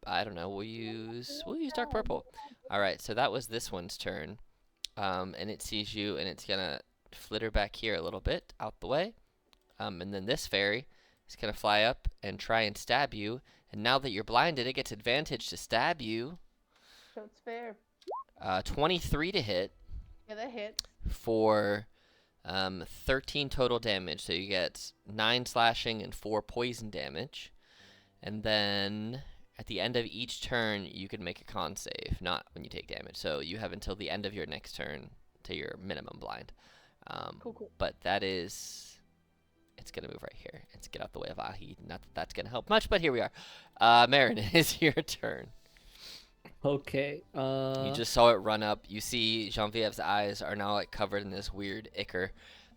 [SPEAKER 1] I don't know. We'll use dark purple. All right, so that was this one's turn, and it sees you, and it's gonna flitter back here a little bit out the way, and then this fairy is gonna fly up and try and stab you. And now that you're blinded, it gets advantage to stab you.
[SPEAKER 3] So it's fair.
[SPEAKER 1] 23 to hit
[SPEAKER 3] Yeah, that hits.
[SPEAKER 1] for 13 total damage. So you get 9 slashing and 4 poison damage. And then at the end of each turn, you can make a con save, not when you take damage. So you have until the end of your next turn to your minimum blind.
[SPEAKER 3] Cool.
[SPEAKER 1] But it's going to move right here. It's get out the way of Ahi. Not that that's going to help much, but here we are. Marin, it is your turn.
[SPEAKER 4] Okay.
[SPEAKER 1] You just saw it run up. You see Genevieve's eyes are now like covered in this weird ichor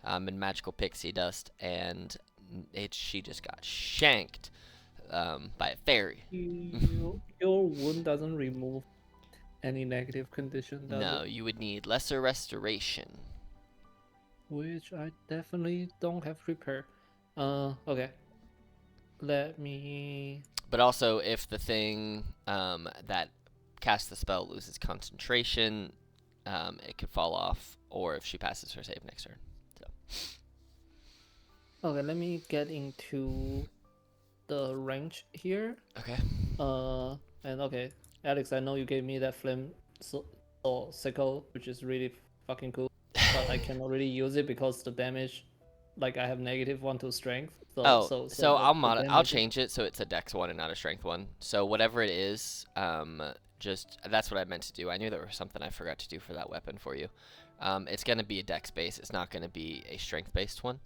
[SPEAKER 1] and magical pixie dust, and she just got shanked by a fairy.
[SPEAKER 4] Your wound doesn't remove, any negative condition.
[SPEAKER 1] No, you would need lesser restoration.
[SPEAKER 4] Which I definitely don't have prepare. Okay. Let me.
[SPEAKER 1] But also, if the thing that casts the spell loses concentration, it could fall off, or if she passes her save next turn. So.
[SPEAKER 4] Okay, let me get into the range here.
[SPEAKER 1] Okay.
[SPEAKER 4] And okay, Alex, I know you gave me that flame sickle, which is really fucking cool, but I cannot really use it because the damage, like I have -1 to strength. So
[SPEAKER 1] I'll change it so it's a dex 1 and not a strength 1. So whatever it is, just that's what I meant to do. I knew there was something I forgot to do for that weapon for you. It's gonna be a dex base. It's not gonna be a strength based one.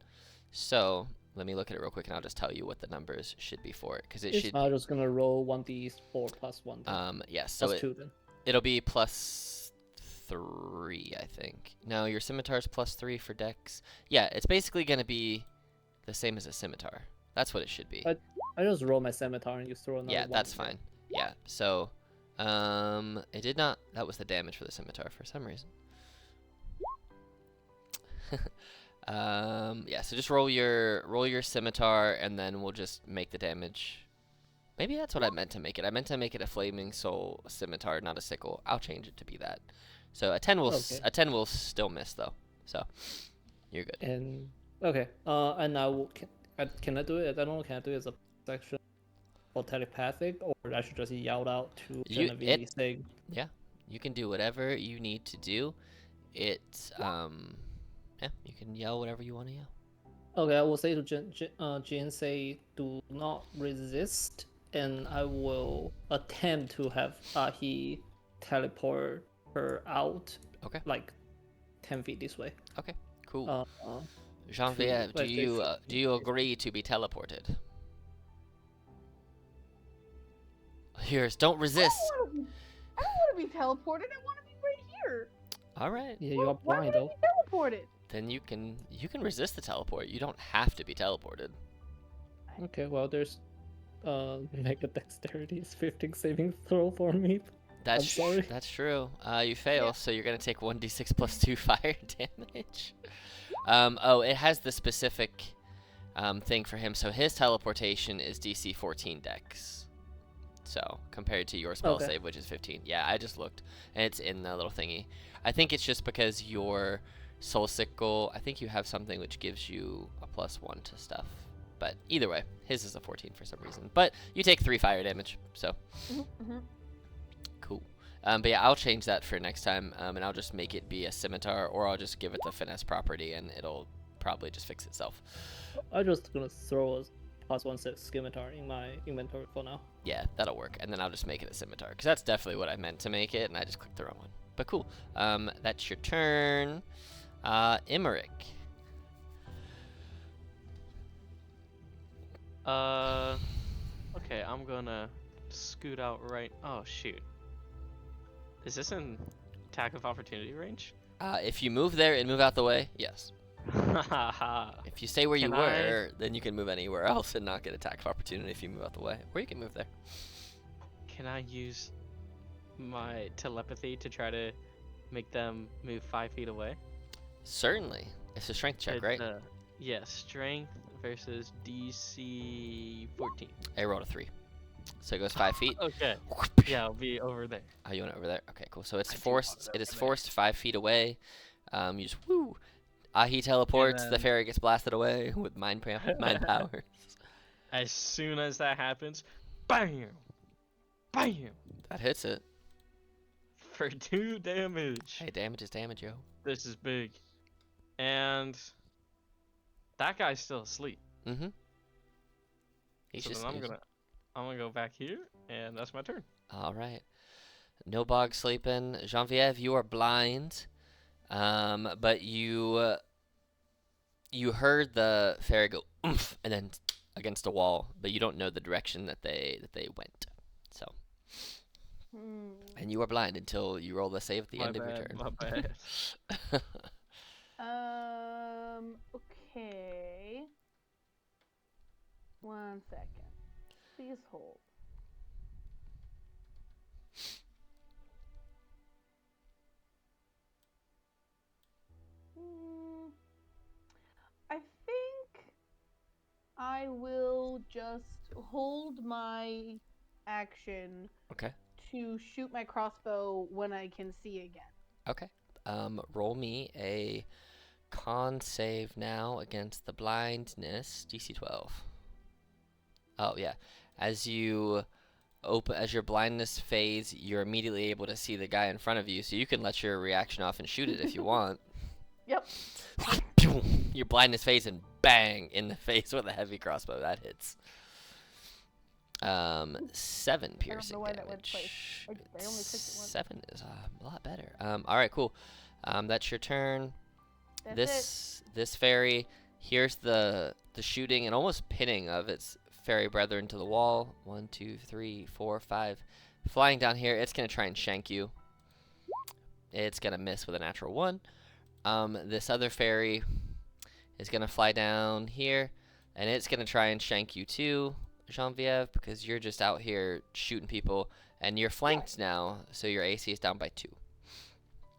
[SPEAKER 1] So let me look at it real quick, and I'll just tell you what the numbers should be for it, because it should.
[SPEAKER 4] I'm just gonna roll 1d4 plus 1.
[SPEAKER 1] Yes. So
[SPEAKER 4] plus 2 then.
[SPEAKER 1] It'll be +3, I think. No, your scimitar's +3 for dex. Yeah, it's basically gonna be the same as a scimitar. That's what it should be.
[SPEAKER 4] I just roll my scimitar and you throw another.
[SPEAKER 1] Yeah, that's fine. Yeah. So, it did not. That was the damage for the scimitar for some reason. Yeah. So just roll your scimitar, and then we'll just make the damage. Maybe that's what I meant to make it. I meant to make it a flaming soul scimitar, not a sickle. I'll change it to be that. So a 10 will a 10 will still miss though. So you're good.
[SPEAKER 4] And okay. And I will. Can I do it? I don't know. Can I do it as a section or telepathic, or I should just yell out to Genevieve saying?
[SPEAKER 1] Yeah, you can do whatever you need to do. Yeah, you can yell whatever you want to yell.
[SPEAKER 4] Okay, I will say to Jin, say, do not resist, and I will attempt to have Ahi teleport her out.
[SPEAKER 1] Okay.
[SPEAKER 4] Like 10 feet this way.
[SPEAKER 1] Okay, cool. Jean-Pierre, do you agree to be teleported? Yours, don't resist.
[SPEAKER 3] I don't want to be teleported. I want to be right here.
[SPEAKER 1] All right.
[SPEAKER 4] Yeah, you are
[SPEAKER 3] Why
[SPEAKER 4] blind
[SPEAKER 3] would I
[SPEAKER 4] though.
[SPEAKER 3] be teleported?
[SPEAKER 1] Then you can resist the teleport. You don't have to be teleported.
[SPEAKER 4] Okay, well there's mega dexterity is 15 saving throw for me.
[SPEAKER 1] That's
[SPEAKER 4] I'm sorry.
[SPEAKER 1] That's true. You fail, so you're gonna take 1d6 plus 2 fire damage. Oh, it has the specific thing for him. So his teleportation is DC 14 dex. So compared to your spell save, which is 15. Yeah, I just looked, and it's in the little thingy. I think it's just because your soul sickle, I think you have something which gives you a +1 to stuff. But either way, his is a 14 for some reason. But you take 3 fire damage, so cool. But yeah, I'll change that for next time, and I'll just make it be a scimitar, or I'll just give it the finesse property, and it'll probably just fix itself.
[SPEAKER 4] I'm just gonna throw a +1 scimitar in my inventory for now.
[SPEAKER 1] Yeah, that'll work, and then I'll just make it a scimitar, because that's definitely what I meant to make it, and I just clicked the wrong one. But cool. That's your turn. Emmerich.
[SPEAKER 5] Okay, I'm gonna scoot out right. Oh shoot. Is this in attack of opportunity range?
[SPEAKER 1] If you move there and move out the way, yes.
[SPEAKER 5] Haha.
[SPEAKER 1] If you stay where you were, then you can move anywhere else and not get attack of opportunity if you move out the way. Or you can move there.
[SPEAKER 5] Can I use my telepathy to try to make them move 5 feet away?
[SPEAKER 1] Certainly. It's a strength check, right?
[SPEAKER 5] Yeah, strength versus DC 14.
[SPEAKER 1] I rolled a 3. So it goes 5 feet.
[SPEAKER 5] Okay. Yeah, I'll be over there.
[SPEAKER 1] Oh, you want it over there? Okay, cool. So it's forced. It is forced 5 feet away. You just woo. He teleports. The fairy gets blasted away with mind powers.
[SPEAKER 5] As soon as that happens, bam, bam.
[SPEAKER 1] That hits it.
[SPEAKER 5] For 2 damage.
[SPEAKER 1] Hey, damage is damage, yo.
[SPEAKER 5] This is big. And that guy's still asleep.
[SPEAKER 1] Mm-hmm. He's
[SPEAKER 5] So
[SPEAKER 1] just.
[SPEAKER 5] then I'm gonna go back here, and that's my turn.
[SPEAKER 1] All right. No bog sleeping. Genevieve, you are blind. But you heard the fairy go oomph and then against a wall, but you don't know the direction that they went. So. And you are blind until you roll the save at the end of your turn.
[SPEAKER 5] My bad.
[SPEAKER 3] Okay. 1 second. Please hold. just hold my action
[SPEAKER 1] Okay.
[SPEAKER 3] to shoot my crossbow when I can see again.
[SPEAKER 1] Okay. Roll me a con save now against the blindness, DC 12. Oh yeah. As your blindness fades, you're immediately able to see the guy in front of you, so you can let your reaction off and shoot it if you want.
[SPEAKER 3] Yep.
[SPEAKER 1] Your blindness fades and bang in the face with a heavy crossbow. That hits. 7 piercing
[SPEAKER 3] why that went twice.
[SPEAKER 1] damage.
[SPEAKER 3] I only clicked it once.
[SPEAKER 1] 7 is a lot better. All right, cool. That's your turn.
[SPEAKER 3] That's
[SPEAKER 1] This fairy hears the shooting and almost pinning of its fairy brethren to the wall. 1, 2, 3, 4, 5. Flying down here, it's gonna try and shank you. It's gonna miss with a natural 1. This other fairy is gonna fly down here, and it's gonna try and shank you too, Genevieve, because you're just out here shooting people, and you're flanked now, so your AC is down by 2.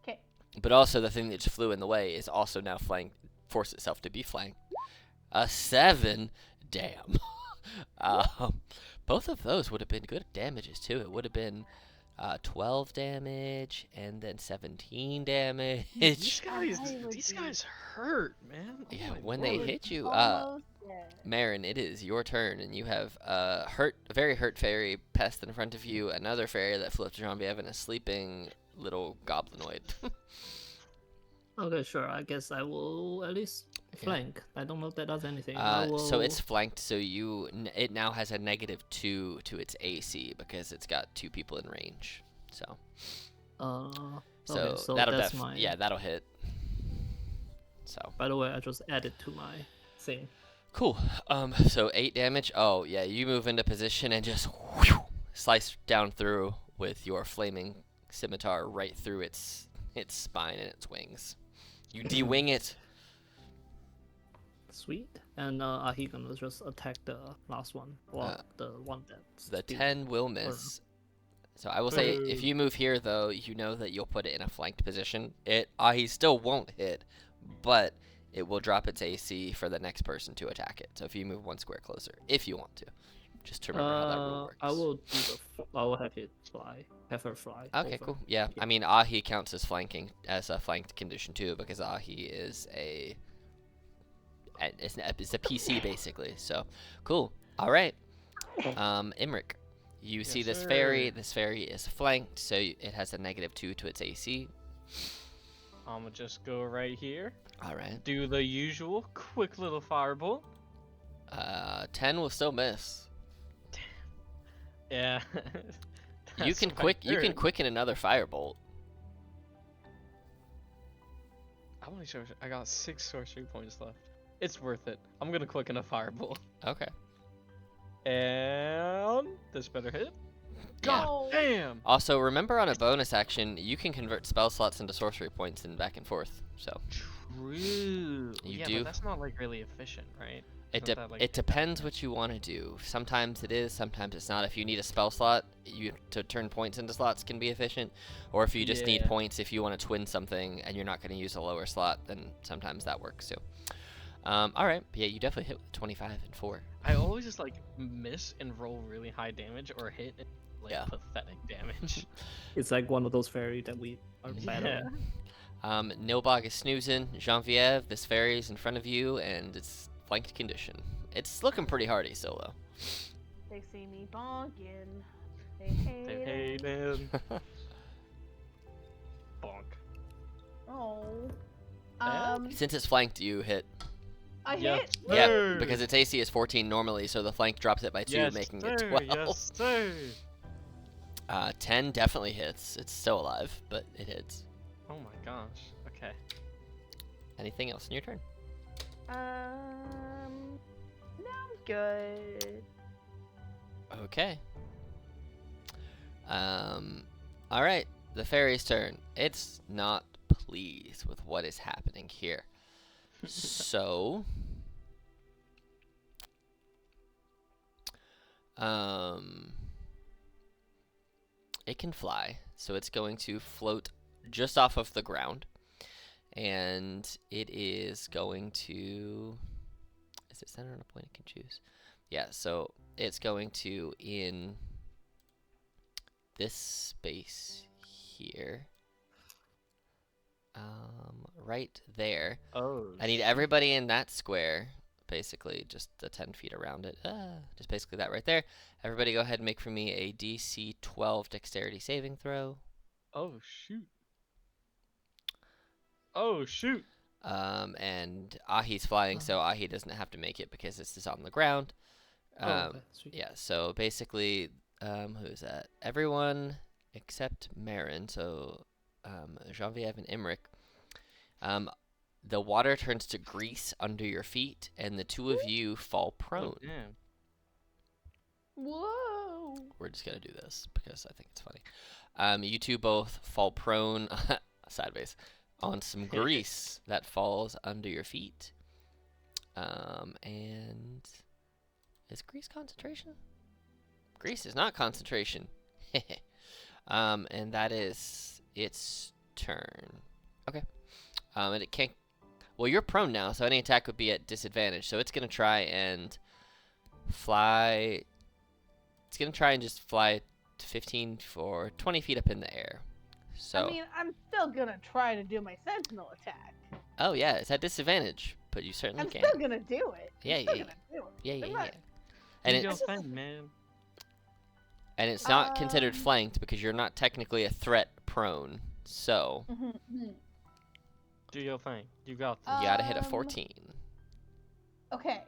[SPEAKER 3] Okay.
[SPEAKER 1] But also the thing that just flew in the way is also now forced itself to be flanked. A 7, damn. Both of those would have been good damages too. It would have been 12 damage and then 17 damage.
[SPEAKER 2] These guys hurt, man. Oh
[SPEAKER 1] Yeah,
[SPEAKER 2] my
[SPEAKER 1] when they
[SPEAKER 2] lord.
[SPEAKER 1] hit you,
[SPEAKER 3] almost dead.
[SPEAKER 1] Marin, it is your turn, and you have a very hurt fairy pest in front of you, another fairy that flipped Genevieve, and a sleeping little goblinoid.
[SPEAKER 4] Okay, sure. I guess I will at least flank. I don't know if that does anything.
[SPEAKER 1] So it's flanked, so it now has a -2 to its AC because it's got 2 people in range. So
[SPEAKER 4] okay, so
[SPEAKER 1] that'll
[SPEAKER 4] that's my...
[SPEAKER 1] that'll hit. So
[SPEAKER 4] By the way, I just added to my thing.
[SPEAKER 1] cool. So 8 damage. Oh yeah, you move into position and just slice down through with your flaming scimitar right through its spine and its wings. You de-wing it.
[SPEAKER 4] Sweet. And Ahi gonna just attack the last one, or the one that's
[SPEAKER 1] The
[SPEAKER 4] still-
[SPEAKER 1] 10 will miss. So I will say, if you move here, though, you know that you'll put it in a flanked position. He still won't hit, but it will drop its AC for the next person to attack it. So if you move 1 square closer, if you want to, just to remember how that rule works.
[SPEAKER 4] I will do I will have it fly. Have her fly.
[SPEAKER 1] Okay,
[SPEAKER 4] over.
[SPEAKER 1] cool. Yeah, I mean, Ahi counts as flanking, as a flanked condition too, because Ahi is it's a PC basically. So, cool. All right. Imric, you see this fairy. This fairy is flanked, so it has a -2 to its AC.
[SPEAKER 5] I'ma just go right here.
[SPEAKER 1] All right.
[SPEAKER 5] Do the usual quick little fireball.
[SPEAKER 1] 10 will still miss.
[SPEAKER 5] Yeah.
[SPEAKER 1] You can quicken another firebolt.
[SPEAKER 5] I got 6 sorcery points left. It's worth it. I'm gonna quicken a fireball.
[SPEAKER 1] Okay.
[SPEAKER 5] And this better hit.
[SPEAKER 1] Yeah.
[SPEAKER 3] Oh.
[SPEAKER 5] Damn.
[SPEAKER 1] Also, remember on a bonus action, you can convert spell slots into sorcery points and back and forth. So
[SPEAKER 5] True. Yeah,
[SPEAKER 1] do.
[SPEAKER 5] but that's not like really efficient, right?
[SPEAKER 1] it
[SPEAKER 5] Isn't that, like,
[SPEAKER 1] it depends what you want to do. Sometimes it is, sometimes it's not. If you need a spell slot, to turn points into slots can be efficient. Or if you just need
[SPEAKER 5] Yeah.
[SPEAKER 1] points, if you want to twin something and you're not going to use a lower slot, then sometimes that works too. All right. Yeah, you definitely hit with 25 and 4.
[SPEAKER 5] I always just like miss and roll really high damage or hit like
[SPEAKER 1] Yeah.
[SPEAKER 5] pathetic damage.
[SPEAKER 4] It's like one of those fairy that we are battling.
[SPEAKER 1] Nilbog is snoozing. Genevieve, this fairy is in front of you, and it's flanked condition. It's looking pretty hardy still, though.
[SPEAKER 3] They see me bonking. They hate
[SPEAKER 5] They
[SPEAKER 3] it.
[SPEAKER 5] hate him. Bonk.
[SPEAKER 3] Oh.
[SPEAKER 5] Yeah.
[SPEAKER 1] Since it's flanked, you hit.
[SPEAKER 3] I
[SPEAKER 5] Yeah.
[SPEAKER 3] hit.
[SPEAKER 1] Yeah,
[SPEAKER 5] Sir.
[SPEAKER 1] because its AC is 14 normally, so the flank drops it by 2,
[SPEAKER 5] Yes,
[SPEAKER 1] making
[SPEAKER 5] sir.
[SPEAKER 1] it 12.
[SPEAKER 5] Yes, sir.
[SPEAKER 1] 10 definitely hits. It's still alive, but it hits.
[SPEAKER 5] Oh my gosh. Okay.
[SPEAKER 1] Anything else in your turn?
[SPEAKER 3] No, I'm good.
[SPEAKER 1] Okay. All right. The fairy's turn. It's not pleased with what is happening here. So, it can fly, so it's going to float just off of the ground, and it is going to. Is it centered on a point it can choose? Yeah, so it's going to in this space here. Right there.
[SPEAKER 5] Oh.
[SPEAKER 1] I need everybody in that square, basically, just the 10 feet around it. Just basically that right there. Everybody go ahead and make for me a DC 12 dexterity saving throw.
[SPEAKER 5] Oh shoot. Oh shoot.
[SPEAKER 1] And Ahi's flying, so Ahi doesn't have to make it because this is on the ground.
[SPEAKER 4] Okay, sweet.
[SPEAKER 1] Yeah, so basically, who's that? Everyone except Marin, so Genevieve and Imric. The water turns to grease under your feet, and the two of you fall prone.
[SPEAKER 5] Oh, damn.
[SPEAKER 3] Whoa!
[SPEAKER 1] We're just gonna do this because I think it's funny. You two both fall prone sideways on some grease that falls under your feet. And is grease concentration? Grease is not concentration. And that is its turn. Okay. And it can't. Well, you're prone now, so any attack would be at disadvantage. So it's gonna try and fly. It's gonna try and just fly to 15 or 20 feet up in the air. So.
[SPEAKER 3] I mean, I'm still gonna try to do my sentinel attack.
[SPEAKER 1] Oh yeah, it's at disadvantage, but you certainly
[SPEAKER 3] I'm
[SPEAKER 1] can.
[SPEAKER 3] still gonna do it.
[SPEAKER 1] Yeah,
[SPEAKER 3] I'm still
[SPEAKER 1] yeah,
[SPEAKER 3] gonna do it.
[SPEAKER 1] Yeah, yeah,
[SPEAKER 3] I'm
[SPEAKER 1] yeah.
[SPEAKER 3] not-
[SPEAKER 1] And
[SPEAKER 5] You
[SPEAKER 1] it's
[SPEAKER 5] go fine, man.
[SPEAKER 1] and it's not considered
[SPEAKER 3] Um,
[SPEAKER 1] flanked because you're not technically a threat prone. So
[SPEAKER 3] Mhm, mhm.
[SPEAKER 5] Do your thing. You got this.
[SPEAKER 1] you gotta hit a
[SPEAKER 3] Um,
[SPEAKER 1] 14.
[SPEAKER 3] Okay,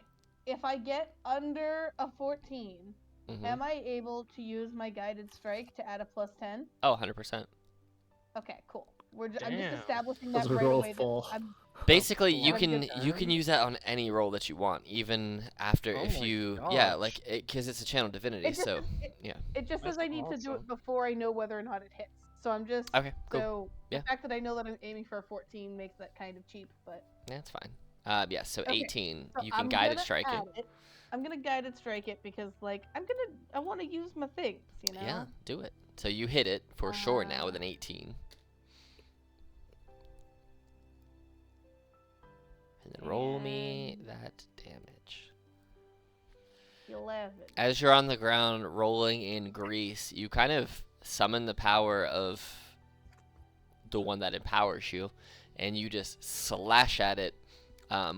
[SPEAKER 3] if I get under a 14,
[SPEAKER 1] Mhm.
[SPEAKER 3] am I able to use my guided strike to add a plus 10?
[SPEAKER 1] Oh, 100%.
[SPEAKER 3] Okay, cool. I'm just
[SPEAKER 5] Damn.
[SPEAKER 3] establishing that
[SPEAKER 4] Does the
[SPEAKER 3] right
[SPEAKER 4] roll
[SPEAKER 3] away. that
[SPEAKER 4] fall?
[SPEAKER 3] I'm-
[SPEAKER 1] Basically, you
[SPEAKER 3] Have a
[SPEAKER 1] can
[SPEAKER 3] good
[SPEAKER 1] use that on any roll that you want, even after
[SPEAKER 5] Oh
[SPEAKER 1] if
[SPEAKER 5] my
[SPEAKER 1] you
[SPEAKER 5] gosh.
[SPEAKER 1] like because it's a channel divinity.
[SPEAKER 3] It just,
[SPEAKER 1] So
[SPEAKER 3] it
[SPEAKER 1] yeah.
[SPEAKER 3] just says
[SPEAKER 5] That's
[SPEAKER 3] I need to do it
[SPEAKER 5] awesome.
[SPEAKER 3] before I know whether or not it hits. So I'm just
[SPEAKER 1] Okay, cool.
[SPEAKER 3] so
[SPEAKER 1] Yeah.
[SPEAKER 3] the fact that I know that I'm aiming for a 14 makes that kind of cheap, but
[SPEAKER 1] Yeah, that's fine. Yeah, so
[SPEAKER 3] Okay,
[SPEAKER 1] 18.
[SPEAKER 3] so
[SPEAKER 1] You can
[SPEAKER 3] I'm
[SPEAKER 1] guided
[SPEAKER 3] gonna
[SPEAKER 1] strike it.
[SPEAKER 3] add it. I'm gonna guided strike it because I want to use my things, you know.
[SPEAKER 1] Yeah, do it. So you hit it for sure now with an 18. And then roll me
[SPEAKER 3] And-
[SPEAKER 1] that damage.
[SPEAKER 3] 11.
[SPEAKER 1] As you're on the ground rolling in grease, you kind of summon the power of the one that empowers you, and you just slash at it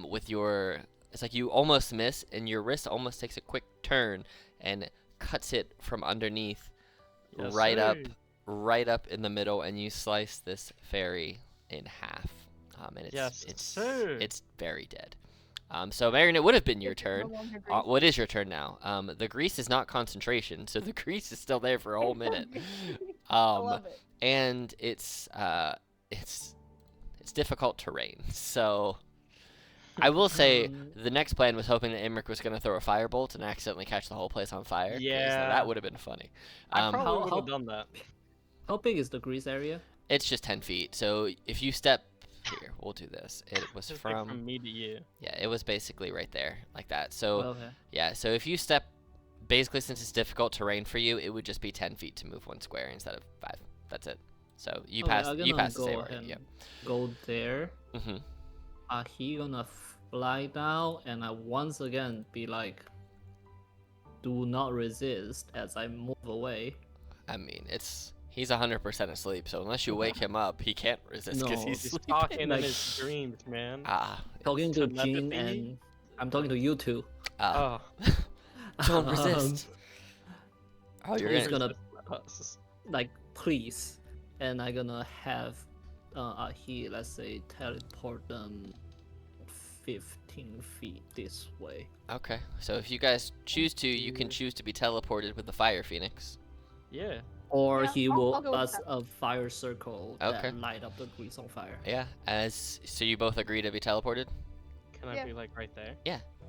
[SPEAKER 1] with your. It's like you almost miss, and your wrist almost takes a quick turn and cuts it from underneath,
[SPEAKER 5] Yes,
[SPEAKER 1] right
[SPEAKER 5] sir.
[SPEAKER 1] up in the middle, and you slice this fairy in half. And
[SPEAKER 5] Yes,
[SPEAKER 1] it's
[SPEAKER 5] sir.
[SPEAKER 1] it's very dead. So Marion, it would have been your
[SPEAKER 3] It's no
[SPEAKER 1] turn.
[SPEAKER 3] longer
[SPEAKER 1] Well, it is your turn now. The grease is not concentration, so the grease is still there for a whole minute.
[SPEAKER 3] I love it.
[SPEAKER 1] And it's difficult terrain. So I will say the next plan was hoping that Emmerich was going to throw a firebolt and accidentally catch the whole place on fire. 'cause
[SPEAKER 5] Yeah.
[SPEAKER 1] that would have been funny.
[SPEAKER 5] I probably
[SPEAKER 4] how-
[SPEAKER 5] would have done that.
[SPEAKER 4] How big is the grease area?
[SPEAKER 1] It's just 10 feet. So if you step here, we'll do this. It was
[SPEAKER 5] Just like
[SPEAKER 1] from
[SPEAKER 5] from me to you.
[SPEAKER 1] yeah, it was basically right there like that. So
[SPEAKER 4] Okay.
[SPEAKER 1] yeah, so if you step, basically since it's difficult terrain for you, it would just be 10 feet to move one square instead of 5. That's it. So you
[SPEAKER 4] Okay,
[SPEAKER 1] pass
[SPEAKER 4] I'm
[SPEAKER 1] you
[SPEAKER 4] gonna
[SPEAKER 1] pass the
[SPEAKER 4] go
[SPEAKER 1] save
[SPEAKER 4] ahead
[SPEAKER 1] already. Yeah.
[SPEAKER 4] and Go there.
[SPEAKER 1] Mhm.
[SPEAKER 4] He gonna fly down, and I once again be like, "Do not resist" as I move away.
[SPEAKER 1] I mean, he's 100% asleep, so unless you wake him up, he can't resist because
[SPEAKER 4] No.
[SPEAKER 1] he's
[SPEAKER 5] He's
[SPEAKER 1] sleeping.
[SPEAKER 5] talking in
[SPEAKER 4] Like-
[SPEAKER 5] his dreams, man.
[SPEAKER 4] Talking to
[SPEAKER 5] telepathy.
[SPEAKER 4] Jean, and I'm talking to you two.
[SPEAKER 5] Oh,
[SPEAKER 1] Don't resist. Oh, you're
[SPEAKER 4] He's
[SPEAKER 1] gonna.
[SPEAKER 4] gonna
[SPEAKER 5] us.
[SPEAKER 4] like, please, and I'm gonna have he, let's say, teleport them 15 feet this way.
[SPEAKER 1] Okay, so if you guys choose to, you can choose to be teleported with the fire phoenix.
[SPEAKER 5] Yeah.
[SPEAKER 4] Or
[SPEAKER 3] Yeah,
[SPEAKER 4] he
[SPEAKER 3] I'll
[SPEAKER 4] will
[SPEAKER 3] go with
[SPEAKER 4] us
[SPEAKER 3] that.
[SPEAKER 4] a fire circle
[SPEAKER 1] Okay.
[SPEAKER 4] that light up the grease on fire.
[SPEAKER 1] Yeah. So you both agree to be teleported.
[SPEAKER 5] Can I
[SPEAKER 3] Yeah.
[SPEAKER 5] be like right there?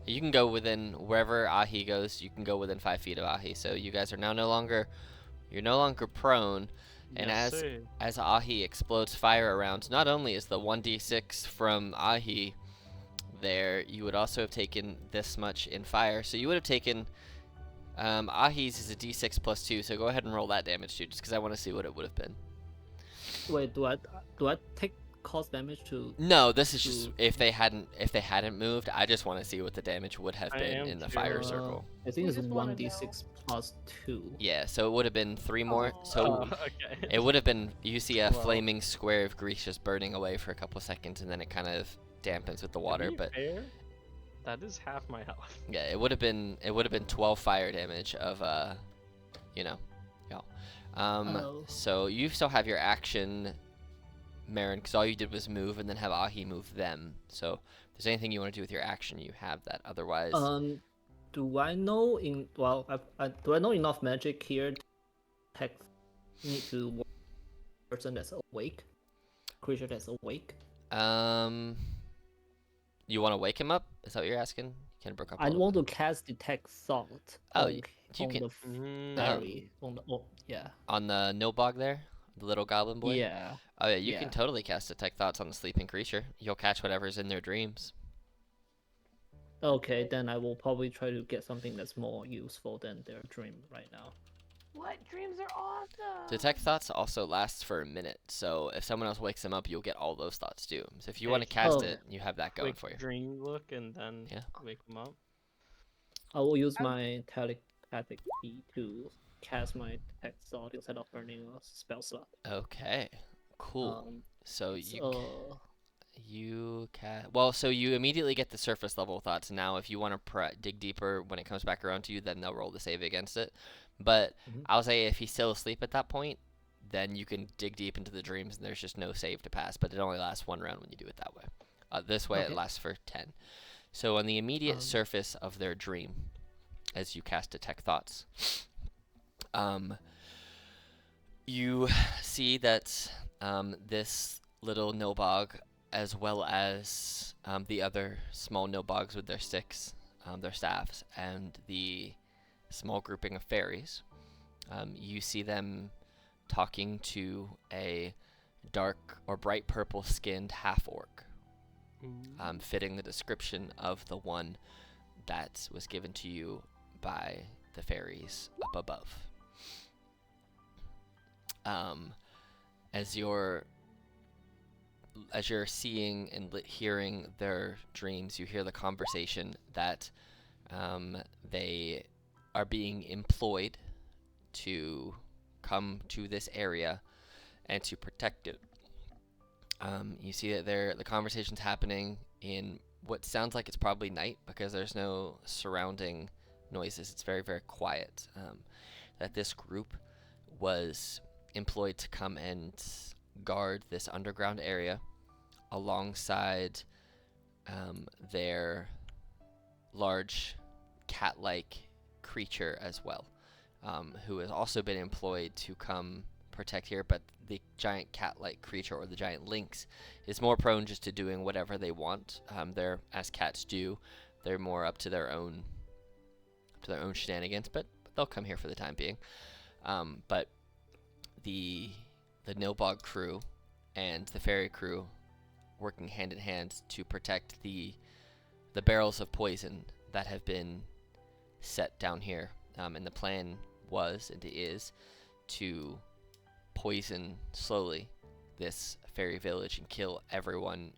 [SPEAKER 1] You can go within wherever Ahi goes. You can go within 5 feet of Ahi. So you guys are now no longer prone. And
[SPEAKER 5] Yes, sir.
[SPEAKER 1] As Ahi explodes fire around, not only is the 1d6 from Ahi there, you would also have taken this much in fire. So you would have taken Ahi's is a d6 plus 2. So go ahead and roll that damage too, just because I want to see what it would have been.
[SPEAKER 4] Wait, do I take cause damage to?
[SPEAKER 1] No, this is just
[SPEAKER 4] to-
[SPEAKER 1] if they hadn't moved. I just want to see what the damage would have
[SPEAKER 5] I
[SPEAKER 1] been
[SPEAKER 5] am
[SPEAKER 1] in the fire
[SPEAKER 5] curious.
[SPEAKER 1] circle.
[SPEAKER 4] I think
[SPEAKER 3] We
[SPEAKER 4] it's
[SPEAKER 3] just wanna
[SPEAKER 4] 1d6 plus 2.
[SPEAKER 1] Yeah, so it would have been 3 more.
[SPEAKER 3] Oh.
[SPEAKER 1] So
[SPEAKER 5] Okay.
[SPEAKER 1] it would have been. You see a
[SPEAKER 5] Well.
[SPEAKER 1] flaming square of grease just burning away for a couple of seconds, and then it kind of dampens with the water.
[SPEAKER 5] To be
[SPEAKER 1] But
[SPEAKER 5] fair, that is half my health.
[SPEAKER 1] yeah, it would have been 12 fire damage of y'all.
[SPEAKER 4] Oh.
[SPEAKER 1] So you still have your action, Marin, because all you did was move and then have Ahi move them. So if there's anything you want to do with your action, you have that. Otherwise,
[SPEAKER 4] Do I know do I know enough magic here to detect need to work person that's awake? Creature that's awake?
[SPEAKER 1] you want to wake him up? Is that what you're asking? You kind of broke up. a
[SPEAKER 4] I
[SPEAKER 1] little
[SPEAKER 4] want
[SPEAKER 1] bit.
[SPEAKER 4] to cast detect thought.
[SPEAKER 1] Oh,
[SPEAKER 4] on,
[SPEAKER 1] you
[SPEAKER 4] on
[SPEAKER 1] can-
[SPEAKER 4] the fairy. On the yeah.
[SPEAKER 1] On the Nilbog there, the little goblin boy.
[SPEAKER 4] Yeah.
[SPEAKER 1] Oh yeah, you
[SPEAKER 4] Yeah.
[SPEAKER 1] can totally cast detect thoughts on the sleeping creature. You'll catch whatever's in their dreams.
[SPEAKER 4] Okay, then I will probably try to get something that's more useful than their dream right now.
[SPEAKER 3] What? Dreams are awesome.
[SPEAKER 1] Detect thoughts also lasts for a minute, so if someone else wakes them up, you'll get all those thoughts too. So if you want to
[SPEAKER 5] Hey,
[SPEAKER 1] cast
[SPEAKER 4] Oh.
[SPEAKER 1] it, you have that going
[SPEAKER 5] Quick
[SPEAKER 1] for you.
[SPEAKER 5] dream look and then
[SPEAKER 1] Yeah.
[SPEAKER 5] wake them up.
[SPEAKER 4] I will use
[SPEAKER 3] I-
[SPEAKER 4] my telepathic key to cast my detect thought instead of burning a spell slot.
[SPEAKER 1] Okay, cool. So you can so you immediately get the surface level thoughts. Now, if you want to dig deeper when it comes back around to you, then they'll roll the save against it. But
[SPEAKER 4] Mhm.
[SPEAKER 1] I'll say if he's still asleep at that point, then you can dig deep into the dreams, and there's just no save to pass. But it only lasts 1 round when you do it that way. This way, it
[SPEAKER 4] Okay.
[SPEAKER 1] lasts for 10. So on the immediate
[SPEAKER 4] Um,
[SPEAKER 1] surface of their dream, as you cast detect thoughts, you see that this little Nilbog, as well as the other small Nilbogs with their sticks, their staffs, and the small grouping of fairies, you see them talking to a dark or bright purple skinned half-orc, fitting the description of the one that was given to you by the fairies up above. As you're seeing and hearing their dreams, you hear the conversation that they are being employed to come to this area and to protect it. You see that the conversation's happening in what sounds like it's probably night because there's no surrounding noises. It's very, very quiet. That this group was employed to come and guard this underground area alongside their large cat-like creature as well, who has also been employed to come protect here, but the giant cat-like creature, or the giant lynx, is more prone just to doing whatever they want. They're, as cats do, they're more up to their own shenanigans, but they'll come here for the time being. But the Nilbog crew and the fairy crew working hand in hand to protect the barrels of poison that have been set down here. And the plan was and is to poison slowly this fairy village and kill everyone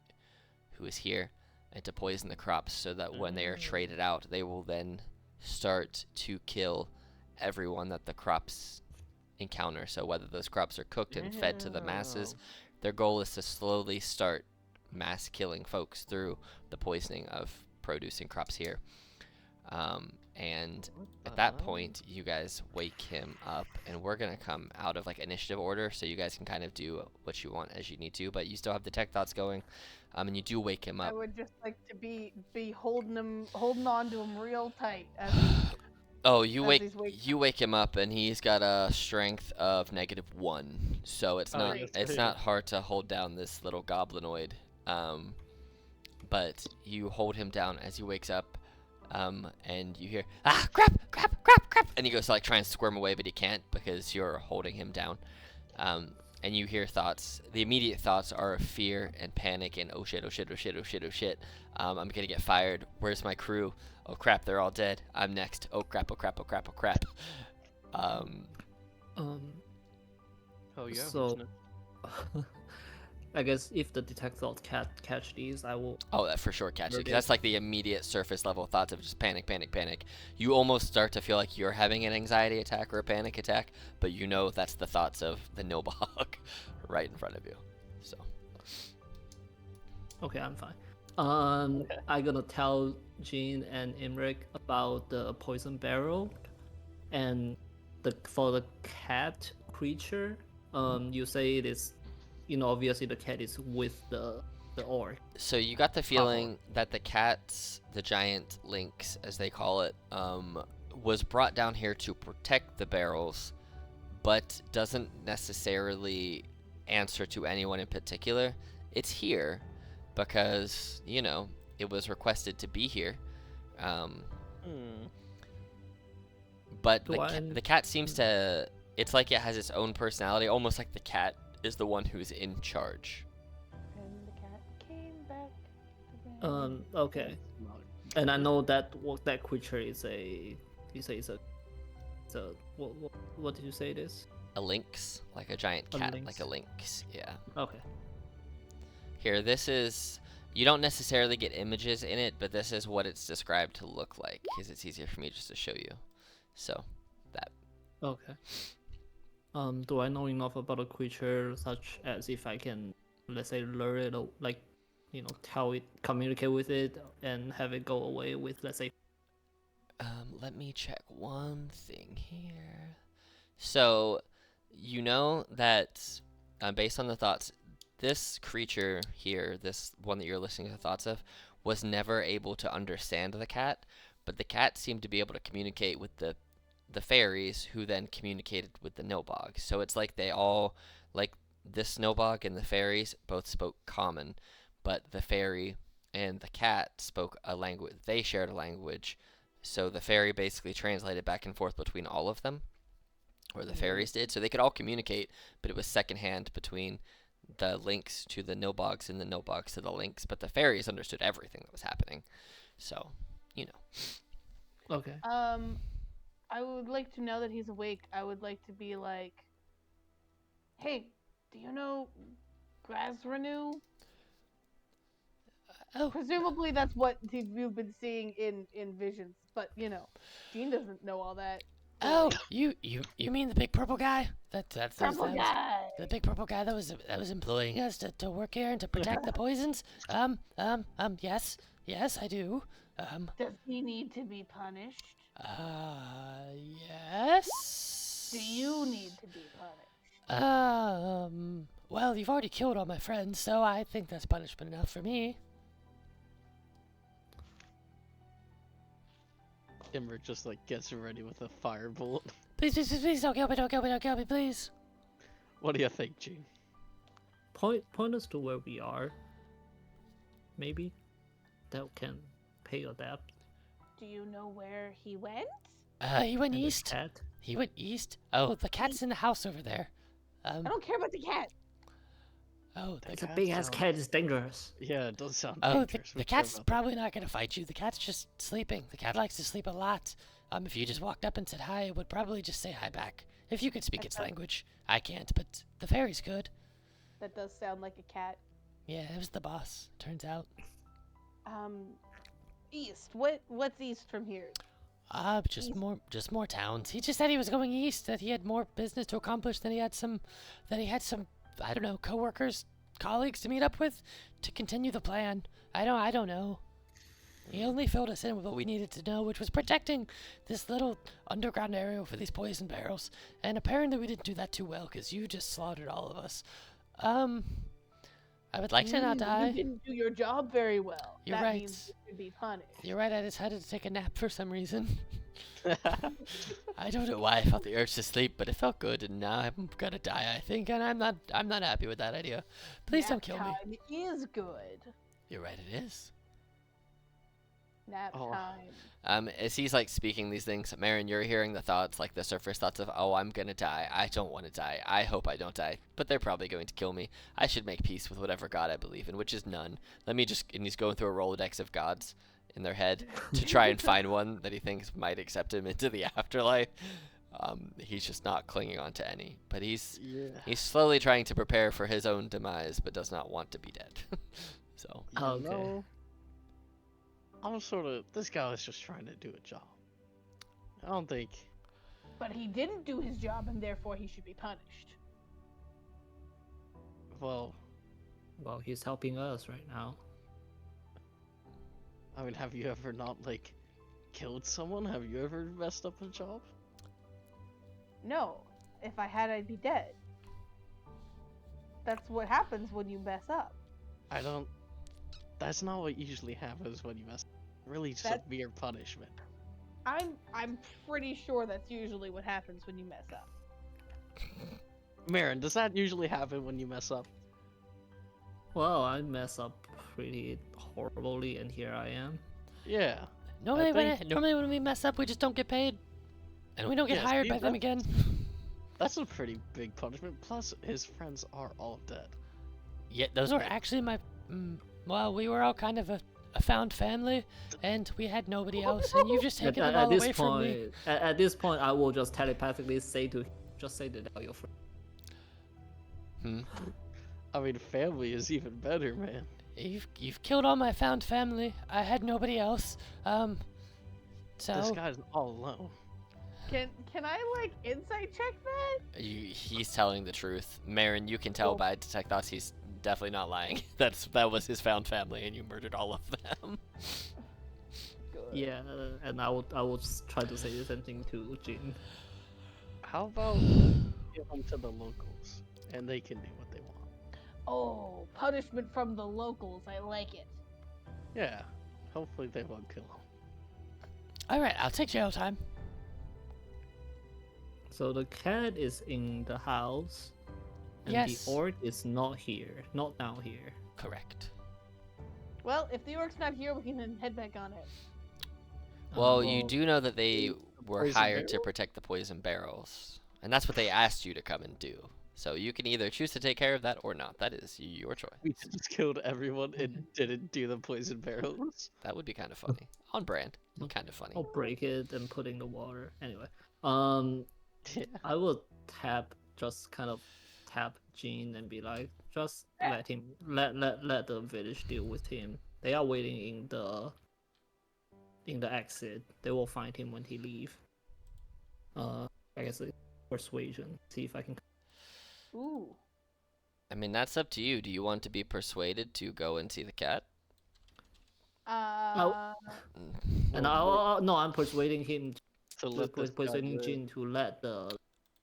[SPEAKER 1] who is here, and to poison the crops so that when they are traded out, they will then start to kill everyone that the crops encounter. So whether those crops are cooked and fed to the masses, their goal is to slowly start mass killing folks through the poisoning of produce and crops here. And at that point, you guys wake him up, and we're gonna come out of like initiative order, so you guys can kind of do what you want as you need to, but you still have the tech thoughts going, and you do wake him
[SPEAKER 3] I
[SPEAKER 1] up.
[SPEAKER 3] would just like to be holding on to him real tight.
[SPEAKER 1] Oh, you
[SPEAKER 3] as he's waking
[SPEAKER 1] wake him up, and he's got a strength of -1, so it's not
[SPEAKER 3] Great.
[SPEAKER 1] it's not hard to hold down this little goblinoid. But you hold him down as he wakes up, and you hear crap, and he goes to like try and squirm away, but he can't because you're holding him down. And you hear thoughts. The immediate thoughts are of fear and panic and oh shit. I'm gonna get fired. Where's my crew? Oh crap, they're all dead. I'm next. Oh crap.
[SPEAKER 5] Oh, yeah.
[SPEAKER 4] So- I guess if the detect thought catch these, I will.
[SPEAKER 1] Oh, that for sure catches. 'Cause
[SPEAKER 4] Okay.
[SPEAKER 1] that's like the immediate surface level thoughts of just panic, panic, panic. You almost start to feel like you're having an anxiety attack or a panic attack, but you know that's the thoughts of the Nilbog right in front of you. So
[SPEAKER 4] Okay, I'm fine.
[SPEAKER 5] Okay.
[SPEAKER 4] I'm gonna tell Jean and Imric about the poison barrel, and for the cat creature. You say it is, obviously the cat is with the orc.
[SPEAKER 1] So you got the feeling that the cats, the giant lynx, as they call it, was brought down here to protect the barrels, but doesn't necessarily answer to anyone in particular. It's here because, it was requested to be here. But the cat seems to, it's like it has its own personality, almost like the cat is the one who's in charge.
[SPEAKER 3] And the cat came back. again.
[SPEAKER 4] Okay. And I know that that creature is a. You say it's a. What did you say it is?
[SPEAKER 1] A lynx, like a giant
[SPEAKER 4] A
[SPEAKER 1] cat,
[SPEAKER 4] lynx.
[SPEAKER 1] like a lynx. Yeah.
[SPEAKER 4] Okay.
[SPEAKER 1] Here, this is. You don't necessarily get images in it, but this is what it's described to look like, because it's easier for me just to show you. So, that.
[SPEAKER 4] Okay. Do I know enough about a creature such as if I can, let's say, lure it, like, tell it, communicate with it, and have it go away with, let's say.
[SPEAKER 1] Let me check one thing here. So, you know that, based on the thoughts, this creature here, this one that you're listening to the thoughts of, was never able to understand the cat, but the cat seemed to be able to communicate with the fairies, who then communicated with the Nilbog. So it's like they all, like the Snowbog and the fairies both spoke common, but the fairy and the cat spoke a language. They shared a language, so the fairy basically translated back and forth between all of them, or the fairies did. So they could all communicate, but it was secondhand between the lynx to the Nilbogs and the Nilbogs to the lynx. But the fairies understood everything that was happening. So,
[SPEAKER 4] Okay.
[SPEAKER 3] I would like to, now that he's awake, I would like to be like, hey, do you know Grazrenew?
[SPEAKER 1] Oh,
[SPEAKER 3] Presumably that's what you've been seeing in visions, but Jean doesn't know all that.
[SPEAKER 1] oh, you mean the big purple guy? That's
[SPEAKER 3] Purple guy.
[SPEAKER 1] the big purple guy that was employing us to work here and to protect the poisons. Yes, I do.
[SPEAKER 3] Does he need to be punished?
[SPEAKER 1] Yes.
[SPEAKER 3] Do you need to be punished?
[SPEAKER 1] Well, you've already killed all my friends, so I think that's punishment enough for me.
[SPEAKER 2] Imber just gets ready with a firebolt.
[SPEAKER 1] Please, don't kill me, please.
[SPEAKER 2] What do you think, Gene?
[SPEAKER 4] Point us to where we are. Maybe that can pay adapt.
[SPEAKER 3] Do you know where he went?
[SPEAKER 1] He went
[SPEAKER 4] And the
[SPEAKER 1] east.
[SPEAKER 4] cat?
[SPEAKER 1] He went east. Oh, the cat's in the house over there.
[SPEAKER 3] I don't care about the cat.
[SPEAKER 1] Oh,
[SPEAKER 4] It's a big ass cat. It's dangerous.
[SPEAKER 2] Yeah, it does sound
[SPEAKER 1] Oh,
[SPEAKER 2] dangerous.
[SPEAKER 1] the cat's probably not gonna fight you. The cat's just sleeping. The cat likes to sleep a lot. If you just walked up and said hi, it would probably just say hi back. If you could speak its language. I can't, but the fairies could.
[SPEAKER 3] That does sound like a cat.
[SPEAKER 1] Yeah, it was the boss, turns out.
[SPEAKER 3] East. What's east from here?
[SPEAKER 1] Just more towns. He just said he was going east, that he had more business to accomplish than he had some, I don't know, coworkers, colleagues to meet up with to continue the plan. I don't know. He only filled us in with what we needed to know, which was protecting this little underground area for these poison barrels. And apparently we didn't do that too well, because you just slaughtered all of us. I would like to not die.
[SPEAKER 3] You didn't do your job very well.
[SPEAKER 1] You're
[SPEAKER 3] that
[SPEAKER 1] right.
[SPEAKER 3] means you should be punished.
[SPEAKER 1] You're right, I decided to take a nap for some reason. I don't know why I felt the urge to sleep, but it felt good, and now I'm gonna die, I think, and I'm not happy with that idea. Please don't kill me.
[SPEAKER 3] Nap time is good.
[SPEAKER 1] You're right, it is.
[SPEAKER 3] Nap
[SPEAKER 5] Oh.
[SPEAKER 3] time.
[SPEAKER 1] As he's speaking these things, Marin, you're hearing the thoughts, the surface thoughts of, oh, I'm gonna die. I don't want to die. I hope I don't die. But they're probably going to kill me. I should make peace with whatever god I believe in, which is none. And he's going through a Rolodex of gods in their head to try and find one that he thinks might accept him into the afterlife. He's just not clinging on to any. But he's
[SPEAKER 2] Yeah.
[SPEAKER 1] slowly trying to prepare for his own demise, but does not want to be dead. So
[SPEAKER 2] You
[SPEAKER 4] Okay.
[SPEAKER 2] know, this guy was just trying to do a job. I don't think.
[SPEAKER 3] But he didn't do his job, and therefore he should be punished.
[SPEAKER 2] Well,
[SPEAKER 4] Well, he's helping us right now.
[SPEAKER 2] I mean, have you ever not like killed someone? Have you ever messed up a job?
[SPEAKER 3] No, if I had, I'd be dead. That's what happens when you mess up.
[SPEAKER 2] I don't. That's not what usually happens when you mess. Really, severe punishment.
[SPEAKER 3] I'm pretty sure that's usually what happens when you mess up.
[SPEAKER 2] Marin, does that usually happen when you mess up?
[SPEAKER 4] Well, I mess up pretty horribly, and here I am.
[SPEAKER 2] Yeah.
[SPEAKER 1] normally,
[SPEAKER 2] think-
[SPEAKER 1] normally when we mess up, we just don't get paid, and we don't get
[SPEAKER 2] Yeah,
[SPEAKER 1] hired
[SPEAKER 2] see,
[SPEAKER 1] by them again.
[SPEAKER 2] That's a pretty big punishment. Plus, his friends are all dead.
[SPEAKER 1] Yeah, those were actually my. Well, we were all kind of a found family, and we had nobody else, and you've just taken them all away from me.
[SPEAKER 4] At this point, I will just telepathically say to tell your friend.
[SPEAKER 2] I mean, family is even better, man.
[SPEAKER 1] You've killed all my found family. I had nobody else. So
[SPEAKER 2] This guy's all alone.
[SPEAKER 3] Can I like insight check that?
[SPEAKER 1] he's telling the truth. Marin, you can tell
[SPEAKER 3] Cool.
[SPEAKER 1] by detect thoughts he's definitely not lying. That was his found family, and you murdered all of them.
[SPEAKER 3] Good.
[SPEAKER 4] Yeah, and I will just try to say the same thing to Jin.
[SPEAKER 2] How about give them to the locals, and they can do what they want.
[SPEAKER 3] Oh, punishment from the locals. I like it.
[SPEAKER 2] Yeah. Hopefully they won't kill him.
[SPEAKER 1] All right, I'll take jail time.
[SPEAKER 4] So the cat is in the house, and
[SPEAKER 1] Yes.
[SPEAKER 4] the orc is not here, not down here.
[SPEAKER 1] Correct.
[SPEAKER 3] Well, if the orc's not here, we can then head back on it.
[SPEAKER 1] Well, you do know that they were
[SPEAKER 2] poison
[SPEAKER 1] hired to
[SPEAKER 2] barrel?
[SPEAKER 1] protect the poison barrels, and that's what they asked you to come and do. So you can either choose to take care of that or not. That is your choice.
[SPEAKER 2] We just killed everyone and didn't do the poison barrels.
[SPEAKER 1] That would be kind of funny. On brand. Kind of funny.
[SPEAKER 4] I'll break it and put in the water. Anyway,
[SPEAKER 2] Yeah.
[SPEAKER 4] I will just kind of tap Jean and be like, just let him, let the village deal with him. They are waiting in the exit. They will find him when he leave. I guess it's persuasion. See if I can.
[SPEAKER 3] Ooh.
[SPEAKER 1] I mean, that's up to you. Do you want to be persuaded to go and see the cat?
[SPEAKER 4] And no, I'm persuading him.
[SPEAKER 2] To let this guy
[SPEAKER 4] Persuading
[SPEAKER 2] live.
[SPEAKER 4] Jin to let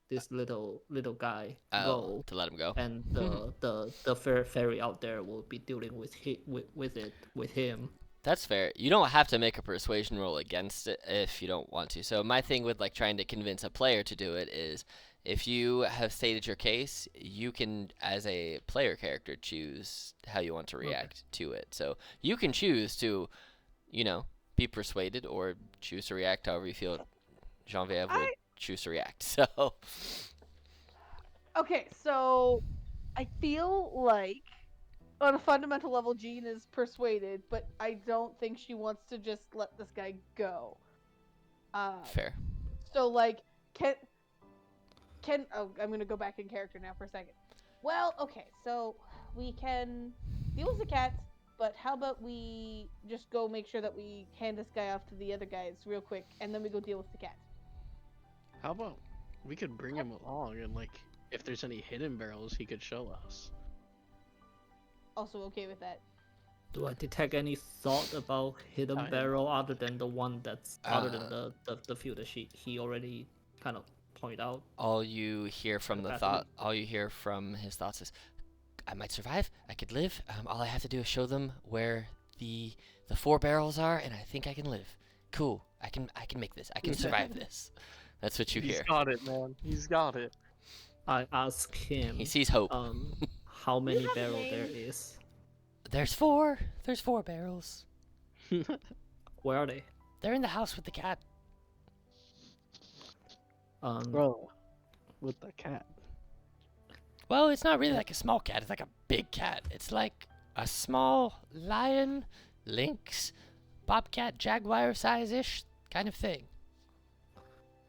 [SPEAKER 4] this little guy
[SPEAKER 1] Oh,
[SPEAKER 4] go.
[SPEAKER 1] to let him go.
[SPEAKER 4] And the fairy out there will be dealing with him.
[SPEAKER 1] That's fair. You don't have to make a persuasion roll against it if you don't want to. So my thing with like trying to convince a player to do it is if you have stated your case, you can as a player character choose how you want to react to it. So you can choose to, be persuaded or choose to react however you feel Genevieve would choose to react. So
[SPEAKER 3] Okay, so I feel like on a fundamental level, Jean is persuaded, but I don't think she wants to just let this guy go.
[SPEAKER 1] fair.
[SPEAKER 3] So like, oh, I'm gonna go back in character now for a second. Well, okay, so we can deal with the cats, but how about we just go make sure that we hand this guy off to the other guys real quick, and then we go deal with the cats.
[SPEAKER 2] How about we could bring him along and like if there's any hidden barrels he could show us.
[SPEAKER 3] Also okay with that.
[SPEAKER 4] Do I detect any thought about hidden
[SPEAKER 2] I-
[SPEAKER 4] barrel other than the one that's other than the few that he already kind of point out?
[SPEAKER 1] All you hear from all you hear from his thoughts is, I might survive. I could live. All I have to do is show them where the 4 barrels are, and I think I can live. Cool. I can make this. I can survive this. That's what you hear.
[SPEAKER 2] He's got it, man. He's got it.
[SPEAKER 4] I ask him.
[SPEAKER 1] He sees hope.
[SPEAKER 4] How many
[SPEAKER 3] have
[SPEAKER 4] barrel there
[SPEAKER 3] names?
[SPEAKER 4] is?
[SPEAKER 1] There's 4. There's 4 barrels.
[SPEAKER 4] Where are they?
[SPEAKER 1] They're in the house with the cat.
[SPEAKER 2] Bro, with the cat.
[SPEAKER 1] Well, it's not really like a small cat. It's like a big cat. It's like a small lion, lynx, bobcat, jaguar size-ish kind of thing.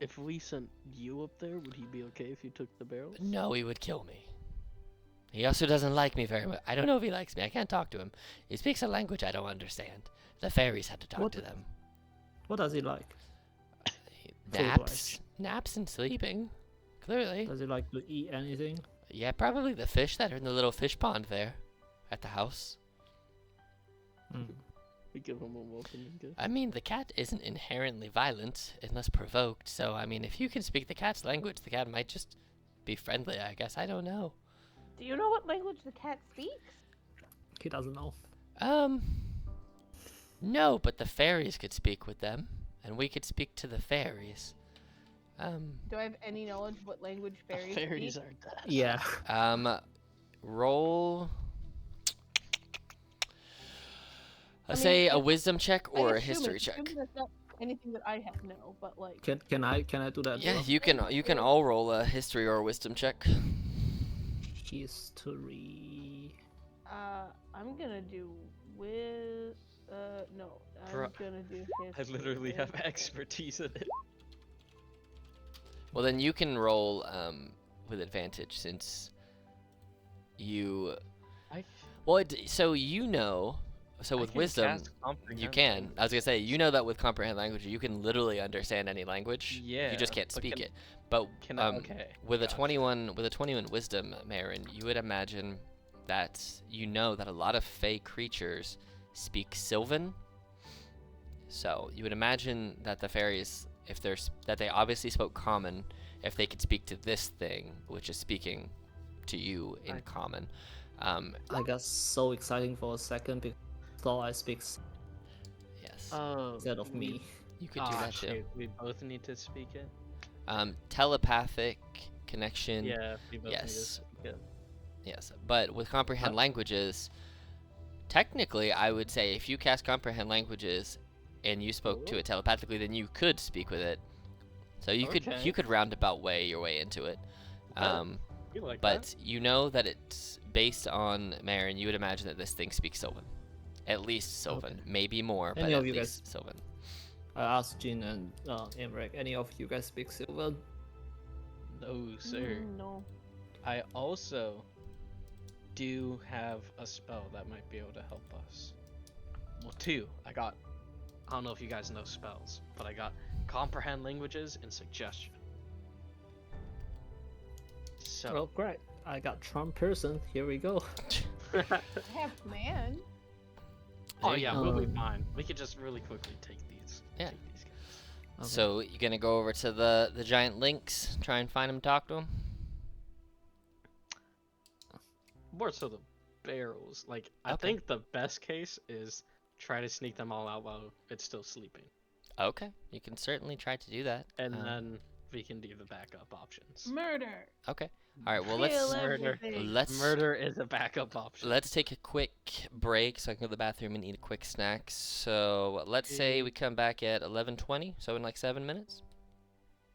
[SPEAKER 2] If we sent you up there, would he be okay if you took the barrels?
[SPEAKER 1] No, he would kill me. He also doesn't like me very much. I don't know if he likes me. I can't talk to him. He speaks a language I don't understand. The fairies had to talk
[SPEAKER 4] What-
[SPEAKER 1] to them.
[SPEAKER 4] What does he like?
[SPEAKER 1] Naps. Naps and sleeping. Clearly.
[SPEAKER 4] Does he like to eat anything?
[SPEAKER 1] Yeah, probably the fish that are in the little fish pond there at the house.
[SPEAKER 4] Hmm.
[SPEAKER 2] We give him a welcoming gift.
[SPEAKER 1] I mean, the cat isn't inherently violent unless provoked. So, I mean, if you can speak the cat's language, the cat might just be friendly, I guess. I don't know.
[SPEAKER 3] Do you know what language the cat speaks?
[SPEAKER 4] He doesn't know.
[SPEAKER 1] No, but the fairies could speak with them, and we could speak to the fairies.
[SPEAKER 3] Do I have any knowledge what language fairies
[SPEAKER 2] Fairies
[SPEAKER 3] speak?
[SPEAKER 2] are dead.
[SPEAKER 4] Yeah.
[SPEAKER 1] Roll.
[SPEAKER 3] I mean,
[SPEAKER 1] Say a
[SPEAKER 3] if-
[SPEAKER 1] wisdom check
[SPEAKER 3] I
[SPEAKER 1] or a
[SPEAKER 3] assume
[SPEAKER 1] history
[SPEAKER 3] it's
[SPEAKER 1] check.
[SPEAKER 3] assuming that's not anything that I have no, but like.
[SPEAKER 4] Can I do that?
[SPEAKER 1] Yeah,
[SPEAKER 4] as
[SPEAKER 1] you can all roll a history or a wisdom check.
[SPEAKER 4] well? History.
[SPEAKER 3] I'm gonna do with no. I'm
[SPEAKER 2] Bro,
[SPEAKER 3] gonna do
[SPEAKER 2] I
[SPEAKER 3] history.
[SPEAKER 2] literally have expertise in it.
[SPEAKER 1] Well, then you can roll with advantage since you.
[SPEAKER 2] I
[SPEAKER 1] Well, so you know. So
[SPEAKER 2] I
[SPEAKER 1] with
[SPEAKER 2] can
[SPEAKER 1] wisdom,
[SPEAKER 2] cast
[SPEAKER 1] you
[SPEAKER 2] comprehend
[SPEAKER 1] can.
[SPEAKER 2] language.
[SPEAKER 1] I was gonna say, you know that with comprehend language, you can literally understand any language.
[SPEAKER 2] Yeah,
[SPEAKER 1] You just can't
[SPEAKER 2] but
[SPEAKER 1] speak
[SPEAKER 2] can-
[SPEAKER 1] it. But
[SPEAKER 2] Can I? Okay.
[SPEAKER 1] with a
[SPEAKER 2] gotcha.
[SPEAKER 1] 21 wisdom, Marin, you would imagine that you know that a lot of fey creatures speak Sylvan. So you would imagine that the fairies, if there's that they obviously spoke common, if they could speak to this thing, which is speaking to you in
[SPEAKER 2] I-
[SPEAKER 1] common.
[SPEAKER 4] I got so exciting for a second because I thought I speak
[SPEAKER 1] Yes,
[SPEAKER 2] Oh.
[SPEAKER 4] instead of
[SPEAKER 2] we-
[SPEAKER 4] me.
[SPEAKER 1] you could do that too.
[SPEAKER 2] Shoot, we both need to speak it.
[SPEAKER 1] Telepathic connection.
[SPEAKER 2] Yeah, we both need to
[SPEAKER 1] yes.
[SPEAKER 2] speak it.
[SPEAKER 1] Yes, but with comprehend languages, technically, I would say if you cast comprehend languages and you spoke to it telepathically, then you could speak with it. So you
[SPEAKER 2] Okay.
[SPEAKER 1] could roundabout way your way into it.
[SPEAKER 2] Okay. You like
[SPEAKER 1] But you know that it's based on Marin. You would imagine that this thing speaks Sylvan, at least Sylvan,
[SPEAKER 4] Okay.
[SPEAKER 1] maybe more,
[SPEAKER 4] Any
[SPEAKER 1] but
[SPEAKER 4] of
[SPEAKER 1] at
[SPEAKER 4] you
[SPEAKER 1] least Sylvan.
[SPEAKER 4] I asked Jin and Emrek, any of you guys speak Sylvan?
[SPEAKER 2] that? No, sir.
[SPEAKER 3] No.
[SPEAKER 2] I also do have a spell that might be able to help us. Well, two. I don't know if you guys know spells, but I got comprehend languages and suggestion. So,
[SPEAKER 4] Oh, great. I got Trump person. Here we go.
[SPEAKER 3] I have command.
[SPEAKER 2] oh
[SPEAKER 1] There you
[SPEAKER 2] yeah,
[SPEAKER 1] go.
[SPEAKER 2] we'll be
[SPEAKER 4] Um,
[SPEAKER 2] fine. We could just really quickly take these.
[SPEAKER 1] Yeah.
[SPEAKER 2] Take these guys.
[SPEAKER 4] Okay.
[SPEAKER 1] So you're gonna go over to the giant lynx, try and find him, talk to him.
[SPEAKER 2] More so the barrels. Like, I
[SPEAKER 1] Okay.
[SPEAKER 2] think the best case is try to sneak them all out while it's still sleeping,
[SPEAKER 1] Okay, you can certainly try to do that.
[SPEAKER 2] and
[SPEAKER 1] Um,
[SPEAKER 2] then we can do the backup options.
[SPEAKER 3] Murder.
[SPEAKER 1] okay. All right. Well,
[SPEAKER 3] Kill
[SPEAKER 2] Murder.
[SPEAKER 3] everything.
[SPEAKER 2] Murder is a backup option.
[SPEAKER 1] let's take a quick break so I can go to the bathroom and eat a quick snack. So let's say we come back at 11:20, so in like 7 minutes.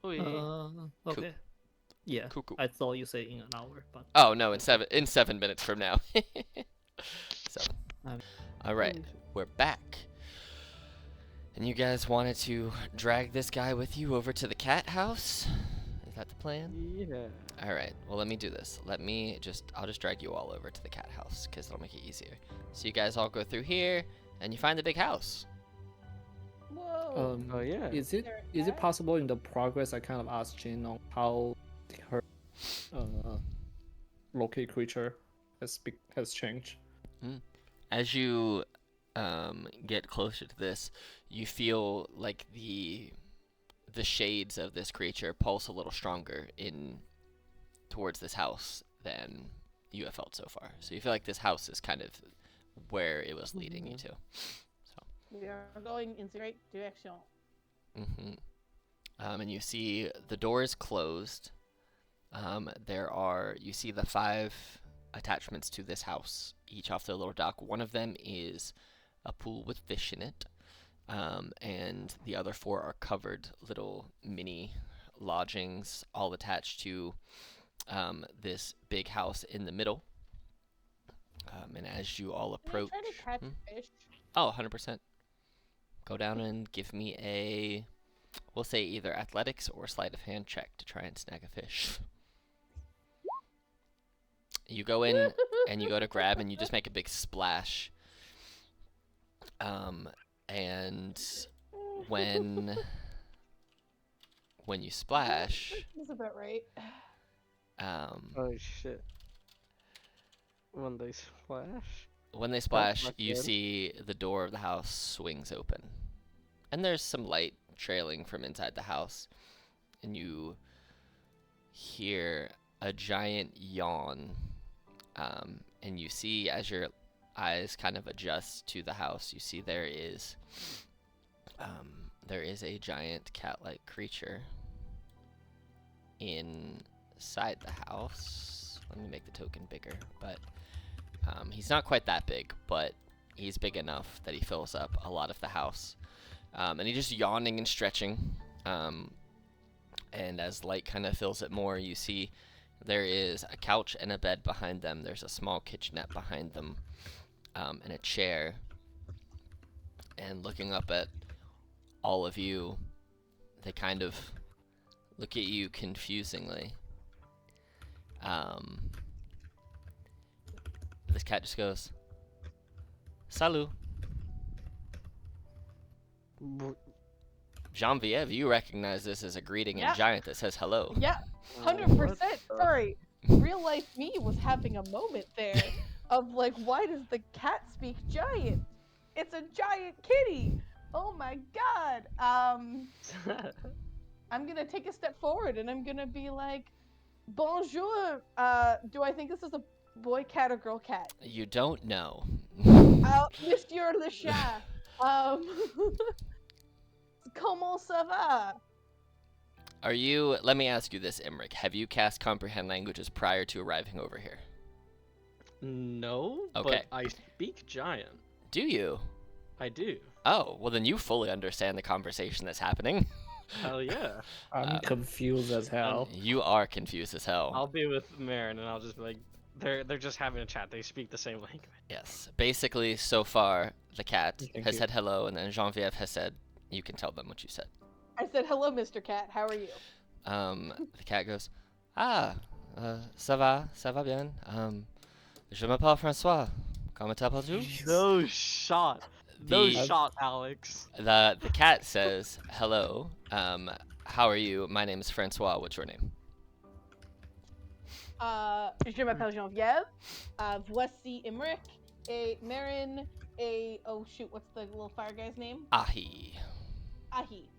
[SPEAKER 2] Oh, yeah.
[SPEAKER 4] Okay. Yeah.
[SPEAKER 1] Cool, cool.
[SPEAKER 4] I thought you say in an hour, but
[SPEAKER 1] Oh no, in 7 minutes from now. So,
[SPEAKER 4] Um,
[SPEAKER 1] all right, we're back. And you guys wanted to drag this guy with you over to the cat house? Is that the plan?
[SPEAKER 5] Yeah.
[SPEAKER 1] All right. Well, let me do this. I'll just drag you all over to the cat house because it'll make it easier. So you guys all go through here, and you find the big house.
[SPEAKER 3] Whoa.
[SPEAKER 5] Oh yeah.
[SPEAKER 4] is it
[SPEAKER 3] There a
[SPEAKER 4] is it
[SPEAKER 3] cat?
[SPEAKER 4] possible in the progress I kind of asked Jin on how her locate creature has changed?
[SPEAKER 1] As you get closer to this, you feel like the shades of this creature pulse a little stronger in towards this house than you have felt so far. So you feel like this house is kind of where it was leading you to.
[SPEAKER 3] We are going in the right direction.
[SPEAKER 1] Mm-hmm. And you see the door is closed. You see the 5 attachments to this house, each off their little dock. One of them is a pool with fish in it, and the other 4 are covered little mini lodgings, all attached to this big house in the middle. And as you all approach,
[SPEAKER 3] Can I try to catch fish?
[SPEAKER 1] oh, 100%. Go down and give me a we'll say either athletics or sleight of hand check to try and snag a fish. You go in and you go to grab and you just make a big splash. And when you splash,
[SPEAKER 3] That's about right.
[SPEAKER 5] Oh shit. When they splash?
[SPEAKER 1] when they splash,
[SPEAKER 5] not
[SPEAKER 1] you
[SPEAKER 5] good.
[SPEAKER 1] see the door of the house swings open. And there's some light trailing from inside the house. And you hear a giant yawn. And you see, as your eyes kind of adjust to the house, you see there is a giant cat-like creature inside the house. Let me make the token bigger, but he's not quite that big, but he's big enough that he fills up a lot of the house. And he's just yawning and stretching. And as light kind of fills it more, you see there is a couch and a bed behind them. There's a small kitchenette behind them, and a chair. And looking up at all of you, they kind of look at you confusingly. This cat just goes, "Salut." Genevieve, you recognize this as a greeting in
[SPEAKER 3] Yeah.
[SPEAKER 1] Giant that says hello.
[SPEAKER 3] Yeah,
[SPEAKER 5] What
[SPEAKER 3] 100%.
[SPEAKER 5] the-
[SPEAKER 3] Sorry, real life me was having a moment there of like, why does the cat speak giant? It's a giant kitty. Oh my god. I'm gonna take a step forward and I'm gonna be like, bonjour. Do I think this is a boy cat or girl cat?
[SPEAKER 1] You don't know.
[SPEAKER 3] Monsieur le chat. Comment ça va?
[SPEAKER 1] Let me ask you this, Imric. Have you cast Comprehend Languages prior to arriving over here?
[SPEAKER 2] No,
[SPEAKER 1] Okay.
[SPEAKER 2] but I speak giant.
[SPEAKER 1] Do you?
[SPEAKER 2] I do.
[SPEAKER 1] Oh, well then you fully understand the conversation that's happening.
[SPEAKER 2] Hell yeah.
[SPEAKER 4] I'm confused as hell.
[SPEAKER 1] You are confused as hell.
[SPEAKER 2] I'll be with Marin and I'll just be like, they're just having a chat. They speak the same language.
[SPEAKER 1] Yes. Basically, so far, the cat
[SPEAKER 4] Thank
[SPEAKER 1] has
[SPEAKER 4] you.
[SPEAKER 1] said hello, and then Genevieve has said, you can tell them what you said.
[SPEAKER 3] I said, hello, Mr. Cat. How are you?
[SPEAKER 1] The cat goes, ça va bien. Je m'appelle François. Comment t'appelles-tu?
[SPEAKER 2] No shot. No
[SPEAKER 1] The-
[SPEAKER 2] shot, Alex.
[SPEAKER 1] The cat says, hello. How are you? My name is Francois. What's your name?
[SPEAKER 3] Je m'appelle Geneviève. Voici Imric. Marin. Oh shoot, what's the little fire guy's name?
[SPEAKER 1] Ahi.
[SPEAKER 3] Ahi.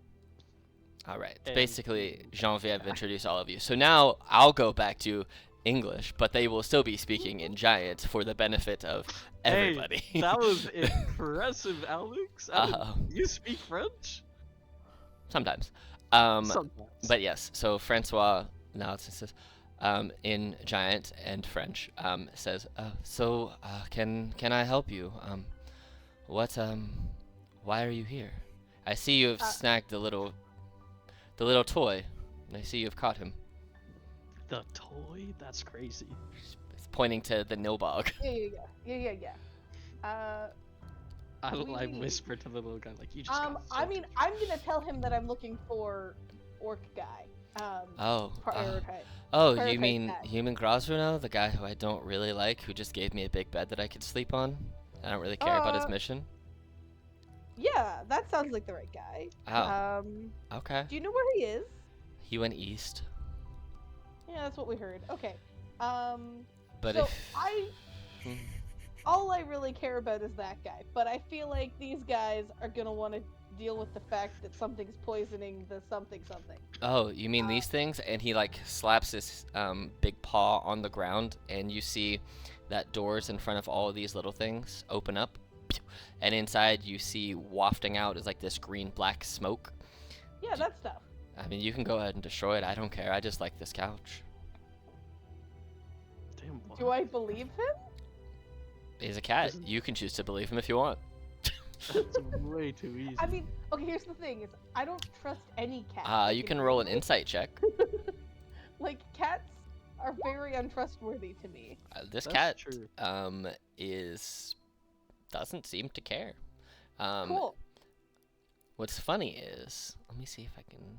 [SPEAKER 1] All right.
[SPEAKER 2] And-
[SPEAKER 1] Basically, Genevieve introduced all of you. So now I'll go back to English, but they will still be speaking in Giant for the benefit of everybody.
[SPEAKER 2] Hey, that was impressive, Alex. I didn't-
[SPEAKER 1] Uh,
[SPEAKER 2] You speak French?
[SPEAKER 1] sometimes.
[SPEAKER 2] Sometimes.
[SPEAKER 1] But yes, so Francois now it says in Giant and French says, can I help you? Why are you here? I see you have snagged the little toy. And I see you've caught him.
[SPEAKER 2] The toy? That's crazy.
[SPEAKER 1] It's pointing to the Nilbog.
[SPEAKER 3] Yeah.
[SPEAKER 2] I
[SPEAKER 3] We-
[SPEAKER 2] whisper to the little guy like, you just got
[SPEAKER 3] I
[SPEAKER 2] fucked."
[SPEAKER 3] mean, I'm gonna tell him that I'm looking for orc guy.
[SPEAKER 1] Oh.
[SPEAKER 3] Prioritize.
[SPEAKER 1] Oh, you
[SPEAKER 3] Perfect
[SPEAKER 1] mean
[SPEAKER 3] that.
[SPEAKER 1] Human Grosruno, the guy who I don't really like, who just gave me a big bed that I could sleep on? I don't really care about his mission.
[SPEAKER 3] Yeah, that sounds like the right guy.
[SPEAKER 1] Oh, okay.
[SPEAKER 3] Do you know where he is?
[SPEAKER 1] He went east.
[SPEAKER 3] Yeah, that's what we heard. Okay.
[SPEAKER 1] But
[SPEAKER 3] so
[SPEAKER 1] if Hmm.
[SPEAKER 3] all I really care about is that guy. But I feel like these guys are gonna want to deal with the fact that something's poisoning the something.
[SPEAKER 1] Oh, you mean these things? And he like slaps his big paw on the ground, and you see that doors in front of all of these little things open up, and inside you see wafting out is like this green-black smoke.
[SPEAKER 3] Yeah, that stuff.
[SPEAKER 1] I mean, you can go ahead and destroy it. I don't care. I just like this couch.
[SPEAKER 2] Damn, what?
[SPEAKER 3] Do I believe him?
[SPEAKER 1] He's a cat. You can choose to believe him if you want.
[SPEAKER 2] That's way too easy.
[SPEAKER 3] I mean, okay. Here's the thing: is I don't trust any cat.
[SPEAKER 1] You can roll an insight check.
[SPEAKER 3] Like cats are very untrustworthy to me.
[SPEAKER 1] This
[SPEAKER 2] That's
[SPEAKER 1] cat
[SPEAKER 2] true.
[SPEAKER 1] doesn't seem to care.
[SPEAKER 3] Cool.
[SPEAKER 1] What's funny is, let me see if I can.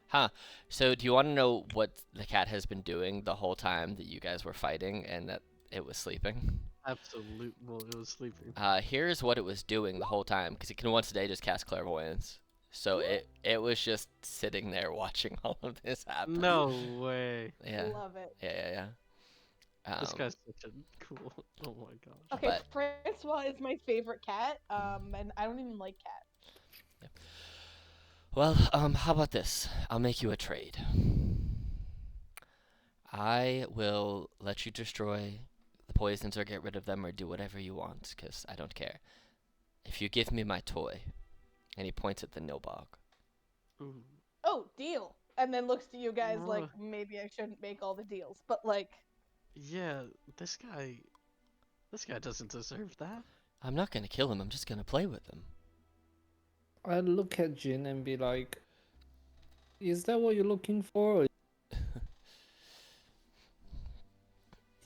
[SPEAKER 1] Huh. So, do you want to know what the cat has been doing the whole time that you guys were fighting and that it was sleeping?
[SPEAKER 2] Absolute. Well, it was sleeping.
[SPEAKER 1] Here's what it was doing the whole time, because it can once a day just cast clairvoyance. So it was just sitting there watching all of this happen.
[SPEAKER 2] No way.
[SPEAKER 1] Yeah.
[SPEAKER 3] Love it.
[SPEAKER 1] Yeah.
[SPEAKER 2] This guy's such a cool. Oh my gosh.
[SPEAKER 3] Okay,
[SPEAKER 1] But-
[SPEAKER 3] Francois is my favorite cat. And I don't even like cats.
[SPEAKER 1] Well, how about this? I'll make you a trade. I will let you destroy the poisons or get rid of them or do whatever you want, because I don't care. If you give me my toy, and he points at the Nilbog.
[SPEAKER 2] Ooh.
[SPEAKER 3] Oh, deal. And then looks to you guys like
[SPEAKER 2] Ugh.
[SPEAKER 3] maybe I shouldn't make all the deals, but like
[SPEAKER 2] Yeah, this guy doesn't deserve that.
[SPEAKER 1] I'm not gonna kill him, I'm just gonna play with him.
[SPEAKER 4] I look at Jin and be like, "Is that what you're looking for?"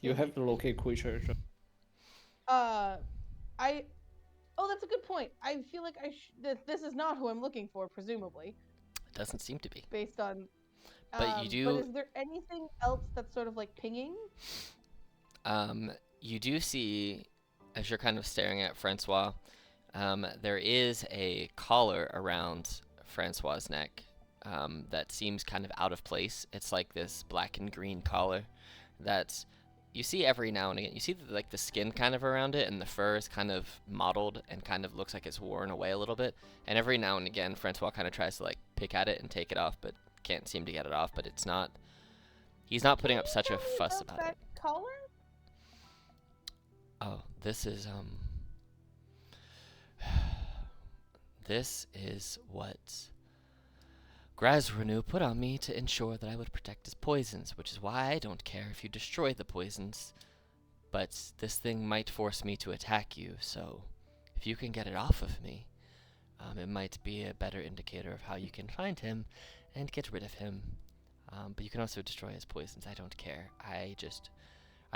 [SPEAKER 4] You have to locate creatures.
[SPEAKER 3] I oh, that's a good point. I feel like this is not who I'm looking for, presumably,
[SPEAKER 1] It doesn't seem to be.
[SPEAKER 3] based on.
[SPEAKER 1] But you do-
[SPEAKER 3] But is there anything else that's sort of like pinging?
[SPEAKER 1] You do see, as you're kind of staring at Francois, there is a collar around Francois's neck that seems kind of out of place. It's like this black and green collar that you see every now and again. You see like the skin kind of around it, and the fur is kind of mottled and kind of looks like it's worn away a little bit. And every now and again, Francois kind of tries to like pick at it and take it off, but can't seem to get it off. But it's not. He's not putting up such a
[SPEAKER 3] Tell me
[SPEAKER 1] fuss about
[SPEAKER 3] that
[SPEAKER 1] it.
[SPEAKER 3] collar?
[SPEAKER 1] Oh, this is this is what Grazrenu put on me to ensure that I would protect his poisons, which is why I don't care if you destroy the poisons. But this thing might force me to attack you, so if you can get it off of me, it might be a better indicator of how you can find him and get rid of him. But you can also destroy his poisons. I don't care. I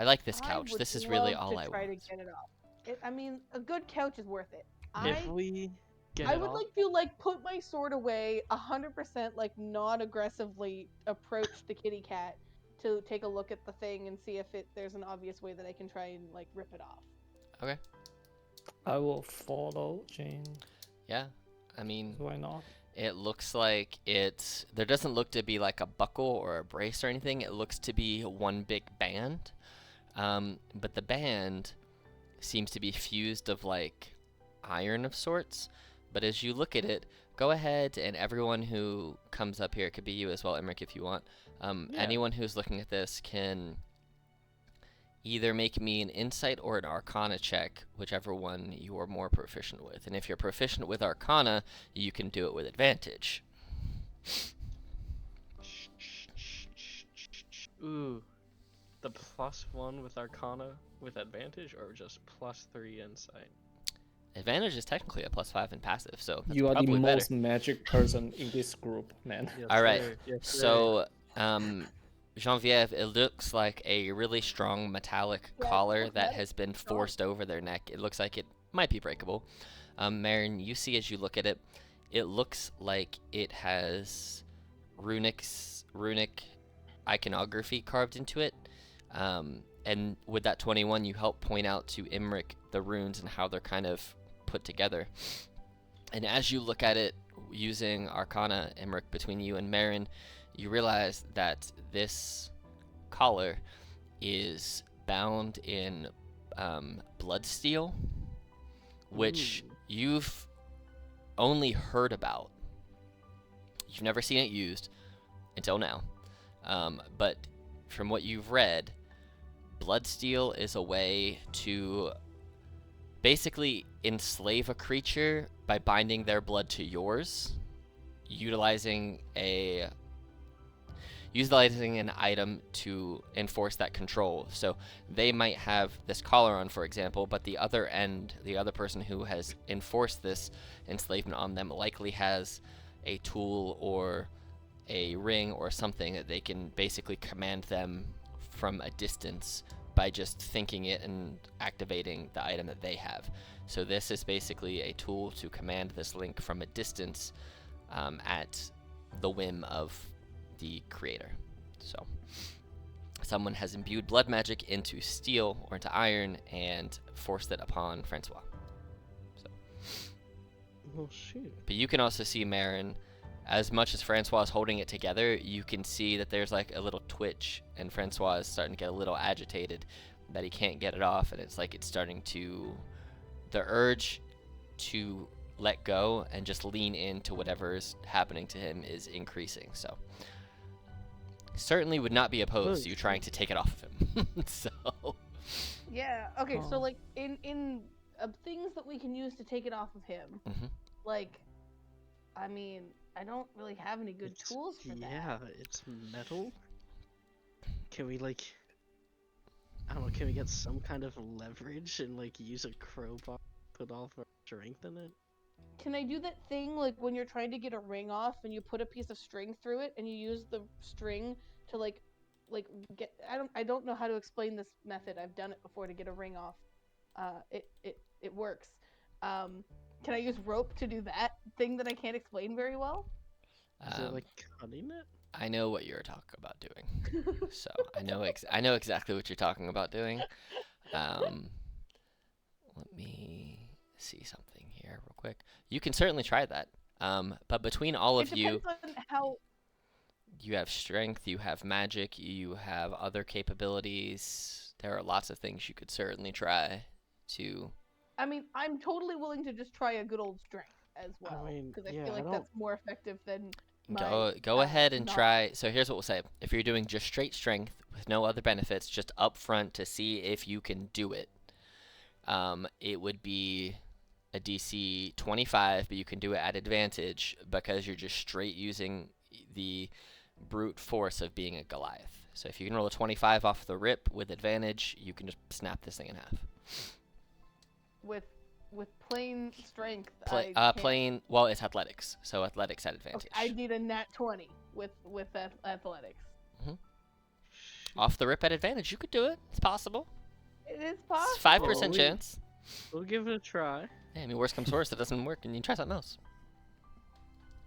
[SPEAKER 1] like this
[SPEAKER 3] I
[SPEAKER 1] couch.
[SPEAKER 3] would
[SPEAKER 1] This is really
[SPEAKER 3] love
[SPEAKER 1] all
[SPEAKER 3] to
[SPEAKER 1] I
[SPEAKER 3] try
[SPEAKER 1] want.
[SPEAKER 3] to get it off. I mean, a good couch is worth it.
[SPEAKER 2] If we get
[SPEAKER 3] I
[SPEAKER 2] it
[SPEAKER 3] would
[SPEAKER 2] off,
[SPEAKER 3] like to like put my sword away 100% like non-aggressively approach the kitty cat to take a look at the thing and see if there's an obvious way that I can try and like rip it off.
[SPEAKER 1] Okay.
[SPEAKER 4] I will follow Jin.
[SPEAKER 1] Yeah. I mean,
[SPEAKER 4] Why not?
[SPEAKER 1] it looks like there doesn't look to be like a buckle or a brace or anything. It looks to be one big band. But the band seems to be fused of like iron of sorts. But as you look at it, go ahead and everyone who comes up here, it could be you as well, Emmerich, if you want.
[SPEAKER 2] Yeah.
[SPEAKER 1] Anyone who's looking at this can either make me an insight or an arcana check, whichever one you are more proficient with. And if you're proficient with arcana, you can do it with advantage.
[SPEAKER 2] ooh, the +1 with Arcana with advantage, or just +3 insight.
[SPEAKER 1] Advantage is technically a +5 in passive, so that's
[SPEAKER 4] You are the
[SPEAKER 1] probably better.
[SPEAKER 4] most magic person in this group, man.
[SPEAKER 2] Yes,
[SPEAKER 1] All right,
[SPEAKER 2] sir. Yes, sir.
[SPEAKER 1] So, Genevieve, it looks like a really strong metallic
[SPEAKER 3] Yeah,
[SPEAKER 1] collar
[SPEAKER 3] it's
[SPEAKER 1] that
[SPEAKER 3] metal.
[SPEAKER 1] has been
[SPEAKER 3] Strong.
[SPEAKER 1] forced over their neck. It looks like it might be breakable. Marin, you see as you look at it, it looks like it has runic iconography carved into it. And with that 21, you help point out to Imric the runes and how they're kind of put together. And as you look at it using Arcana, Imric, between you and Marin, you realize that this collar is bound in blood steel, which
[SPEAKER 2] Ooh.
[SPEAKER 1] you've only heard about. You've never seen it used until now. But from what you've read, blood steel is a way to basically enslave a creature by binding their blood to yours, utilizing an item to enforce that control. So they might have this collar on, for example, but the other person who has enforced this enslavement on them likely has a tool or a ring or something that they can basically command them from a distance by just thinking it and activating the item that they have. So this is basically a tool to command this link from a distance at the whim of the creator. So someone has imbued blood magic into steel or into iron and forced it upon Francois. So,
[SPEAKER 5] Oh shoot.
[SPEAKER 1] but you can also see Marin, as much as Francois is holding it together, you can see that there's like a little twitch, and Francois is starting to get a little agitated that he can't get it off, and it's like it's starting to, the urge to let go and just lean into whatever is happening to him is increasing. So certainly would not be opposed to you trying to take it off of him. So
[SPEAKER 3] Yeah. Okay. So
[SPEAKER 4] Oh.
[SPEAKER 3] like in things that we can use to take it off of him,
[SPEAKER 1] Mhm.
[SPEAKER 3] like, I mean, I don't really have any good
[SPEAKER 2] It's-
[SPEAKER 3] tools for that.
[SPEAKER 2] Yeah, it's metal. Can we like, I don't know, can we get some kind of leverage and like use a crowbar, put all of our strength in it?
[SPEAKER 3] Can I do that thing like when you're trying to get a ring off and you put a piece of string through it and you use the string to like get, I don't know how to explain this method. I've done it before to get a ring off. It works. Can I use rope to do that thing that I can't explain very well?
[SPEAKER 2] Is it like cutting it?
[SPEAKER 1] I know what you're talking about doing. So I know exactly what you're talking about doing. Let me see something here real quick. You can certainly try that. But between all
[SPEAKER 3] It
[SPEAKER 1] of you,
[SPEAKER 3] depends on how.
[SPEAKER 1] you have strength, you have magic, you have other capabilities. There are lots of things you could certainly try to.
[SPEAKER 3] I mean, I'm totally willing to just try a good old strength as well,
[SPEAKER 5] mean,
[SPEAKER 3] because I
[SPEAKER 5] yeah,
[SPEAKER 3] feel
[SPEAKER 5] I
[SPEAKER 3] like
[SPEAKER 5] don't-
[SPEAKER 3] that's more effective than my.
[SPEAKER 1] Go ahead and
[SPEAKER 3] not-
[SPEAKER 1] try. So here's what we'll say. If you're doing just straight strength with no other benefits, just up front to see if you can do it, it would be a DC 25, but you can do it at advantage because you're just straight using the brute force of being a Goliath. So if you can roll a 25 off the rip with advantage, you can just snap this thing in half.
[SPEAKER 3] With plain strength. I can't.
[SPEAKER 1] Plain. Well, it's athletics, so athletics at
[SPEAKER 3] Okay,
[SPEAKER 1] advantage.
[SPEAKER 3] I need a nat 20 with athletics.
[SPEAKER 1] Off the rip at advantage, you could do it. It's possible.
[SPEAKER 3] It is
[SPEAKER 1] It's
[SPEAKER 3] possible.
[SPEAKER 1] 5%
[SPEAKER 2] we-
[SPEAKER 1] chance.
[SPEAKER 2] We'll give it a try.
[SPEAKER 1] Yeah, I mean, worst comes to worst, it doesn't work, and you try something else.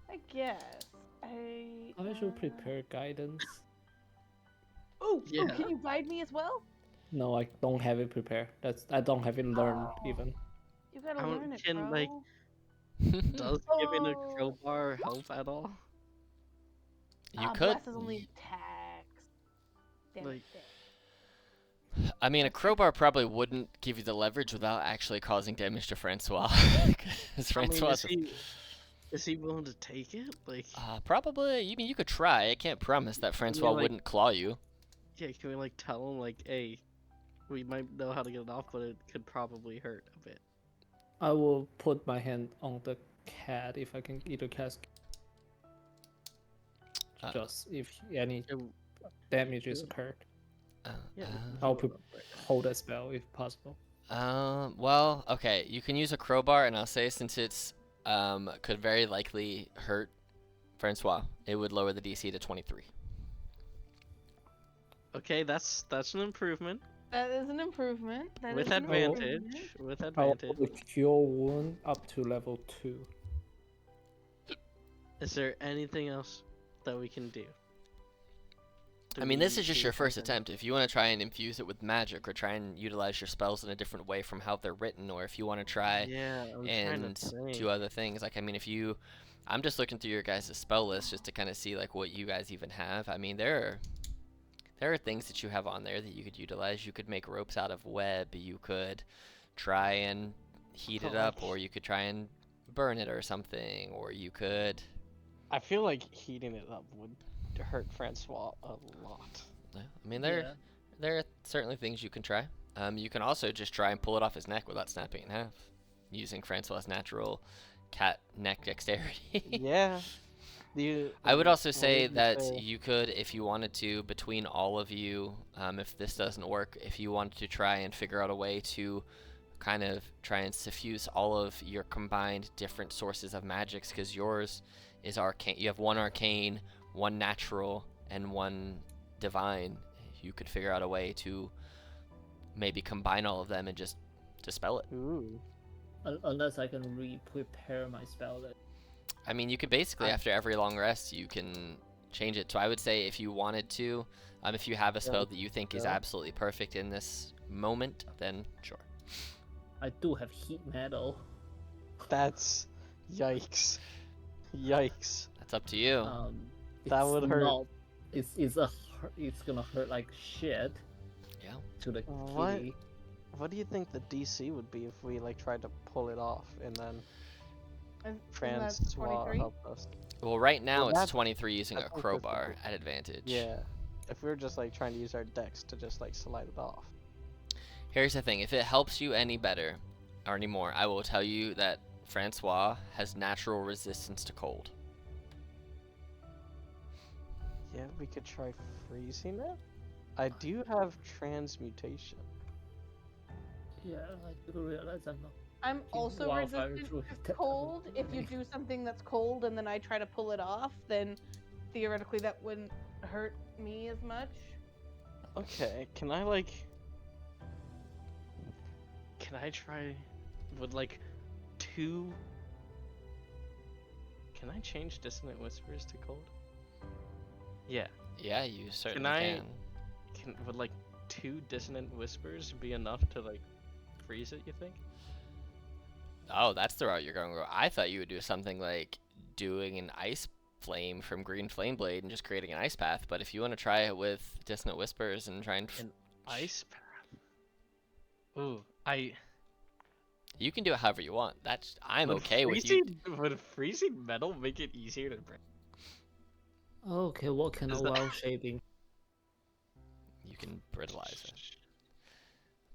[SPEAKER 3] I guess. I
[SPEAKER 4] should prepare guidance.
[SPEAKER 3] Oh,
[SPEAKER 2] Yeah.
[SPEAKER 3] can you guide me as well?
[SPEAKER 4] No, I don't have it prepared. I don't have it learned even.
[SPEAKER 3] You gotta
[SPEAKER 2] I don't-
[SPEAKER 3] learn it,
[SPEAKER 2] can,
[SPEAKER 3] bro.
[SPEAKER 2] like, Does giving a
[SPEAKER 3] Oh.
[SPEAKER 2] crowbar help at all?
[SPEAKER 1] You could.
[SPEAKER 3] Blast is only attacks. Damn
[SPEAKER 2] Like-
[SPEAKER 3] it.
[SPEAKER 1] I mean, a crowbar probably wouldn't give you the leverage without actually causing damage to Francois. 'Cause
[SPEAKER 2] I mean,
[SPEAKER 1] Francois
[SPEAKER 2] is he willing to take it? Like,
[SPEAKER 1] probably. You mean you could try. I can't promise that Francois
[SPEAKER 2] like-
[SPEAKER 1] wouldn't claw you.
[SPEAKER 2] yeah, can we like tell him like, hey, we might know how to get it off, but it could probably hurt a bit.
[SPEAKER 4] I will put my hand on the cat if I can either cast.
[SPEAKER 1] Uh,
[SPEAKER 4] Just if any
[SPEAKER 2] Yeah,
[SPEAKER 4] damage is
[SPEAKER 2] sure.
[SPEAKER 4] occurred,
[SPEAKER 2] yeah,
[SPEAKER 4] I'll hold a spell if possible.
[SPEAKER 1] Well, okay. You can use a crowbar, and I'll say since it's could very likely hurt Francois, it would lower the DC to 23.
[SPEAKER 2] Okay, that's an improvement.
[SPEAKER 3] That is an improvement. That
[SPEAKER 2] With
[SPEAKER 3] is an
[SPEAKER 2] advantage.
[SPEAKER 3] improvement.
[SPEAKER 2] With
[SPEAKER 4] I'll
[SPEAKER 2] advantage.
[SPEAKER 4] put a cure wound up to level 2.
[SPEAKER 2] Is there anything else that we can do? Do
[SPEAKER 1] I mean, this
[SPEAKER 2] we
[SPEAKER 1] is just
[SPEAKER 2] do
[SPEAKER 1] your first
[SPEAKER 2] something?
[SPEAKER 1] attempt. If you want to try and infuse it with magic, or try and utilize your spells in a different way from how they're written, or if you want to try
[SPEAKER 2] Yeah, I'm trying
[SPEAKER 1] and
[SPEAKER 2] to think.
[SPEAKER 1] do other things, like, I mean, if you, I'm just looking through your guys' spell list just to kind of see like what you guys even have. I mean, there are things that you have on there that you could utilize. You could make ropes out of web. You could try and heat it up, or you could try and burn it or something, or you could.
[SPEAKER 5] I feel like heating it up would hurt Francois a lot.
[SPEAKER 1] Yeah, I mean, there are certainly things you can try. You can also just try and pull it off his neck without snapping it in half, using Francois' natural cat neck dexterity.
[SPEAKER 5] Yeah.
[SPEAKER 1] I would also
[SPEAKER 5] what
[SPEAKER 1] say
[SPEAKER 5] did you
[SPEAKER 1] that
[SPEAKER 5] say?
[SPEAKER 1] you could, if you wanted to, between all of you, if this doesn't work, if you wanted to try and figure out a way to kind of try and suffuse all of your combined different sources of magics, because yours is arcane. You have one arcane, one natural, and one divine. You could figure out a way to maybe combine all of them and just dispel it.
[SPEAKER 5] Ooh.
[SPEAKER 4] Unless I can re-prepare my spell.
[SPEAKER 1] I mean, you could basically, after every long rest, you can change it. So I would say if you wanted to, if you have a spell that you think is absolutely perfect in this moment, then sure.
[SPEAKER 4] I do have heat metal.
[SPEAKER 5] That's yikes. Yikes.
[SPEAKER 1] That's up to you.
[SPEAKER 5] That
[SPEAKER 4] It's
[SPEAKER 5] would hurt.
[SPEAKER 4] Not, it's gonna hurt like shit.
[SPEAKER 1] Yeah.
[SPEAKER 4] To the
[SPEAKER 5] What?
[SPEAKER 4] kitty.
[SPEAKER 5] What do you think the DC would be if we like tried to pull it off and then
[SPEAKER 3] Isn't that
[SPEAKER 5] Francois
[SPEAKER 3] 23?
[SPEAKER 5] helped us?
[SPEAKER 1] Well, right now
[SPEAKER 5] Well,
[SPEAKER 1] it's
[SPEAKER 5] that's-
[SPEAKER 1] 23 using
[SPEAKER 5] I
[SPEAKER 1] a
[SPEAKER 5] think that's
[SPEAKER 1] crowbar
[SPEAKER 5] the-
[SPEAKER 1] at advantage.
[SPEAKER 5] Yeah. If we were just like trying to use our dex to just like slide it off.
[SPEAKER 1] Here's the thing, if it helps you any better, or any more, I will tell you that Francois has natural resistance to cold.
[SPEAKER 5] Yeah, we could try freezing it. I do have transmutation.
[SPEAKER 4] Yeah, I do realize I'm not.
[SPEAKER 3] I'm also
[SPEAKER 4] Wildfire
[SPEAKER 3] resistant
[SPEAKER 4] through
[SPEAKER 3] to cold. If you do something that's cold and then I try to pull it off, then theoretically that wouldn't hurt me as much.
[SPEAKER 5] Okay, can I like...
[SPEAKER 2] Can I try with like 2? Can I change Dissonant Whispers to cold? Yeah.
[SPEAKER 1] Yeah, you certainly
[SPEAKER 2] I-
[SPEAKER 1] can.
[SPEAKER 2] Would like 2 Dissonant Whispers be enough to like freeze it, you think?
[SPEAKER 1] Oh, that's the route you're going to go. I thought you would do something like doing an ice flame from Green Flame Blade and just creating an ice path, but if you want to try it with Dissonant Whispers and try and...
[SPEAKER 2] Ice path. Ooh,
[SPEAKER 1] You can do it however you want. I'm
[SPEAKER 2] would
[SPEAKER 1] okay with you.
[SPEAKER 2] Would freezing metal make it easier to break?
[SPEAKER 4] Okay, what kind
[SPEAKER 2] Is
[SPEAKER 4] of
[SPEAKER 2] that-
[SPEAKER 4] wild shaping?
[SPEAKER 1] You can brittleize it.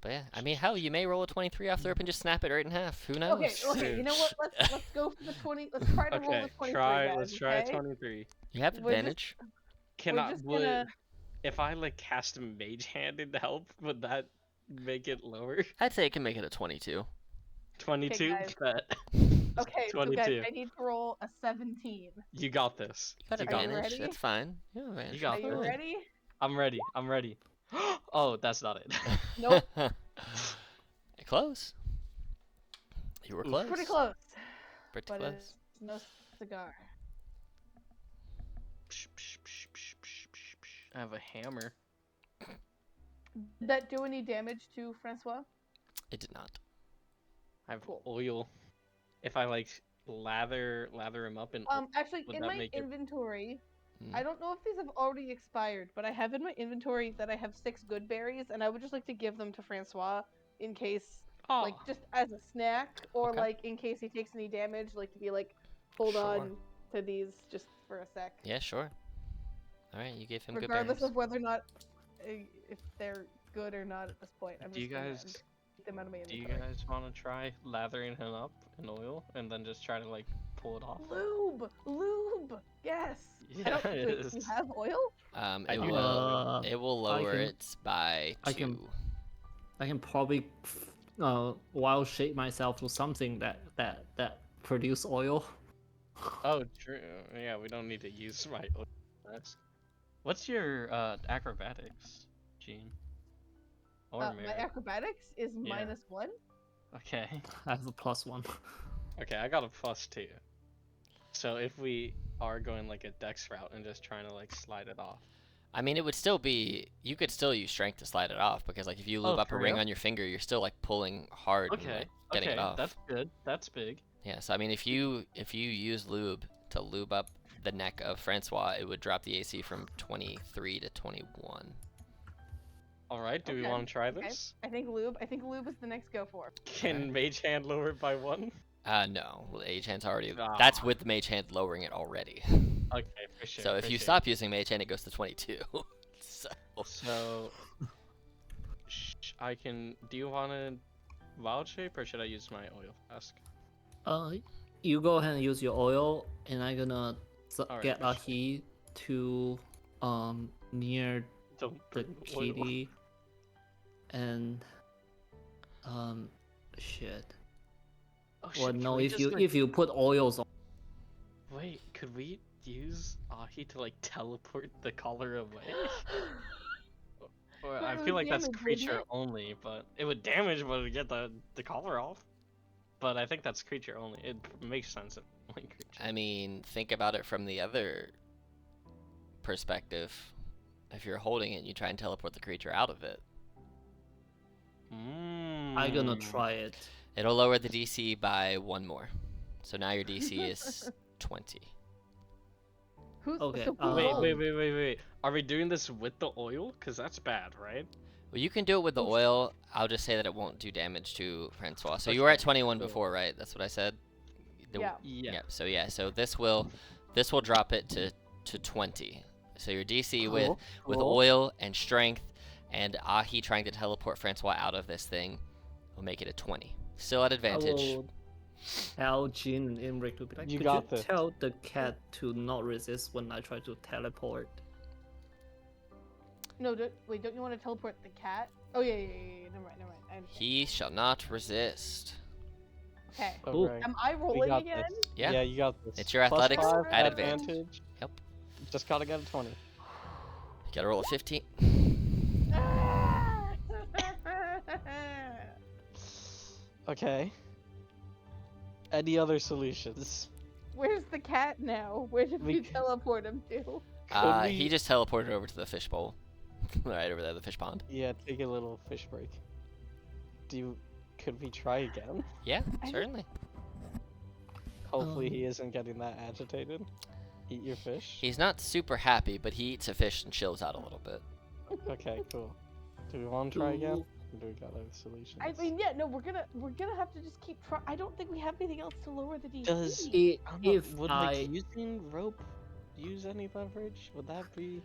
[SPEAKER 1] But yeah, I mean, hell, you may roll a 23 off the rip and just snap it right in half. Who knows?
[SPEAKER 3] Okay, you know what? Let's go for the 20. Let's try to roll
[SPEAKER 2] Okay,
[SPEAKER 3] the 23.
[SPEAKER 2] try.
[SPEAKER 3] Guys,
[SPEAKER 2] Let's try
[SPEAKER 3] okay?
[SPEAKER 2] 23.
[SPEAKER 1] You have
[SPEAKER 3] We're just-
[SPEAKER 1] advantage.
[SPEAKER 2] Can
[SPEAKER 3] We're
[SPEAKER 2] I?
[SPEAKER 3] just
[SPEAKER 2] Would
[SPEAKER 3] gonna-
[SPEAKER 2] if I like cast a mage hand in to help? Would that make it lower?
[SPEAKER 1] I'd say it can make it a 22.
[SPEAKER 2] 22.
[SPEAKER 3] guys.
[SPEAKER 2] Bet.
[SPEAKER 3] Okay, so guys,
[SPEAKER 2] 22.
[SPEAKER 3] I need to roll a 17.
[SPEAKER 2] You got this.
[SPEAKER 1] You got
[SPEAKER 2] You got
[SPEAKER 1] advantage.
[SPEAKER 3] ready?
[SPEAKER 1] That's fine. You have advantage.
[SPEAKER 2] You got
[SPEAKER 3] Are you
[SPEAKER 2] this.
[SPEAKER 3] ready?
[SPEAKER 2] I'm ready. I'm ready. Oh, that's not it.
[SPEAKER 3] Nope.
[SPEAKER 1] Close. You were
[SPEAKER 2] Oof.
[SPEAKER 1] close.
[SPEAKER 3] Pretty close,
[SPEAKER 1] Pretty
[SPEAKER 3] but
[SPEAKER 1] close.
[SPEAKER 3] it's no cigar.
[SPEAKER 2] I have a hammer.
[SPEAKER 3] Did that do any damage to Francois?
[SPEAKER 1] It did not.
[SPEAKER 2] I have
[SPEAKER 3] Cool.
[SPEAKER 2] oil. If I like lather him up in
[SPEAKER 3] Actually,
[SPEAKER 2] Would
[SPEAKER 3] in
[SPEAKER 2] that
[SPEAKER 3] my
[SPEAKER 2] make it-
[SPEAKER 3] inventory,
[SPEAKER 1] Mm.
[SPEAKER 3] I don't know if these have already expired, but I have in my inventory that I have 6 good berries, and I would just like to give them to Francois in case,
[SPEAKER 2] oh,
[SPEAKER 3] like, just as a snack, or
[SPEAKER 1] Okay.
[SPEAKER 3] like in case he takes any damage, like to be like, hold
[SPEAKER 1] Sure.
[SPEAKER 3] on to these just for a sec.
[SPEAKER 1] Yeah, sure. All right, you gave him good
[SPEAKER 3] Regardless
[SPEAKER 1] berries.
[SPEAKER 3] of whether or not, if they're good or not at this point. I'm
[SPEAKER 2] do you
[SPEAKER 3] just gonna
[SPEAKER 2] guys
[SPEAKER 3] keep them out of my
[SPEAKER 2] do you
[SPEAKER 3] inventory.
[SPEAKER 2] guys want to try lathering him up in oil and then just try to like pull it off?
[SPEAKER 3] Lube! Yes! I don't, wait, you
[SPEAKER 2] Yes.
[SPEAKER 3] have oil?
[SPEAKER 1] It
[SPEAKER 2] I do
[SPEAKER 1] will.
[SPEAKER 2] have
[SPEAKER 1] It will
[SPEAKER 4] I
[SPEAKER 1] lower
[SPEAKER 4] can-
[SPEAKER 1] it by 2.
[SPEAKER 4] I can- I can probably wild shape myself to something that produce oil.
[SPEAKER 2] Oh, true. Yeah, we don't need to use my oil mask. What's your acrobatics, Gene? Or
[SPEAKER 3] My
[SPEAKER 2] Merrick?
[SPEAKER 3] acrobatics is
[SPEAKER 2] Yeah.
[SPEAKER 3] -1.
[SPEAKER 2] Okay.
[SPEAKER 4] I have a +1.
[SPEAKER 2] Okay, I got a +2. So if we are going like a dex route and just trying to like slide it off.
[SPEAKER 1] I mean, it would still be. You could still use strength to slide it off because, like, if you lube
[SPEAKER 2] Oh,
[SPEAKER 1] up a
[SPEAKER 2] for
[SPEAKER 1] ring
[SPEAKER 2] real?
[SPEAKER 1] on your finger, you're still like pulling hard and
[SPEAKER 2] Okay.
[SPEAKER 1] like, getting
[SPEAKER 2] Okay,
[SPEAKER 1] it off.
[SPEAKER 2] that's good. That's big.
[SPEAKER 1] Yeah. So I mean, if you use lube to lube up the neck of Francois, it would drop the AC from 23 to 21.
[SPEAKER 2] All right. Do we
[SPEAKER 3] Okay,
[SPEAKER 2] want to try
[SPEAKER 3] okay.
[SPEAKER 2] this?
[SPEAKER 3] I think lube is the next go for.
[SPEAKER 2] Can Mage Hand lower it by 1?
[SPEAKER 1] No. Well, Mage Hand's already.
[SPEAKER 2] Ah.
[SPEAKER 1] That's with the Mage Hand lowering it already.
[SPEAKER 2] Okay, for sure.
[SPEAKER 1] So if
[SPEAKER 2] for
[SPEAKER 1] you
[SPEAKER 2] sure.
[SPEAKER 1] stop using Mage Hand, it goes to 22. So
[SPEAKER 2] So, I can. Do you want to wild shape or should I use my oil flask?
[SPEAKER 4] You go ahead and use your oil, and I'm gonna
[SPEAKER 2] Alright,
[SPEAKER 4] get
[SPEAKER 2] for
[SPEAKER 4] a
[SPEAKER 2] sure.
[SPEAKER 4] heat to near
[SPEAKER 2] Don't
[SPEAKER 4] the
[SPEAKER 2] bring oil.
[SPEAKER 4] kitty, and shit.
[SPEAKER 2] Oh,
[SPEAKER 4] Or
[SPEAKER 2] shit, can
[SPEAKER 4] no,
[SPEAKER 2] we
[SPEAKER 4] if
[SPEAKER 2] just,
[SPEAKER 4] you
[SPEAKER 2] like-
[SPEAKER 4] if you put oils on.
[SPEAKER 2] Wait, could we use Ahi to like teleport the collar away? Or
[SPEAKER 3] Wait,
[SPEAKER 2] I feel
[SPEAKER 3] would
[SPEAKER 2] like that's
[SPEAKER 3] damage, wouldn't
[SPEAKER 2] creature
[SPEAKER 3] it?
[SPEAKER 2] only, but it would damage, but it would get the collar off. But I think that's creature only. It makes sense if only creature.
[SPEAKER 1] I mean, think about it from the other perspective. If you're holding it, you try and teleport the creature out of it.
[SPEAKER 4] I'm gonna try it.
[SPEAKER 1] It'll lower the DC by 1 more. So now your DC is 20.
[SPEAKER 3] Who's
[SPEAKER 4] Okay,
[SPEAKER 3] so who's
[SPEAKER 2] Wait,
[SPEAKER 3] holding?
[SPEAKER 2] wait. Are we doing this with the oil? Cause that's bad, right?
[SPEAKER 1] Well, you can do it with the
[SPEAKER 3] Oof.
[SPEAKER 1] oil. I'll just say that it won't do damage to Francois. So you were at
[SPEAKER 2] Okay,
[SPEAKER 1] 21
[SPEAKER 2] cool.
[SPEAKER 1] before, right? That's what I said.
[SPEAKER 3] Yeah.
[SPEAKER 2] Yeah.
[SPEAKER 1] Yep. So yeah. So this will drop it to 20. So your DC with
[SPEAKER 5] Cool.
[SPEAKER 1] oil and strength and Ahi trying to teleport Francois out of this thing will make it a 20. Still at
[SPEAKER 4] I
[SPEAKER 1] advantage.
[SPEAKER 4] will tell Jean and Imric to be like,
[SPEAKER 5] You
[SPEAKER 4] could
[SPEAKER 5] got
[SPEAKER 4] you
[SPEAKER 5] this."
[SPEAKER 4] tell the cat to not resist when I try to teleport?
[SPEAKER 3] No, wait, don't you want to teleport the cat? Oh yeah. Never mind. I understand.
[SPEAKER 1] He shall not resist.
[SPEAKER 3] Okay.
[SPEAKER 4] Ooh.
[SPEAKER 5] Okay.
[SPEAKER 3] Am I
[SPEAKER 5] We
[SPEAKER 3] rolling
[SPEAKER 5] got
[SPEAKER 3] again?
[SPEAKER 5] this.
[SPEAKER 1] Yeah.
[SPEAKER 5] Yeah, you got this.
[SPEAKER 1] It's your
[SPEAKER 5] Plus
[SPEAKER 1] athletics
[SPEAKER 5] 5
[SPEAKER 1] at advantage. Yep.
[SPEAKER 5] Just gotta get a 20.
[SPEAKER 1] You gotta roll a 15.
[SPEAKER 5] Okay. Any other solutions?
[SPEAKER 3] Where's the cat now? Where did we
[SPEAKER 5] We-
[SPEAKER 3] teleport him to?
[SPEAKER 1] He just teleported over to the fish bowl. Right over there, the fish pond.
[SPEAKER 5] Yeah, take a little fish break. Could we try again?
[SPEAKER 1] Yeah,
[SPEAKER 3] I-
[SPEAKER 1] certainly.
[SPEAKER 5] Hopefully he isn't getting that agitated. Eat your fish.
[SPEAKER 1] He's not super happy, but he eats a fish and chills out a little bit.
[SPEAKER 5] Okay, cool. Do we want to try again?
[SPEAKER 4] Ooh.
[SPEAKER 5] Or do we got other solutions?
[SPEAKER 3] I mean, yeah, no, we're gonna have to just keep trying. I don't think we have anything else to lower the DC.
[SPEAKER 5] Does- I don't know,
[SPEAKER 4] If
[SPEAKER 5] would
[SPEAKER 4] I
[SPEAKER 5] like using rope use any leverage? Would that be?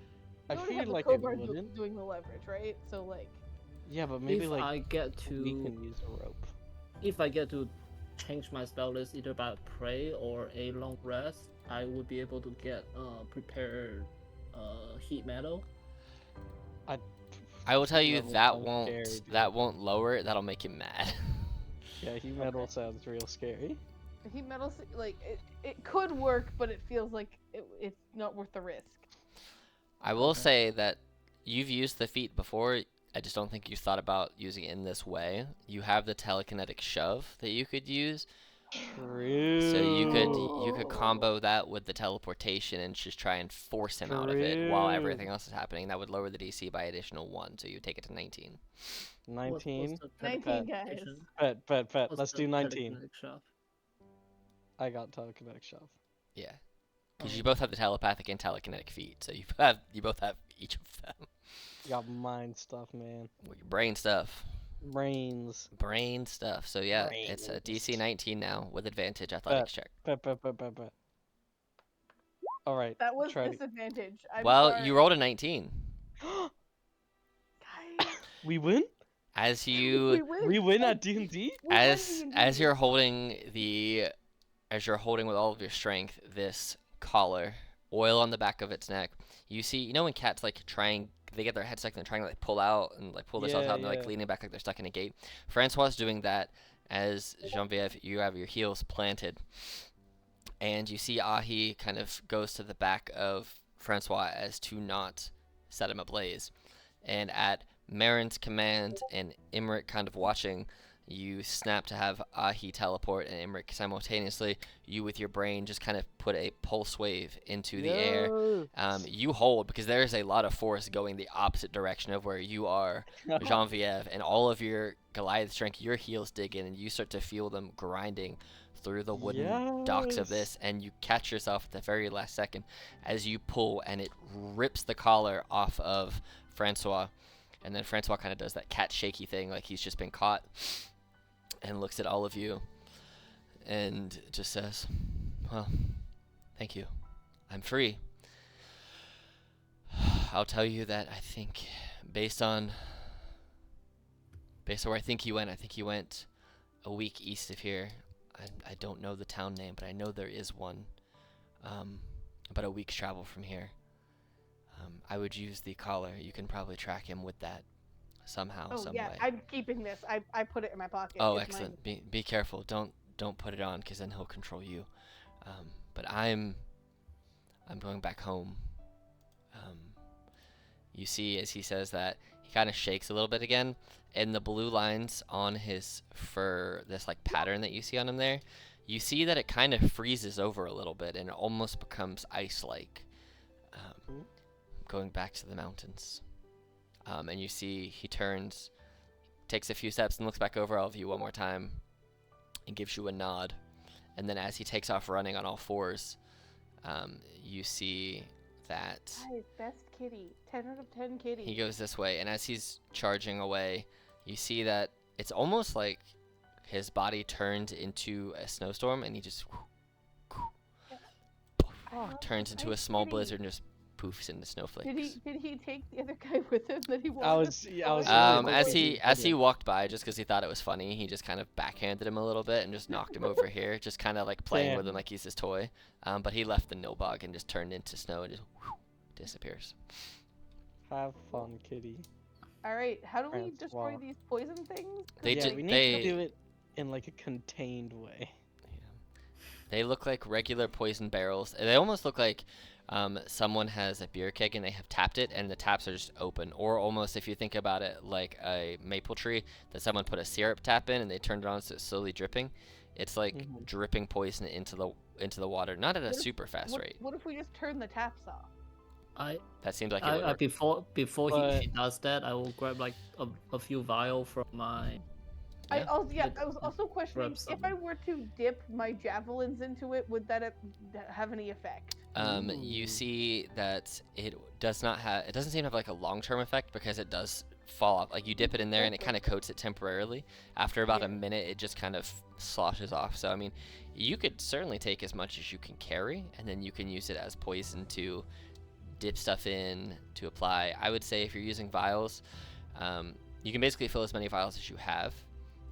[SPEAKER 5] I
[SPEAKER 3] We already
[SPEAKER 5] feel
[SPEAKER 3] have the
[SPEAKER 5] like it
[SPEAKER 3] crowbar
[SPEAKER 5] wouldn't.
[SPEAKER 3] doing the leverage, right? So like,
[SPEAKER 5] Yeah, but maybe
[SPEAKER 4] if
[SPEAKER 5] like
[SPEAKER 4] I get
[SPEAKER 5] we
[SPEAKER 4] to
[SPEAKER 5] can use a rope.
[SPEAKER 4] if I get to change my spell list either by pray or a long rest, I would be able to get prepared heat metal.
[SPEAKER 1] I will tell you
[SPEAKER 5] Level
[SPEAKER 1] that
[SPEAKER 5] sounds
[SPEAKER 1] won't
[SPEAKER 5] scary, dude.
[SPEAKER 1] that won't lower it. That'll make him mad.
[SPEAKER 5] Yeah, heat metal sounds real scary.
[SPEAKER 3] the heat metal, like it could work, but it feels like it's not worth the risk.
[SPEAKER 1] I will
[SPEAKER 4] Okay.
[SPEAKER 1] say that you've used the feat before. I just don't think you thought about using it in this way. You have the telekinetic shove that you could use,
[SPEAKER 5] True.
[SPEAKER 1] so you could combo that with the teleportation and just try and force him out of it while
[SPEAKER 5] True.
[SPEAKER 1] everything else is happening. That would lower the DC by additional 1, so you take it to 19.
[SPEAKER 5] 19.
[SPEAKER 3] 19, guys.
[SPEAKER 5] Bet. Let's do 19.
[SPEAKER 4] Shove?
[SPEAKER 5] I got telekinetic shove.
[SPEAKER 1] Yeah, because you both have the telepathic and telekinetic feat, so you both have each of them.
[SPEAKER 5] Got mind stuff, man.
[SPEAKER 1] Well, your brain stuff.
[SPEAKER 5] Brains.
[SPEAKER 1] Brain stuff. So yeah, it's a DC
[SPEAKER 5] Brains.
[SPEAKER 1] 19 now with advantage athletics check.
[SPEAKER 5] Bet. All right.
[SPEAKER 3] That was
[SPEAKER 5] try to-
[SPEAKER 3] disadvantage. I'm
[SPEAKER 1] Well,
[SPEAKER 3] sorry.
[SPEAKER 1] you rolled a 19.
[SPEAKER 3] Guys,
[SPEAKER 5] We win?
[SPEAKER 1] As
[SPEAKER 3] we
[SPEAKER 1] you
[SPEAKER 3] win.
[SPEAKER 5] We win at D&D?
[SPEAKER 3] We won
[SPEAKER 1] as
[SPEAKER 3] D&D.
[SPEAKER 1] you're holding with all of your strength this collar, oil on the back of its neck. You see, you know when cats like they get their head stuck and they're trying to like pull out and like pull themselves
[SPEAKER 5] Yeah,
[SPEAKER 1] out and they're like
[SPEAKER 5] yeah.
[SPEAKER 1] leaning back like they're stuck in a gate. Francois is doing that as Genevieve, you have your heels planted. And you see Ahi kind of goes to the back of Francois as to not set him ablaze. And at Marin's command and Imric kind of watching, you snap to have Ahi teleport and Imric simultaneously. You with your brain just kind of put a pulse wave into the air.
[SPEAKER 5] Yes.
[SPEAKER 1] You hold because there's a lot of force going the opposite direction of where you are, Genevieve, and all of your Goliath strength, your heels dig in and you start to feel them grinding through the wooden docks of
[SPEAKER 5] Yes.
[SPEAKER 1] this, and you catch yourself at the very last second as you pull and it rips the collar off of Francois. And then Francois kind of does that cat shaky thing like he's just been caught and looks at all of you and just says, well, thank you. I'm free. I'll tell you that I think based on where I think he went a week east of here. I don't know the town name, but I know there is one about a week's travel from here. I would use the collar. You can probably track him with that somehow,
[SPEAKER 3] Oh
[SPEAKER 1] some
[SPEAKER 3] yeah,
[SPEAKER 1] way.
[SPEAKER 3] I'm keeping this. I put it in my pocket.
[SPEAKER 1] Oh,
[SPEAKER 3] It's
[SPEAKER 1] excellent.
[SPEAKER 3] mine.
[SPEAKER 1] Be careful. Don't put it on, because then he'll control you. But I'm going back home. you see as he says that, he kind of shakes a little bit again, and the blue lines on his fur, this like pattern that you see on him there, you see that it kind of freezes over a little bit and it almost becomes ice-like, going back to the mountains. And you see he turns, takes a few steps and looks back over all of you one more time and gives you a nod. And then as he takes off running on all fours, you see that
[SPEAKER 3] Guys, best kitty. 10 out of 10 kitty.
[SPEAKER 1] he goes this way, and as he's charging away, you see that it's almost like his body turned into a snowstorm, and he just turns into a small blizzard and just poofs into snowflakes.
[SPEAKER 3] Did he take the other guy with him that he wanted?
[SPEAKER 5] I was really
[SPEAKER 1] As
[SPEAKER 5] hoping
[SPEAKER 1] he
[SPEAKER 5] did.
[SPEAKER 1] walked by, just because he thought it was funny, he just kind of backhanded him a little bit and just knocked him over here, just kind of like playing with him
[SPEAKER 5] Damn.
[SPEAKER 1] like he's his toy. But he left the Nilbog and just turned into snow and just disappears.
[SPEAKER 5] Have fun, kitty.
[SPEAKER 3] All right, how do we
[SPEAKER 5] Transform.
[SPEAKER 3] destroy these poison things?
[SPEAKER 1] They
[SPEAKER 5] yeah,
[SPEAKER 1] ju-
[SPEAKER 5] we need
[SPEAKER 1] they-
[SPEAKER 5] to do it in like a contained way.
[SPEAKER 1] They look like regular poison barrels. They almost look like someone has a beer keg and they have tapped it and the taps are just open. Or almost, if you think about it, like a maple tree that someone put a syrup tap in and they turned it on so it's slowly dripping. It's like
[SPEAKER 5] Mhm.
[SPEAKER 1] dripping poison into the water, not at a
[SPEAKER 3] What if-
[SPEAKER 1] super fast rate.
[SPEAKER 3] What if we just turn the taps off?
[SPEAKER 1] That seems like it would work.
[SPEAKER 4] Before
[SPEAKER 5] But-
[SPEAKER 4] he does that, I will grab like a few vial from my.
[SPEAKER 3] I
[SPEAKER 1] Yeah.
[SPEAKER 3] was also questioning
[SPEAKER 4] Grab
[SPEAKER 3] if I
[SPEAKER 4] some.
[SPEAKER 3] were to dip my javelins into it, would that have any effect?
[SPEAKER 1] You
[SPEAKER 5] Ooh.
[SPEAKER 1] see that it doesn't seem to have like a long-term effect because it does fall off. Like you dip it in there and it kind of coats it temporarily. After about a
[SPEAKER 3] Yeah.
[SPEAKER 1] minute, it just kind of sloshes off. So I mean, you could certainly take as much as you can carry, and then you can use it as poison to dip stuff in to apply. I would say if you're using vials, you can basically fill as many vials as you have.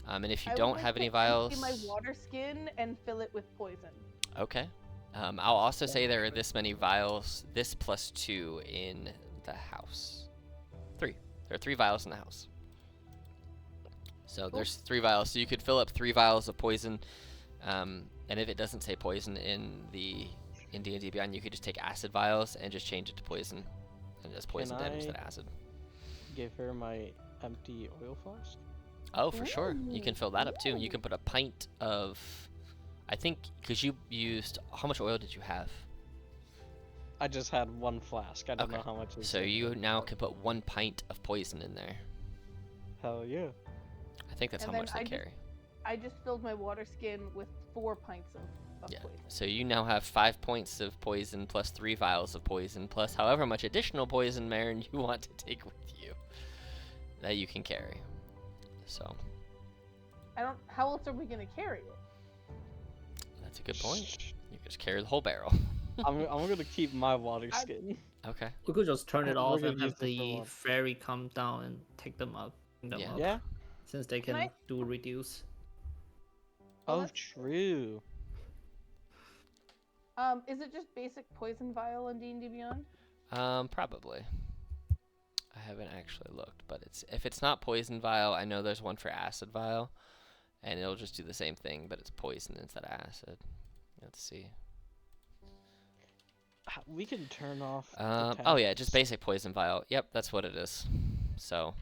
[SPEAKER 1] And if you
[SPEAKER 3] I would
[SPEAKER 1] don't
[SPEAKER 3] like
[SPEAKER 1] have
[SPEAKER 3] to
[SPEAKER 1] any
[SPEAKER 3] empty
[SPEAKER 1] vials,
[SPEAKER 3] my water skin and fill it with poison.
[SPEAKER 1] okay. I'll also say there are this many vials, this plus 2 in the house. 3. There are 3 vials in the house. So there's 3 vials. So you could fill up 3 vials of poison. And if it doesn't say poison in D&D Beyond, you could just take acid vials and just change it to poison. And just poison damage
[SPEAKER 5] I-
[SPEAKER 1] instead of acid.
[SPEAKER 5] Give her my empty oil flask.
[SPEAKER 1] Oh, for sure. You
[SPEAKER 3] Ooh,
[SPEAKER 1] can fill that up too. You
[SPEAKER 3] ooh.
[SPEAKER 1] can put a pint of, I think, because you used, how much oil did you have?
[SPEAKER 5] I just had one flask. I don't
[SPEAKER 1] Okay.
[SPEAKER 5] know how much. Is
[SPEAKER 1] So
[SPEAKER 5] in
[SPEAKER 1] you
[SPEAKER 5] it.
[SPEAKER 1] now can put 1 pint of poison in there.
[SPEAKER 5] Hell yeah.
[SPEAKER 1] I think that's
[SPEAKER 3] And
[SPEAKER 1] how
[SPEAKER 3] then
[SPEAKER 1] much they
[SPEAKER 3] I just-
[SPEAKER 1] carry.
[SPEAKER 3] I just filled my water skin with 4 pints of
[SPEAKER 1] Yeah.
[SPEAKER 3] poison.
[SPEAKER 1] So you now have 5 points of poison plus 3 vials of poison plus however much additional poison, Marin, you want to take with you that you can carry. So
[SPEAKER 3] How else are we gonna carry it?
[SPEAKER 1] that's a good point. You can just carry the whole barrel.
[SPEAKER 5] I'm gonna keep my water
[SPEAKER 3] I-
[SPEAKER 5] skin.
[SPEAKER 1] Okay.
[SPEAKER 4] We could just turn it
[SPEAKER 5] We're
[SPEAKER 4] off
[SPEAKER 5] gonna
[SPEAKER 4] and have
[SPEAKER 5] use it for
[SPEAKER 4] the
[SPEAKER 5] one.
[SPEAKER 4] fairy come down and take them up. Pick them
[SPEAKER 1] Yeah.
[SPEAKER 4] up,
[SPEAKER 5] Yeah.
[SPEAKER 4] since they
[SPEAKER 3] Can
[SPEAKER 4] can
[SPEAKER 3] I-
[SPEAKER 4] do reduce.
[SPEAKER 3] Well,
[SPEAKER 5] Oh,
[SPEAKER 3] that's-
[SPEAKER 5] true.
[SPEAKER 3] Is it just basic poison vial on D&D Beyond?
[SPEAKER 1] Probably. I haven't actually looked, but if it's not poison vial, I know there's one for acid vial, and it'll just do the same thing, but it's poison instead of acid. Let's see.
[SPEAKER 5] We can turn off. the
[SPEAKER 1] Oh yeah, just
[SPEAKER 5] taps.
[SPEAKER 1] basic poison vial. Yep, that's what it is. So,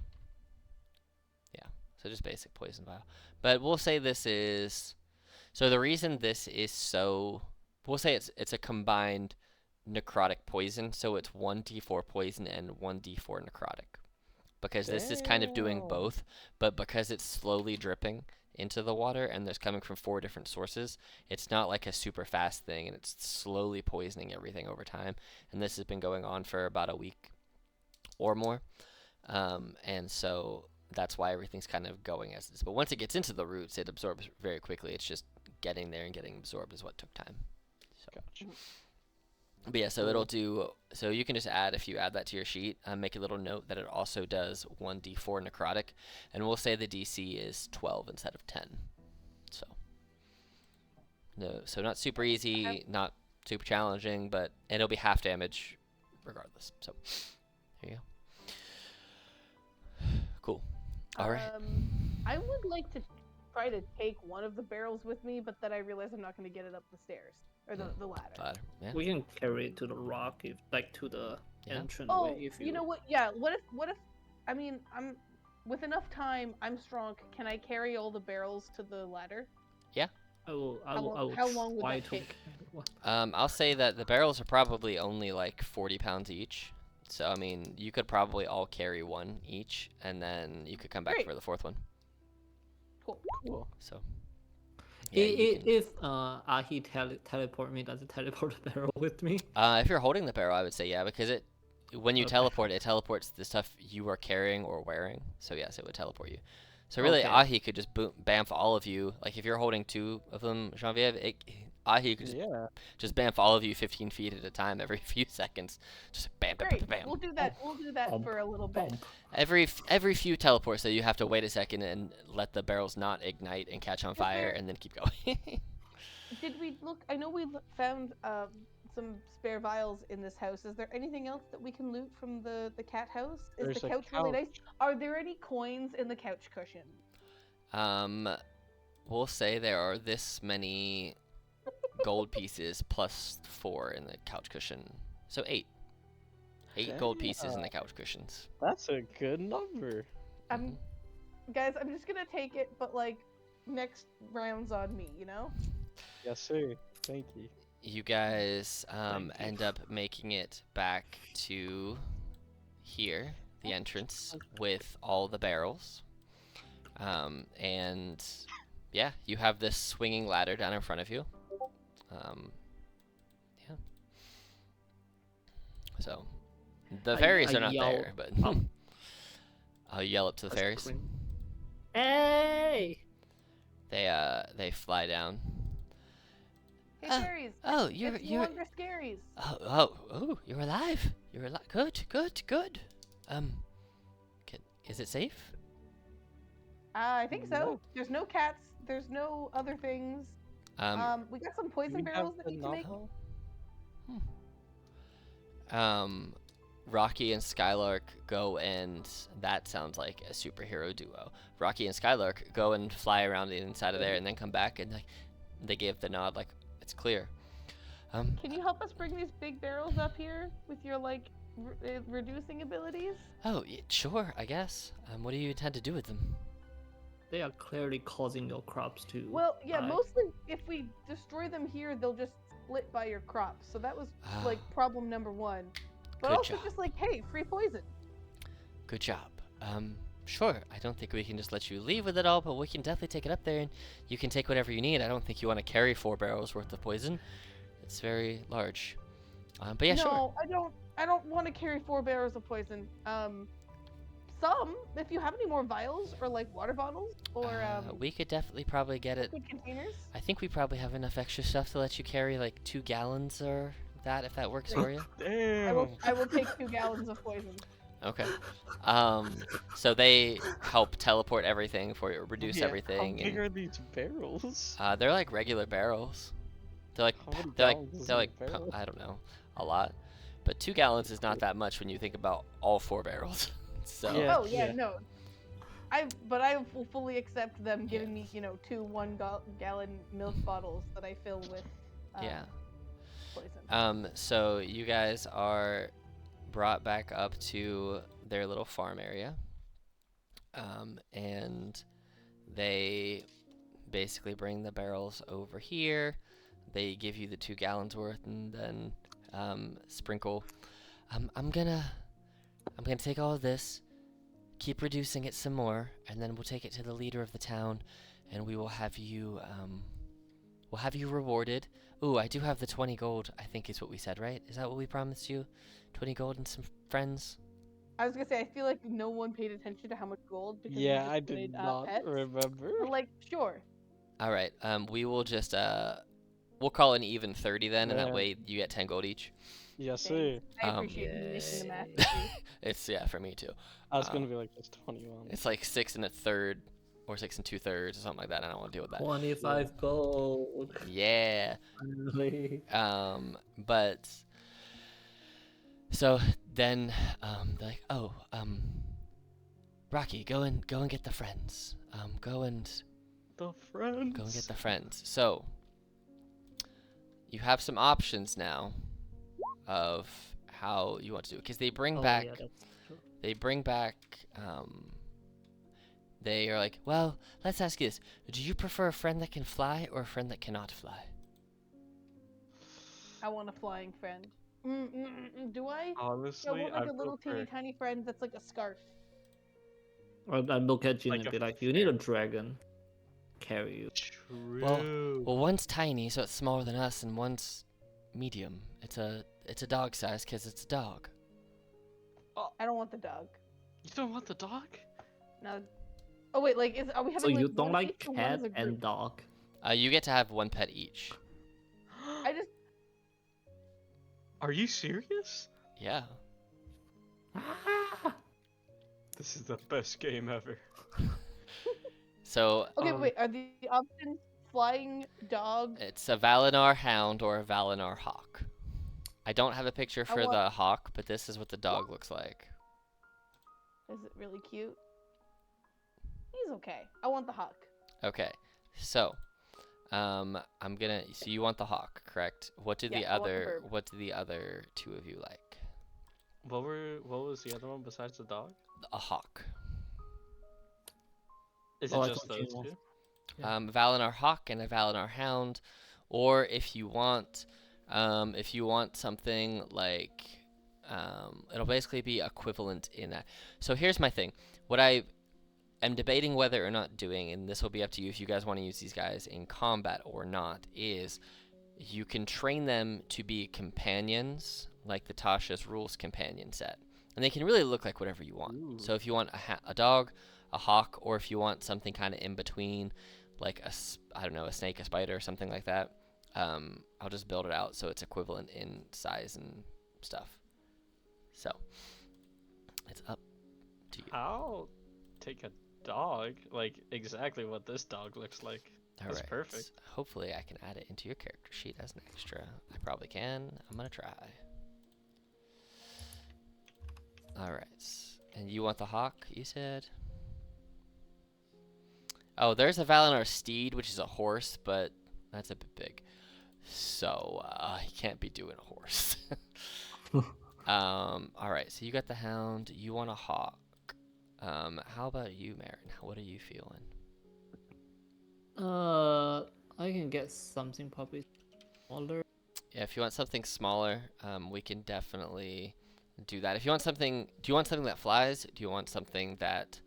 [SPEAKER 1] yeah, so just basic poison vial. But we'll say this is, so the reason this is so, we'll say it's a combined necrotic poison, so it's 1d4 poison and 1d4 necrotic. Because this is kind of doing
[SPEAKER 5] Damn.
[SPEAKER 1] both, but because it's slowly dripping into the water and there's coming from 4 different sources, it's not like a super fast thing and it's slowly poisoning everything over time. And this has been going on for about a week or more. And so that's why everything's kind of going as it is. But once it gets into the roots, it absorbs very quickly. It's just getting there and getting absorbed is what took time. So.
[SPEAKER 5] Gotcha.
[SPEAKER 1] But yeah, so it'll do, so you can just add, if you add that to your sheet, make a little note that it also does 1d4 necrotic, and we'll say the DC is 12 instead of 10. So, no, so not super easy, not super challenging, but it'll be half damage regardless. So, there you go. Cool. All right.
[SPEAKER 3] I would like to try to take one of the barrels with me, but then I realize I'm not going to get it up the stairs or the ladder.
[SPEAKER 1] Ladder. Yeah.
[SPEAKER 4] We can carry it to the rock if, like, to the
[SPEAKER 1] Yeah.
[SPEAKER 4] entrance
[SPEAKER 3] Oh,
[SPEAKER 4] way. If
[SPEAKER 3] you know what? Yeah. What if? I mean, I'm with enough time. I'm strong. Can I carry all the barrels to the ladder?
[SPEAKER 4] I will
[SPEAKER 3] How long would
[SPEAKER 4] try
[SPEAKER 3] that
[SPEAKER 4] to.
[SPEAKER 3] take?
[SPEAKER 1] I'll say that the barrels are probably only like 40 pounds each. So, I mean, you could probably all carry one each, and then you could come back
[SPEAKER 3] Great.
[SPEAKER 1] for the fourth one.
[SPEAKER 3] Cool.
[SPEAKER 5] Cool.
[SPEAKER 1] So, yeah, you can.
[SPEAKER 4] If Ahi teleport me, does it teleport the barrel with me?
[SPEAKER 1] If you're holding the barrel, I would say yeah, because when you
[SPEAKER 4] Okay.
[SPEAKER 1] teleport, it teleports the stuff you are carrying or wearing. So yes, it would teleport you. So really,
[SPEAKER 4] Okay.
[SPEAKER 1] Ahi could just bamf all of you. Like if you're holding two of them, Genevieve, Ahi could
[SPEAKER 5] Yeah.
[SPEAKER 1] just bamf all of you 15 feet at a time every few seconds. Just bam, bam,
[SPEAKER 3] Great.
[SPEAKER 1] bam, bam.
[SPEAKER 3] We'll do that. We'll do that
[SPEAKER 4] Bump,
[SPEAKER 3] for a little bit.
[SPEAKER 4] Bump.
[SPEAKER 1] Every few teleports, so you have to wait a second and let the barrels not ignite and catch on fire, and then keep going.
[SPEAKER 3] Did we look? I know we found some spare vials in this house. Is there anything else that we can loot from the cat house? Is
[SPEAKER 5] There's
[SPEAKER 3] the
[SPEAKER 5] a
[SPEAKER 3] couch really nice?
[SPEAKER 5] couch.
[SPEAKER 3] Are there any coins in the couch cushion?
[SPEAKER 1] We'll say there are this many gold pieces plus 4 in the couch cushion, so 8. 8 gold pieces in the couch cushions.
[SPEAKER 5] That's a good number.
[SPEAKER 3] I'm, guys, I'm just gonna take it, but like, next round's on me, you know?
[SPEAKER 5] Yes, sir. Thank you.
[SPEAKER 1] You guys
[SPEAKER 4] Thank you.
[SPEAKER 1] end up making it back to here, the entrance, with all the barrels. And yeah, you have this swinging ladder down in front of you. Yeah. So the fairies
[SPEAKER 4] I
[SPEAKER 1] are not
[SPEAKER 4] yell
[SPEAKER 1] there, but
[SPEAKER 4] up.
[SPEAKER 1] I'll yell up to the fairies.
[SPEAKER 4] Hey!
[SPEAKER 1] They fly down.
[SPEAKER 3] Hey,
[SPEAKER 1] Oh,
[SPEAKER 3] fairies!
[SPEAKER 1] Oh,
[SPEAKER 3] It's
[SPEAKER 1] you're
[SPEAKER 3] longer scaries.
[SPEAKER 1] oh, you're alive. You're alive. Good. Is it safe?
[SPEAKER 3] I think so.
[SPEAKER 5] No.
[SPEAKER 3] There's no cats. There's no other things. We got some poison
[SPEAKER 5] we
[SPEAKER 3] barrels
[SPEAKER 5] have
[SPEAKER 3] that need to make.
[SPEAKER 5] enough?
[SPEAKER 1] Rocky and Skylark go, and that sounds like a superhero duo. Rocky and Skylark go and fly around the inside of there, and then come back, and like they give the nod, like it's clear.
[SPEAKER 3] Can you help us bring these big barrels up here with your like reducing abilities?
[SPEAKER 1] Oh, sure, I guess. What do you intend to do with them?
[SPEAKER 4] They are clearly causing your crops to.
[SPEAKER 3] Well, yeah,
[SPEAKER 4] die.
[SPEAKER 3] mostly if we destroy them here, they'll just split by your crops. So that was like problem number one. But
[SPEAKER 1] Good
[SPEAKER 3] also
[SPEAKER 1] job.
[SPEAKER 3] just like, hey, free poison.
[SPEAKER 1] Good job. Sure. I don't think we can just let you leave with it all, but we can definitely take it up there, and you can take whatever you need. I don't think you want to carry 4 barrels worth of poison. It's very large. But yeah,
[SPEAKER 3] no,
[SPEAKER 1] sure.
[SPEAKER 3] I don't want to carry 4 barrels of poison. Some, if you have any more vials or like water bottles or
[SPEAKER 1] We could definitely probably get it.
[SPEAKER 3] liquid containers.
[SPEAKER 1] I think we probably have enough extra stuff to let you carry like 2 gallons or that, if that works for you.
[SPEAKER 5] Damn.
[SPEAKER 3] I will take 2 gallons of poison.
[SPEAKER 1] Okay. So they help teleport everything for you, reduce
[SPEAKER 5] Yeah,
[SPEAKER 1] everything.
[SPEAKER 5] How big
[SPEAKER 1] And,
[SPEAKER 5] are these barrels?
[SPEAKER 1] they're like regular barrels. They're like
[SPEAKER 5] How many
[SPEAKER 1] they're like
[SPEAKER 5] gallons is
[SPEAKER 1] they're
[SPEAKER 5] in
[SPEAKER 1] like
[SPEAKER 5] a barrel?
[SPEAKER 1] I don't know, a lot. But 2 gallons is not that much when you think about all 4 barrels. So
[SPEAKER 5] Yeah.
[SPEAKER 3] Oh yeah, no. I will fully accept them giving me, 2 1-gallon milk bottles that I fill with
[SPEAKER 1] yeah.
[SPEAKER 3] poison.
[SPEAKER 1] So you guys are brought back up to their little farm area. And they basically bring the barrels over here. They give you the 2 gallons worth, and then sprinkle. I'm gonna take all of this, keep reducing it some more, and then we'll take it to the leader of the town, and we will have you rewarded. Ooh, I do have the 20 gold, I think is what we said, right? Is that what we promised you? 20 gold and some friends?
[SPEAKER 3] I was gonna say I feel like no one paid attention to how much gold because we
[SPEAKER 5] Yeah,
[SPEAKER 3] just
[SPEAKER 5] I did
[SPEAKER 3] played,
[SPEAKER 5] not
[SPEAKER 3] pets.
[SPEAKER 5] remember.
[SPEAKER 3] But like, sure.
[SPEAKER 1] All right. We will just we'll call it an even 30 then, and that
[SPEAKER 5] Yeah.
[SPEAKER 1] way you get 10 gold each.
[SPEAKER 5] Yes,
[SPEAKER 3] Thanks.
[SPEAKER 5] sir.
[SPEAKER 3] I appreciate you making the math.
[SPEAKER 4] Yes.
[SPEAKER 3] easy.
[SPEAKER 1] It's for me too.
[SPEAKER 5] I was gonna be like, that's 21.
[SPEAKER 1] It's like 6 1/3 or 6 2/3 or something like that. I don't want to deal with that.
[SPEAKER 4] 25 gold.
[SPEAKER 1] Yeah.
[SPEAKER 4] Finally.
[SPEAKER 1] But so then they're like, oh, Rocky, go and get the friends. Go and
[SPEAKER 5] The friends.
[SPEAKER 1] get the friends. So you have some options now of how you want to do it, because they bring
[SPEAKER 4] Oh
[SPEAKER 1] back
[SPEAKER 4] yeah, that's true.
[SPEAKER 1] they bring back they are like, well, let's ask you this: do you prefer a friend that can fly or a friend that cannot fly?
[SPEAKER 3] I want a flying friend. Do I? I
[SPEAKER 5] Honestly,
[SPEAKER 3] want like
[SPEAKER 5] I
[SPEAKER 3] a little
[SPEAKER 5] prefer
[SPEAKER 3] teeny tiny friend that's like a scarf.
[SPEAKER 4] I'd look at Jin
[SPEAKER 5] like
[SPEAKER 4] and
[SPEAKER 5] a
[SPEAKER 4] be like, you need a
[SPEAKER 5] fairy.
[SPEAKER 4] dragon carry you.
[SPEAKER 5] True.
[SPEAKER 1] Well, one's tiny, so it's smaller than us, and one's medium. It's a dog size because it's a dog.
[SPEAKER 3] I don't want the dog.
[SPEAKER 2] You don't want the dog?
[SPEAKER 3] No. Oh wait, like are we
[SPEAKER 4] So
[SPEAKER 3] having
[SPEAKER 4] you
[SPEAKER 3] like
[SPEAKER 4] don't
[SPEAKER 3] one
[SPEAKER 4] like
[SPEAKER 3] each or one
[SPEAKER 4] cat
[SPEAKER 3] as a group?
[SPEAKER 4] and dog?
[SPEAKER 1] You get to have one pet each.
[SPEAKER 3] I just
[SPEAKER 5] Are you serious?
[SPEAKER 1] Yeah.
[SPEAKER 5] This is the best game ever.
[SPEAKER 1] So
[SPEAKER 3] okay. Wait, are the options flying dog?
[SPEAKER 1] it's a Valinor hound or a Valinor hawk. I don't have a picture
[SPEAKER 3] I
[SPEAKER 1] for
[SPEAKER 3] want-
[SPEAKER 1] the hawk, but this is what the dog looks like.
[SPEAKER 3] Is it really cute? He's okay. I want the hawk.
[SPEAKER 1] Okay, so I'm gonna. So you want the hawk, correct? What do the
[SPEAKER 3] Yeah, I want the
[SPEAKER 1] other?
[SPEAKER 3] bird.
[SPEAKER 1] What do the other two of you like?
[SPEAKER 5] What was the other one besides the dog?
[SPEAKER 1] A hawk.
[SPEAKER 5] Is
[SPEAKER 4] Oh,
[SPEAKER 5] it
[SPEAKER 4] I
[SPEAKER 5] just
[SPEAKER 4] thought
[SPEAKER 5] those
[SPEAKER 4] Jin was-
[SPEAKER 5] two?
[SPEAKER 4] Yeah.
[SPEAKER 1] Valinor hawk and a Valinor hound, or if you want something like, it'll basically be equivalent in that. So here's my thing. What I am debating whether or not doing, and this will be up to you if you guys want to use these guys in combat or not, is you can train them to be companions, like the Tasha's Rules companion set. And they can really look like whatever you want.
[SPEAKER 5] Ooh.
[SPEAKER 1] So if you want a dog, a hawk, or if you want something kind of in between, like I don't know, a snake, a spider, or something like that, I'll just build it out so it's equivalent in size and stuff. So it's up to you.
[SPEAKER 5] I'll take a dog, like exactly what this dog looks like. That's
[SPEAKER 1] Alright,
[SPEAKER 5] perfect.
[SPEAKER 1] hopefully I can add it into your character sheet as an extra. I probably can. I'm gonna try. Alright. And you want the hawk, you said? Oh, there's a Valinor steed, which is a horse, but that's a bit big. So, I can't be doing a horse. Alright, so you got the hound, you want a hawk. How about you, Marin? What are you feeling?
[SPEAKER 4] I can get something probably smaller.
[SPEAKER 1] Yeah, if you want something smaller, we can definitely do that. If you want something, do you want something that flies? Do you want something that,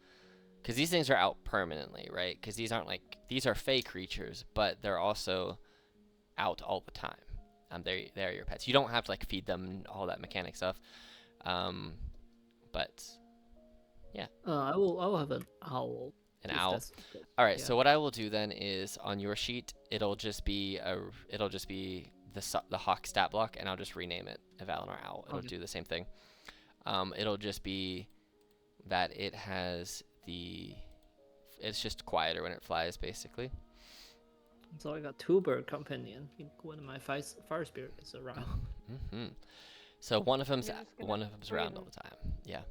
[SPEAKER 1] because these things are out permanently, right? Because these aren't like, these are fey creatures, but they're also out all the time. They're your pets. You don't have to like feed them and all that mechanic stuff. But
[SPEAKER 4] I will have an owl.
[SPEAKER 1] an
[SPEAKER 4] if
[SPEAKER 1] owl.
[SPEAKER 4] that's good.
[SPEAKER 1] All right.
[SPEAKER 4] Yeah.
[SPEAKER 1] So what I will do then is on your sheet, it'll just be the hawk stat block, and I'll just rename it a Valinor owl. It'll
[SPEAKER 4] Okay.
[SPEAKER 1] do the same thing. It'll just be that it's just quieter when it flies, basically.
[SPEAKER 4] So I got two bird companion when my fire spirit is around.
[SPEAKER 1] Hmm. So one of them's
[SPEAKER 3] You're just gonna
[SPEAKER 1] around
[SPEAKER 3] breathe
[SPEAKER 1] all the time. Yeah.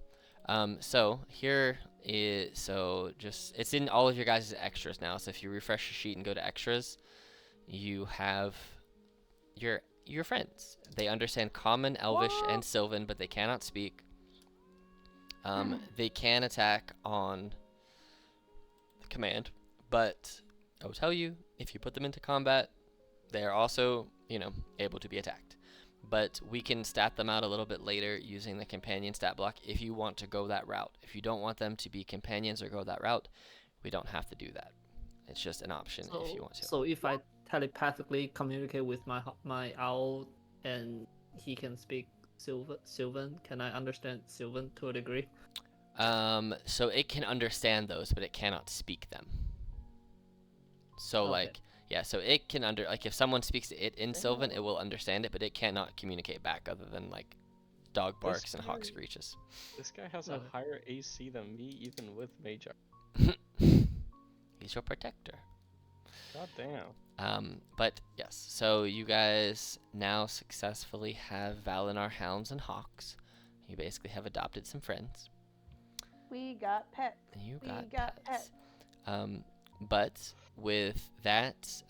[SPEAKER 1] So here is it's in all of your guys' extras now. So if you refresh your sheet and go to extras, you have your friends. They understand Common, Elvish, and Sylvan, but they cannot speak. They can attack on command, but I will tell you, if you put them into combat, they are also, able to be attacked. But we can stat them out a little bit later using the companion stat block if you want to go that route. If you don't want them to be companions or go that route, we don't have to do that. It's just an option if you want to.
[SPEAKER 4] So if I telepathically communicate with my owl and he can speak Sylvan, can I understand Sylvan to a degree?
[SPEAKER 1] So it can understand those, but it cannot speak them. So
[SPEAKER 4] Okay.
[SPEAKER 1] so it can if someone speaks to it in Sylvan, it will understand it, but it cannot communicate back other than like dog barks and hawk
[SPEAKER 5] guy-
[SPEAKER 1] screeches.
[SPEAKER 5] This guy has a
[SPEAKER 4] Okay.
[SPEAKER 5] higher AC than me, even with Mage.
[SPEAKER 1] He's your protector.
[SPEAKER 5] God damn.
[SPEAKER 1] But yes, so you guys now successfully have Valinor hounds and hawks. You basically have adopted some friends.
[SPEAKER 3] We got pets.
[SPEAKER 1] And you
[SPEAKER 3] We
[SPEAKER 1] got
[SPEAKER 3] got
[SPEAKER 1] pets. But with that,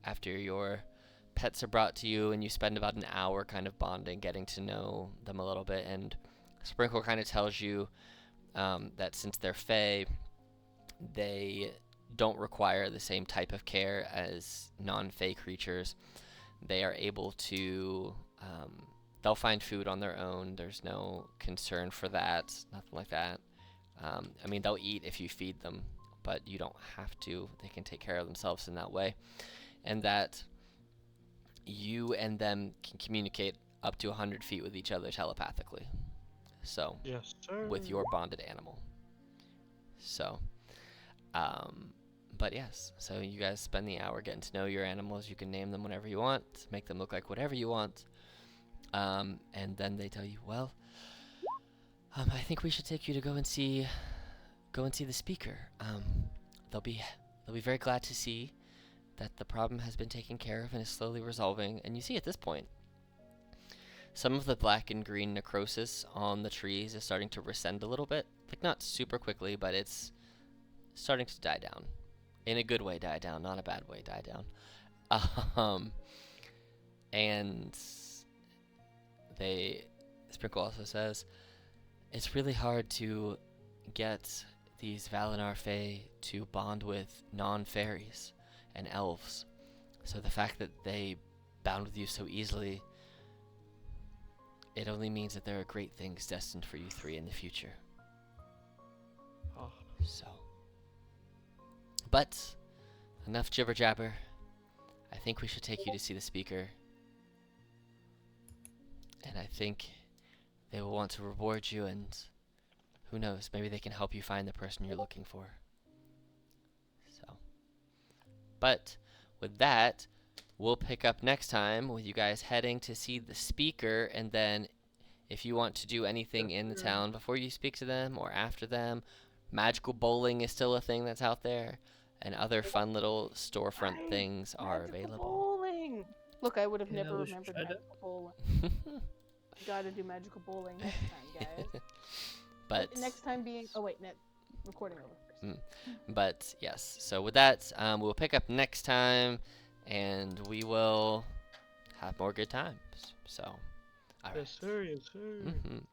[SPEAKER 1] after your pets are brought to you, and you spend about an hour kind of bonding, getting to know them a little bit. And Sprinkle kind of tells you that since they're Fae, they don't require the same type of care as non-Fae creatures. They are able to, they'll find food on their own. There's no concern for that, nothing like that. I mean, they'll eat if you feed them, but you don't have to. They can take care of themselves in that way. And that you and them can communicate up to 100 feet with each other telepathically. So,
[SPEAKER 5] Yes, sir.
[SPEAKER 1] with your bonded animal. So, but yes, so you guys spend the hour getting to know your animals. You can name them whenever you want, make them look like whatever you want. And then they tell you, well, I think we should take you to go and see the speaker. They'll be very glad to see that the problem has been taken care of and is slowly resolving. And you see at this point, some of the black and green necrosis on the trees is starting to rescend a little bit. Like, not super quickly, but it's starting to die down. In a good way die down, not a bad way die down. And Sprinkle also says, it's really hard to get these Valinor Fae to bond with non-fairies and elves. So the fact that they bound with you so easily, it only means that there are great things destined for you three in the future.
[SPEAKER 5] Oh.
[SPEAKER 1] So. But, enough jibber jabber. I think we should take you to see the speaker. And I think they will want to reward you, and who knows, maybe they can help you find the person you're looking for. So. But, with that, we'll pick up next time with you guys heading to see the speaker, and then if you want to do anything in the town before you speak to them or after them, magical bowling is still a thing that's out there, and other fun little storefront
[SPEAKER 3] Right,
[SPEAKER 1] things are
[SPEAKER 3] Magical
[SPEAKER 1] available.
[SPEAKER 3] bowling. Look, I would have
[SPEAKER 4] Yeah,
[SPEAKER 3] never
[SPEAKER 4] we should
[SPEAKER 3] remembered
[SPEAKER 4] try that.
[SPEAKER 3] magical bowling. Gotta do magical bowling next time, guys.
[SPEAKER 1] But
[SPEAKER 3] Next time being, oh wait, recording over first.
[SPEAKER 1] But yes, so with that, we'll pick up next time, and we will have more good times. So, all right.
[SPEAKER 5] Yes, sir. Yes, sir.
[SPEAKER 1] Mhm.